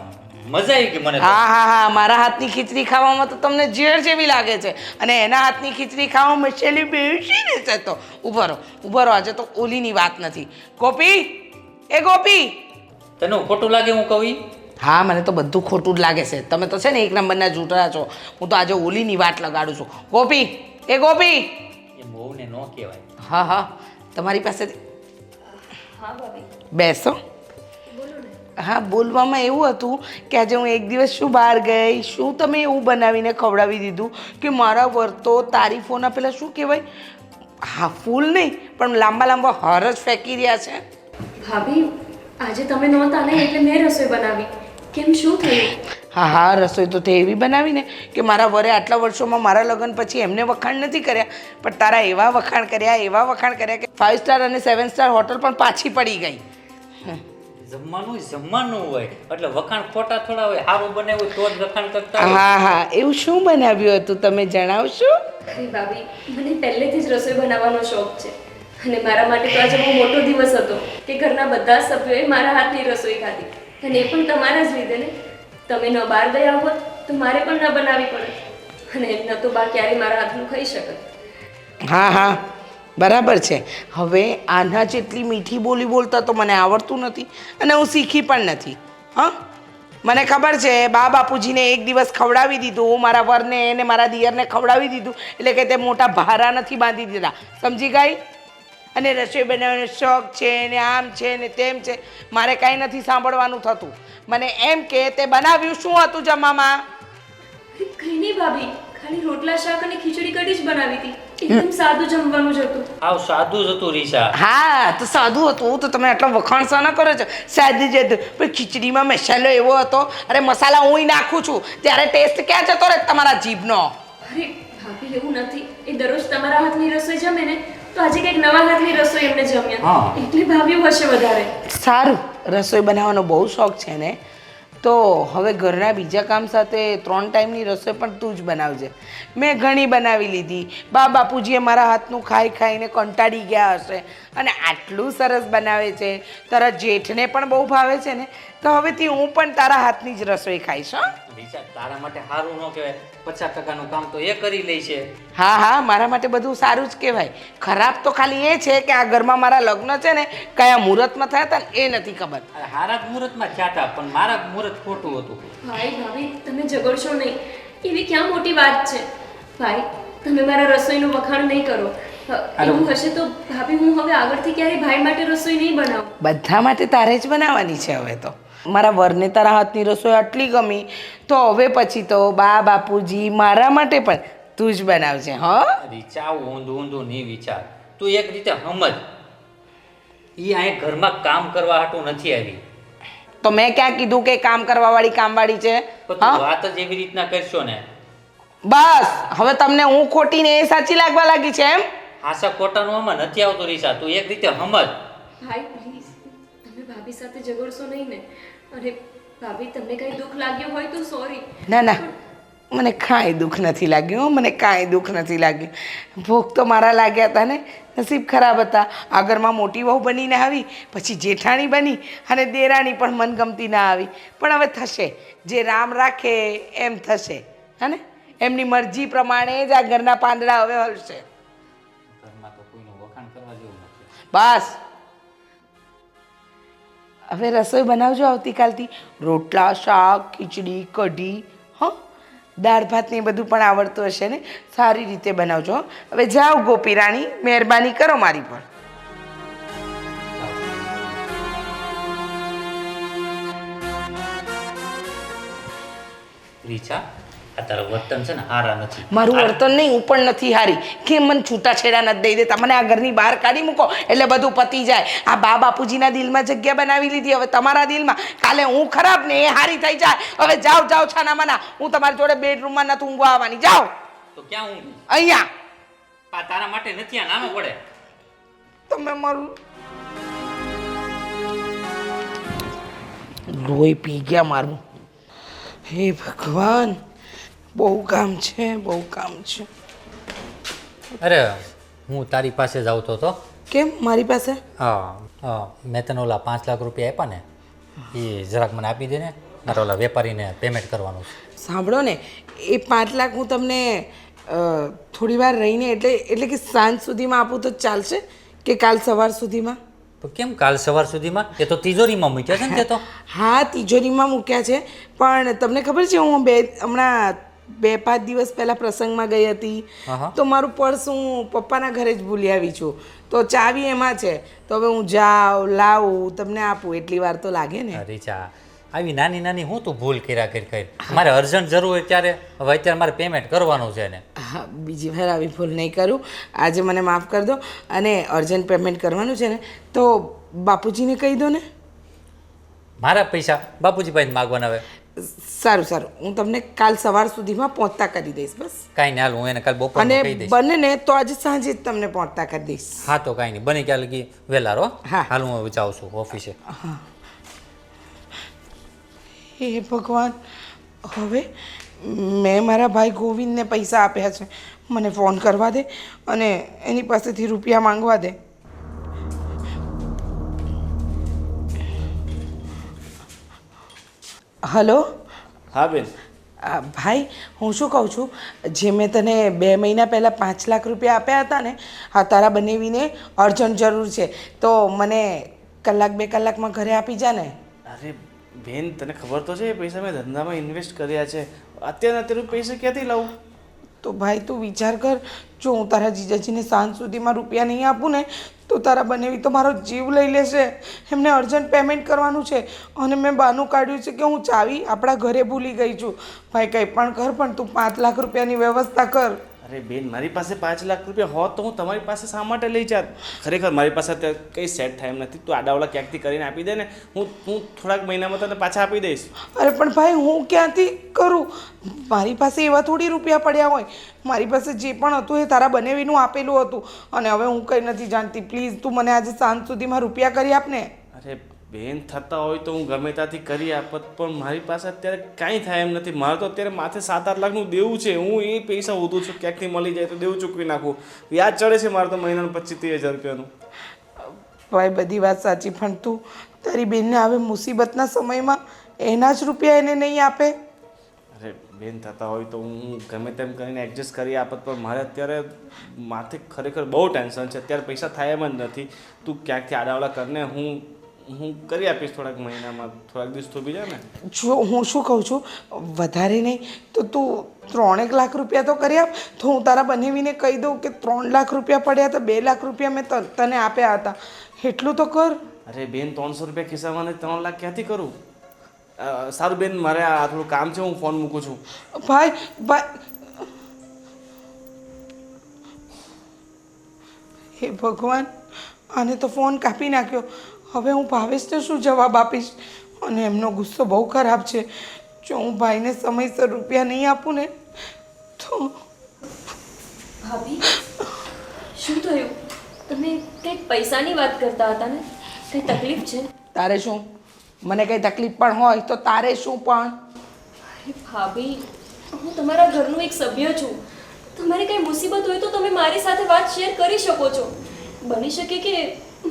C: મજા આવી ગઈ મને તો.
E: હા હા હા, મારા હાથની ખીચડી ખાવામાં તો તમને ઝેર જેવી લાગે છે, અને એના હાથની ખીચડી ખાવામાં મસાલી બેસી ને છે. તો ઉભો રહો, આજે તો ઓલીની વાત નથી. ગોપી, એ ગોપી!
C: તને ખોટું લાગે હું કહું ઈ?
E: હા, મને તો બધું ખોટું જ લાગે છે. તમે તો છે ને એક નંબરના જૂઠરા છો. હું તો આજે ઓલીની વાત લગાડું છું. ગોપી, એ ગોપી!
C: એ બહુને ન કહેવાય.
E: હા હા, તમારી પાસે
F: હા ભાભી,
E: બેસો.
F: બોલો ને.
E: હા, બોલવામાં એવું હતું કે આજે હું એક દિવસ શું બહાર ગઈ, શું તમે એવું બનાવીને ખવડાવી દીધું કે મારા વર્તો તારીફોના પેલા શું કહેવાય, હા ફૂલ નહીં પણ લાંબા લાંબા હાર જ ફેંકી રહ્યા છે.
F: ભાભી, આજે તમે નહોતા ને એટલે મેં રસોઈ બનાવી. કેમ, શું થયું?
E: હા હા, રસોઈ તો તે એવી બનાવી ને કે મારા વરે આટલા વર્ષોમાં મારા લગ્ન પછી એમને વખાણ નથી કર્યા, પણ તારા એવા વખાણ કર્યા કે 5 સ્ટાર અને 7 સ્ટાર હોટલ પણ પાછી પડી ગઈ.
C: જમવાનું હોય એટલે વખાણ ખોટા થોડા હોય. સારું બનાવ્યું તો જ વખાણ કરતા હોય.
E: હા હા, એવું શું બનાવ્યું હતું તમે જણાવશો?
F: અરે ભાભી, મને પહેલેથી જ રસોઈ બનાવવાનો શોખ છે, અને મારા માટે તો આજે બહુ મોટો દિવસ હતો કે ઘરના બધા સભ્યોએ મારા હાથની રસોઈ ખાધી, અને એ પણ તમારા જ લીધે ને. તમે ન બહાર ગયા હોત તો મારે પણ ન બનાવવી પડે, અને ન તો બા ક્યારે મારા હાથનું ખાઈ શકત.
E: હા હા, બરાબર છે. હવે આના જેટલી મીઠી બોલી બોલતા તો મને આવડતું નથી, અને હું શીખી પણ નથી. હા, મને ખબર છે બા બાપુજીને એક દિવસ ખવડાવી દીધું, મારા વરને અને મારા દિયરને ખવડાવી દીધું એટલે કે તે મોટા ભારા નથી બાંધી દીધા, સમજી ગઈ? અને રસોઈ બનાવવાનો શોખ છે ને આમ છે ને તેમ છે, મારે કાંઈ નથી સાંભળવાનું થતું. મને એમ કે તે બનાવ્યું શું હતું જમવામાં?
F: કંઈ નહીં ભાભી, ખાલી રોટલા શાક અને ખીચડી કઢી જ બનાવી હતી. એકદમ સાદું જમવાનું જ હતું.
C: આવ સાદું જ હતું રીસા.
E: હા, તો સાદું હતું તો તમે આટલા વખાણ શા ના કરો છો? સાદું જ હતું, પણ ખીચડીમાં મસાલો એવો હતો. અરે મસાલા હું નાખું છું ત્યારે ટેસ્ટ ક્યાં જતો રહે તમારા જીભનો?
F: અરે ભાભી, એવું નથી. એ દરરોજ તમારા હાથની રસોઈ જમે ને તો આજે કંઈક નવા હાથની રસોઈ એમને જમ્યા
C: હા.
F: એટલે ભાવ્યું હશે વધારે.
E: સારું, રસોઈ બનાવવાનો બહુ શોખ છે ને, તો હવે ઘરના બીજા કામ સાથે 3 ટાઈમની રસોઈ પણ તું જ બનાવજે. મેં ઘણી બનાવી લીધી, બાપુજીએ મારા હાથનું ખાઈ ખાઈને કંટાળી ગયા હશે, અને આટલું સરસ બનાવે છે. તારા જેઠને પણ બહુ ભાવે છે ને, તો હવેથી હું પણ તારા હાથની જ રસોઈ ખાઈશ. હો
C: રીચા, તારા માટે સારું ન કહેવાય, 50%નું કામ તો એ કરી લે છે.
E: હા હા, મારા માટે બધું સારું જ કહેવાય. ખરાબ તો ખાલી એ છે કે આ ઘરમાં મારા લગ્ન છે ને કયા મુહૂર્તમાં થયા હતા ને એ નથી ખબર.
C: અરે હારા જ મુહૂર્તમાં થયા હતા, પણ મારા મુહૂર્ત ખોટું હતું.
F: ભાઈ ભાભી તમે ઝઘડશો નહીં, એવી ક્યાં મોટી વાત છે. ભાઈ તમે મારા રસોઈનું વખાણ નહીં કરો. એવું હશે તો ભાભી હું હવે આગળથી ક્યારેય ભાઈ માટે રસોઈ નહીં બનાવું.
E: બધા માટે તારે જ બનાવવાની છે હવે તો. મારા વરને તારા હાથની રસોઈ આટલી ગમી, તો હવે પછી તો બાપુજી મારા માટે પણ તું જ બનાવજે. હા
C: રીચા, ઊંધું ઊંધું નહીં વિચાર. તું એક રીતે સમજ, એ અહીં ઘરમાં કામ કરવા હાટું નથી આવી.
E: તો મેં ક્યાં કીધું કે કામ કરવાવાળી કામવાળી છે?
C: તો તું વાત જ એવી રીતના કરશો ને.
E: બસ હવે તમને હું ખોટી ને એ સાચી લાગવા લાગી છે એમ?
C: આશા ખોટાનું આમાં નથી આવતું રીચા, તું એક રીતે સમજ.
F: ભાઈ પ્લીઝ તમે ભાભી સાથે ઝઘડશો નહીં ને. અને ભાભી તમને કંઈ દુઃખ લાગ્યું હોય તો સોરી.
E: ના ના, મને કાંઈ દુઃખ નથી લાગ્યું હો, મને કાંઈ દુઃખ નથી લાગ્યું. ભૂખ તો મારા લાગ્યા હતા ને, નસીબ ખરાબ હતા. આ ઘરમાં મોટી વહુ બનીને આવી, પછી જેઠાણી બની, અને દેરાણી પણ મનગમતી ના આવી. પણ હવે થશે, જે રામ રાખે એમ થશે. હે ને, એમની મરજી પ્રમાણે જ આ ઘરના પાંદડા હવે હલશે.
C: ઘરમાં તો કોઈનું વખાણ કરવા જેવું નથી.
E: બસ હવે રસોઈ બનાવજો આવતીકાલથી. રોટલા, શાક, ખીચડી, કઢી, હં, દાળ ભાત ને એ બધું પણ આવડતું હશે ને, સારી રીતે બનાવજો. હં? હવે જાઓ ગોપી રાણી, મહેરબાની કરો મારી પર.
C: રીચા, આ તારા વર્તન છે ને હારા નથી.
E: મારું વર્તન નહીં, હું પણ નથી હારી. કેમ મને છૂટાછેડા નથી દઈ દેતા? મને આ ઘરની બહાર કાઢી મૂકો એટલે બધું પતી જાય. આ બાપુજીના દિલમાં જગ્યા બનાવી લીધી, હવે તમારા દિલમાં. કાલે હું ખરાબ ને એ હારી થઈ જાય. હવે જાઓ જાઓ છાના માના, હું તમારી જોડે બેડરૂમમાં નથી ઊંઘવા આવવાની. જાઓ
C: તો ક્યાં હું
E: અહીંયા.
C: તારા માટે નથી, આ નાનો પડે.
E: તમે મારું લોહી પી ગયા મારું. હે ભગવાન, બહુ કામ છે, બહુ કામ છે.
C: અરે હું તારી પાસે જ આવતો હતો.
E: કેમ મારી પાસે?
C: હા, મેં તને ઓલા 5 લાખ રૂપિયા આપ્યા ને, એ જરાક મને આપી દે ને, મારે ઓલા વેપારીને પેમેન્ટ કરવાનું છે.
E: સાંભળો ને, એ 5 લાખ હું તમને થોડી વાર રહીને એટલે કે સાંજ સુધીમાં આપું તો ચાલશે કે કાલ સવાર સુધીમાં?
C: તો કેમ કાલ સવાર સુધીમાં? એ તો તિજોરીમાં મૂક્યા છે ને તે તો.
E: હા, તિજોરીમાં મૂક્યા છે, પણ તમને ખબર છે હું હમણાં 2-5 દિવસ પહેલાં પ્રસંગમાં ગઈ હતી, તો મારું પર્સ હું પપ્પાના ઘરે જ ભૂલી આવી છું. તો ચાવી એમાં છે, તો હવે હું જાઉં લાવું તમને આપું એટલી વાર તો લાગે ને.
C: રીચા, આવી નાની નાની હું તું ભૂલ કર્યા કરી. મારે અર્જન્ટ જરૂર હોય ત્યારે, હવે અત્યારે મારે પેમેન્ટ કરવાનું છે ને.
E: હા, બીજી વાર આવી ભૂલ નહીં કરું. આજે મને માફ કરી દો. અને અર્જન્ટ પેમેન્ટ કરવાનું છે ને, તો બાપુજીને કહી દો ને.
C: મારા પૈસા બાપુજી પાસે માગવાના આવે.
E: સારું સારું, હું તમને કાલ સવાર સુધીમાં પહોંચતા કરી દઈશ. બસ
C: કાંઈ નહીં, હાલ હું એને કાલ બપોર
E: અને
C: કહી દઈશ.
E: બને ને તો આજે સાંજે જ તમને પહોંચતા કરી દઈશ.
C: હા, તો કાંઈ નહીં, બની ક્યાં લગી વહેલા રહો.
E: હા.
C: હાલ હું જાઉં છું ઓફિસે.
E: હે ભગવાન, હવે મેં મારા ભાઈ ગોવિંદને પૈસા આપ્યા છે, મને ફોન કરવા દે અને એની પાસેથી રૂપિયા માંગવા દે. હલો.
D: હા બેન.
E: ભાઈ, હું શું કહું છું, જે મેં તને 2 મહિના પહેલાં 5 લાખ રૂપિયા આપ્યા હતા ને, હા, તારા બનેવીને અર્જન્ટ જરૂર છે, તો મને 1-2 કલાકમાં ઘરે આપી જા ને.
H: અરે બેન, તને ખબર તો છે એ પૈસા મેં ધંધામાં ઇન્વેસ્ટ કર્યા છે. અત્યારે પૈસા ક્યાંથી લાવું?
E: તો ભાઈ તું વિચાર કર, જો હું તારા જીજાજીને સાંજ સુધીમાં રૂપિયા નહીં આપું ને, તો તારા બનેવી તો મારો જીવ લઈ લેશે. એમને અર્જન્ટ પેમેન્ટ કરવાનું છે, અને મેં બહાનું કાઢ્યું છે કે હું ચાવી આપણા ઘરે ભૂલી ગઈ છું. ભાઈ કંઈ પણ કર, પણ તું 5 લાખ રૂપિયાની વ્યવસ્થા કર.
H: અરે બેન, મારી પાસે 5 લાખ રૂપિયા હોત તો હું તમારી પાસે શા માટે લઈ જાત? ખરેખર મારી પાસે અત્યારે કંઈ સેટ થાય એમ નથી. તું આડાવડા ક્યાંકથી કરીને આપી દે ને, હું થોડાક મહિનામાં તને પાછા આપી દઈશ.
E: અરે પણ ભાઈ હું ક્યાંથી કરું? મારી પાસે એવા થોડી રૂપિયા પડ્યા હોય. મારી પાસે જે પણ હતું એ તારા બનેવીનું આપેલું હતું અને હવે હું કંઈ નથી જાણતી. પ્લીઝ તું મને આજે સાંજ સુધીમાં રૂપિયા કરી આપ ને.
H: અરે બેન, થતા હોય તો હું ગમે ત્યાંથી કરી આપત, પણ મારી પાસે અત્યારે કાંઈ થાય એમ નથી. મારે તો અત્યારે માથે 7-8 લાખનું દેવું છે. હું એ પૈસા ઉધું છું, ક્યાંકથી મળી જાય તો દેવું ચૂકવી નાખું. વ્યાજ ચડે છે મારે તો મહિનાનું 25-30 હજાર રૂપિયાનું.
E: ભાઈ બધી વાત સાચી, પણ તું તારી બેનને હવે મુસીબતના સમયમાં એના જ રૂપિયા એને નહીં આપે?
H: અરે બેન, થતા હોય તો હું ગમે તેમ કરીને એડજસ્ટ કરી આપત, પણ મારે અત્યારે માથે ખરેખર બહુ ટેન્શન છે. અત્યારે પૈસા થાય એમ જ નથી. તું ક્યાંકથી આડાવડા કરીને હું કરી આપીશ થોડાક મહિનામાં. થોડાક દિવસ થોભી જાય ને.
E: જો હું શું કહું છું, વધારે નહીં તો તું 3 લાખ રૂપિયા તો કરી આપ. તો હું તારા બનેવીને કહી દઉં કે 3 લાખ રૂપિયા પડ્યા તો 2 લાખ રૂપિયા મેં તને આપ્યા હતા. એટલું તો કર.
H: અરે બેન, 300 રૂપિયા ખિસ્સામાં ને 3 લાખ ક્યાંથી કરું? સારું બેન, મારે આ થોડું કામ છે, હું ફોન મૂકું છું.
E: ભાઈ હે ભગવાન, આને તો ફોન કાપી નાખ્યો. હવે હું ભાવેશને શું જવાબ આપીશ? અને એમનો ગુસ્સો બહુ ખરાબ છે. જો હું ભાઈને સમયસર રૂપિયા નહીં આપું ને તો.
F: ભાભી, શું થયું? તમે કંઈક પૈસાની વાત કરતા હતા ને? કંઈ તકલીફ છે?
E: તારે શું? મને કંઈ તકલીફ પણ હોય તો તારે શું પણ?
F: અરે ભાભી, હું તમારા ઘરનું એક સભ્ય છું. તમારી કંઈ મુસીબત હોય તો તમે મારી સાથે વાત શેર કરી શકો છો. બની શકે કે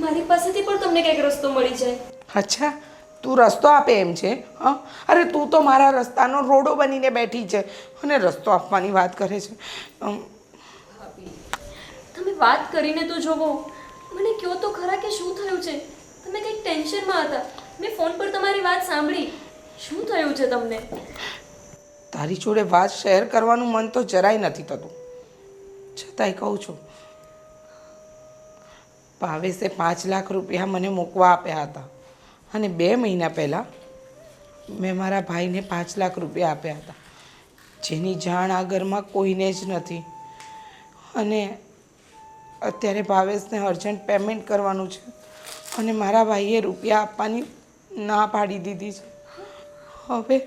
F: મારી પાસેથી પણ તમને કંઈક રસ્તો મળી જાય.
E: અચ્છા, તું રસ્તો આપે એમ છે? હા, અરે તું તો મારા રસ્તાનો રોડો બનીને બેઠી છે અને રસ્તો આપવાની વાત કરે છે.
F: ભાભી, તમે વાત કરીને તો જોવો. મને કહો તો ખરા કે શું થયું છે? તમે કંઈક ટેન્શનમાં હતા. મેં ફોન પર તમારી વાત સાંભળી. શું થયું છે તમને?
E: તારી જોડે વાત શેર કરવાનું મન તો જરાય નથી થતું, છતાંય કહું છું. ભાવેશે 5 લાખ રૂપિયા મને મૂકવા આપ્યા હતા અને 2 મહિના પહેલાં મેં મારા ભાઈને 5 લાખ રૂપિયા આપ્યા હતા, જેની જાણ આ ઘરમાં કોઈને જ નથી. અને અત્યારે ભાવેશને અર્જન્ટ પેમેન્ટ કરવાનું છે અને મારા ભાઈએ રૂપિયા આપવાની ના પાડી દીધી છે. હવે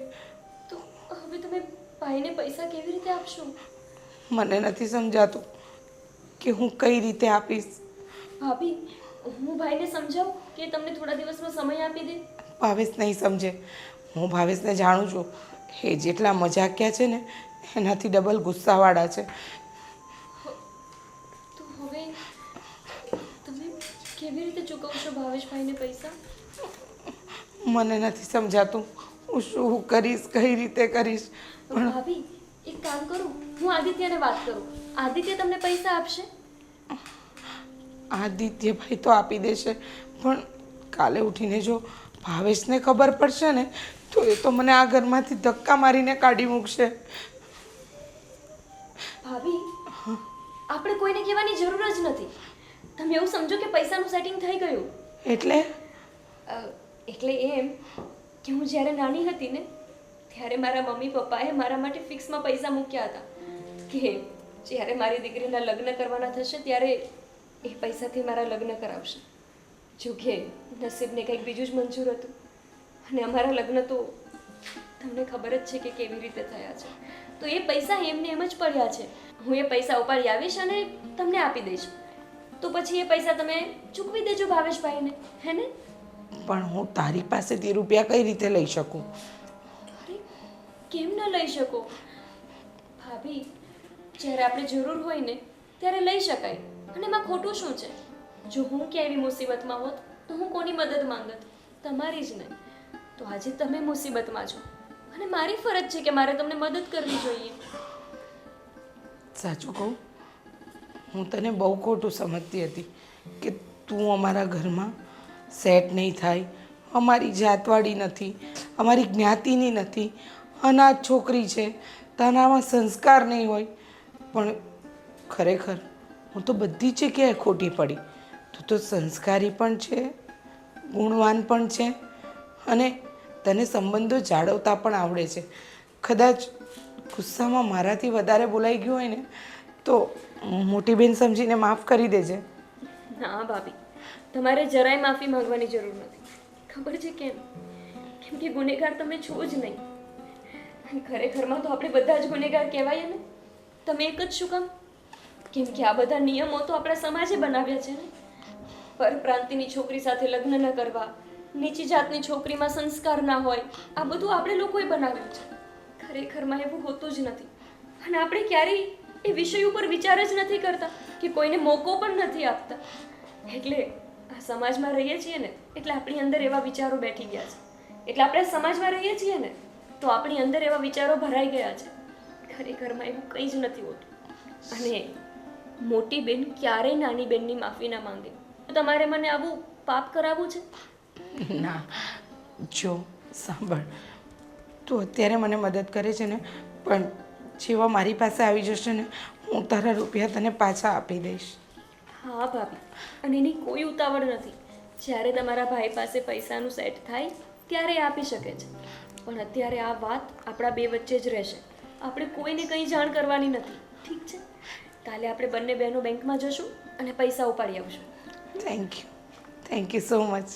F: તમે ભાઈને પૈસા કેવી રીતે આપશો?
E: મને નથી સમજાતું કે હું કઈ રીતે આપીશ.
F: ભાભી, હું ભાઈને સમજાવું કે તમને થોડા દિવસનો સમય આપી દે?
E: ભાવેશ નહીં સમજે. હું ભાવેશને જાણું છું. એ જેટલા મજાકિયા છે ને એનાથી ડબલ ગુસ્સાવાળા છે.
F: તો હવે તમે કેવી રીતે ચૂકવશો ભાવેશભાઈને પૈસા?
E: મને નથી સમજાતું હું શું કરીશ, કઈ રીતે કરીશ.
F: ભાભી, એક કામ કરું, હું આદિત્યને વાત કરું. આદિત્ય તમને પૈસા આપશે?
E: આદિત્યભાઈ તો આપી દેશે, પણ કાલે ઉઠીને જો ભાવેશને ખબર પડશે ને તો એ તો મને આ ઘરમાંથી ધક્કા મારીને કાઢી મૂકશે.
F: ભાભી, આપણે કોઈને કહેવાની જરૂર જ નથી. તમે એવું સમજો કે પૈસાનું સેટિંગ થઈ ગયું. એટલે એમ કે હું જ્યારે નાની હતી ને ત્યારે મારા મમ્મી પપ્પાએ મારા માટે ફિક્સમાં પૈસા મૂક્યા હતા કે જ્યારે મારી દીકરીના લગ્ન કરવાના થશે ત્યારે એ પૈસાથી મારા લગ્ન કરાવશે. જોકે નસીબને કંઈક બીજું જ મંજૂર હતું અને અમારા લગ્ન તો તમને ખબર જ છે કે કેવી રીતે થયા છે. તો એ પૈસા એમને એમ જ પડ્યા છે. હું એ પૈસા ઉપાડી આવીશ અને તમને આપી દઈશ. તો પછી એ પૈસા તમે ચૂકવી દેજો ભાવેશભાઈને, હે ને?
E: પણ હું તારી પાસેથી રૂપિયા કઈ રીતે લઈ શકું?
F: અરે કેમ ન લઈ શકો ભાભી? જ્યારે આપણે જરૂર હોય ને ત્યારે લઈ શકાય અને એમાં ખોટું શું છે? જો હું ક્યાંય એવી મુસીબતમાં હોત તો હું કોની મદદ માંગત? તમારી જ નહીં. તો આજે તમે મુસીબતમાં છો અને મારી ફરજ છે કે મારે તમને મદદ કરવી જોઈએ.
E: સાચું કહું, હું તને બહુ ખોટું સમજતી હતી કે તું અમારા ઘરમાં સેટ નહીં થાય, અમારી જાતવાળી નથી, અમારી જ્ઞાતિની નથી, અનાથ છોકરી છે, તારામાં સંસ્કાર નહીં હોય. પણ ખરેખર હું તો બધી જ જગ્યાએ ખોટી પડી. તું તો સંસ્કારી પણ છે, ગુણવાન પણ છે અને તને સંબંધો જાળવતા પણ આવડે છે. કદાચ ગુસ્સામાં મારાથી વધારે બોલાઈ ગયું હોય ને તો મોટી બેન સમજીને માફ કરી દેજે.
F: ના ભાભી, તમારે જરાય માફી માંગવાની જરૂર નથી. ખબર છે કેમ? કેમ કે ગુનેગાર તમે છો જ નહીં. અને ખરેખરમાં તો આપણે બધા જ ગુનેગાર કહેવાય ને. તમે એક જ શું કામ? કેમ કે આ બધા નિયમો તો આપણા સમાજે બનાવ્યા છે ને. પરપ્રાંતિની છોકરી સાથે લગ્ન ન કરવા, નીચી જાતની છોકરીમાં સંસ્કાર ના હોય, આ બધું આપણે લોકોએ બનાવ્યું છે. ખરેખરમાં એવું હોતું જ નથી. અને આપણે ક્યારેય એ વિષય ઉપર વિચાર જ નથી કરતા કે કોઈને મોકો પણ નથી આપતા. એટલે આ સમાજમાં રહીએ છીએ ને એટલે આપણી અંદર એવા વિચારો બેઠી ગયા છે. એટલે આપણે સમાજમાં રહીએ છીએ ને તો આપણી અંદર એવા વિચારો ભરાઈ ગયા છે. ખરેખરમાં એવું કંઈ જ નથી હોતું. અને મોટી બેન ક્યારેય નાની બેનની માફી ના માંગે. તમારે મને આવું પાપ કરાવવું છે?
E: ના, જો સાંભળ, તું અત્યારે મને મદદ કરે છે ને, પણ જેવા મારી પાસે આવી જશે ને હું તારા રૂપિયા તને પાછા આપી દઈશ.
F: હા ભાભી, અને એની કોઈ ઉતાવળ નથી. જ્યારે તમારા ભાઈ પાસે પૈસાનું સેટ થાય ત્યારે આપી શકે છે. પણ અત્યારે આ વાત આપણા બે વચ્ચે જ રહેશે. આપણે કોઈને કંઈ જાણ કરવાની નથી. ઠીક છે? કાલે આપણે બંને બહેનો બેંકમાં જશું અને પૈસા ઉપાડી આવશું.
E: Thank you so much.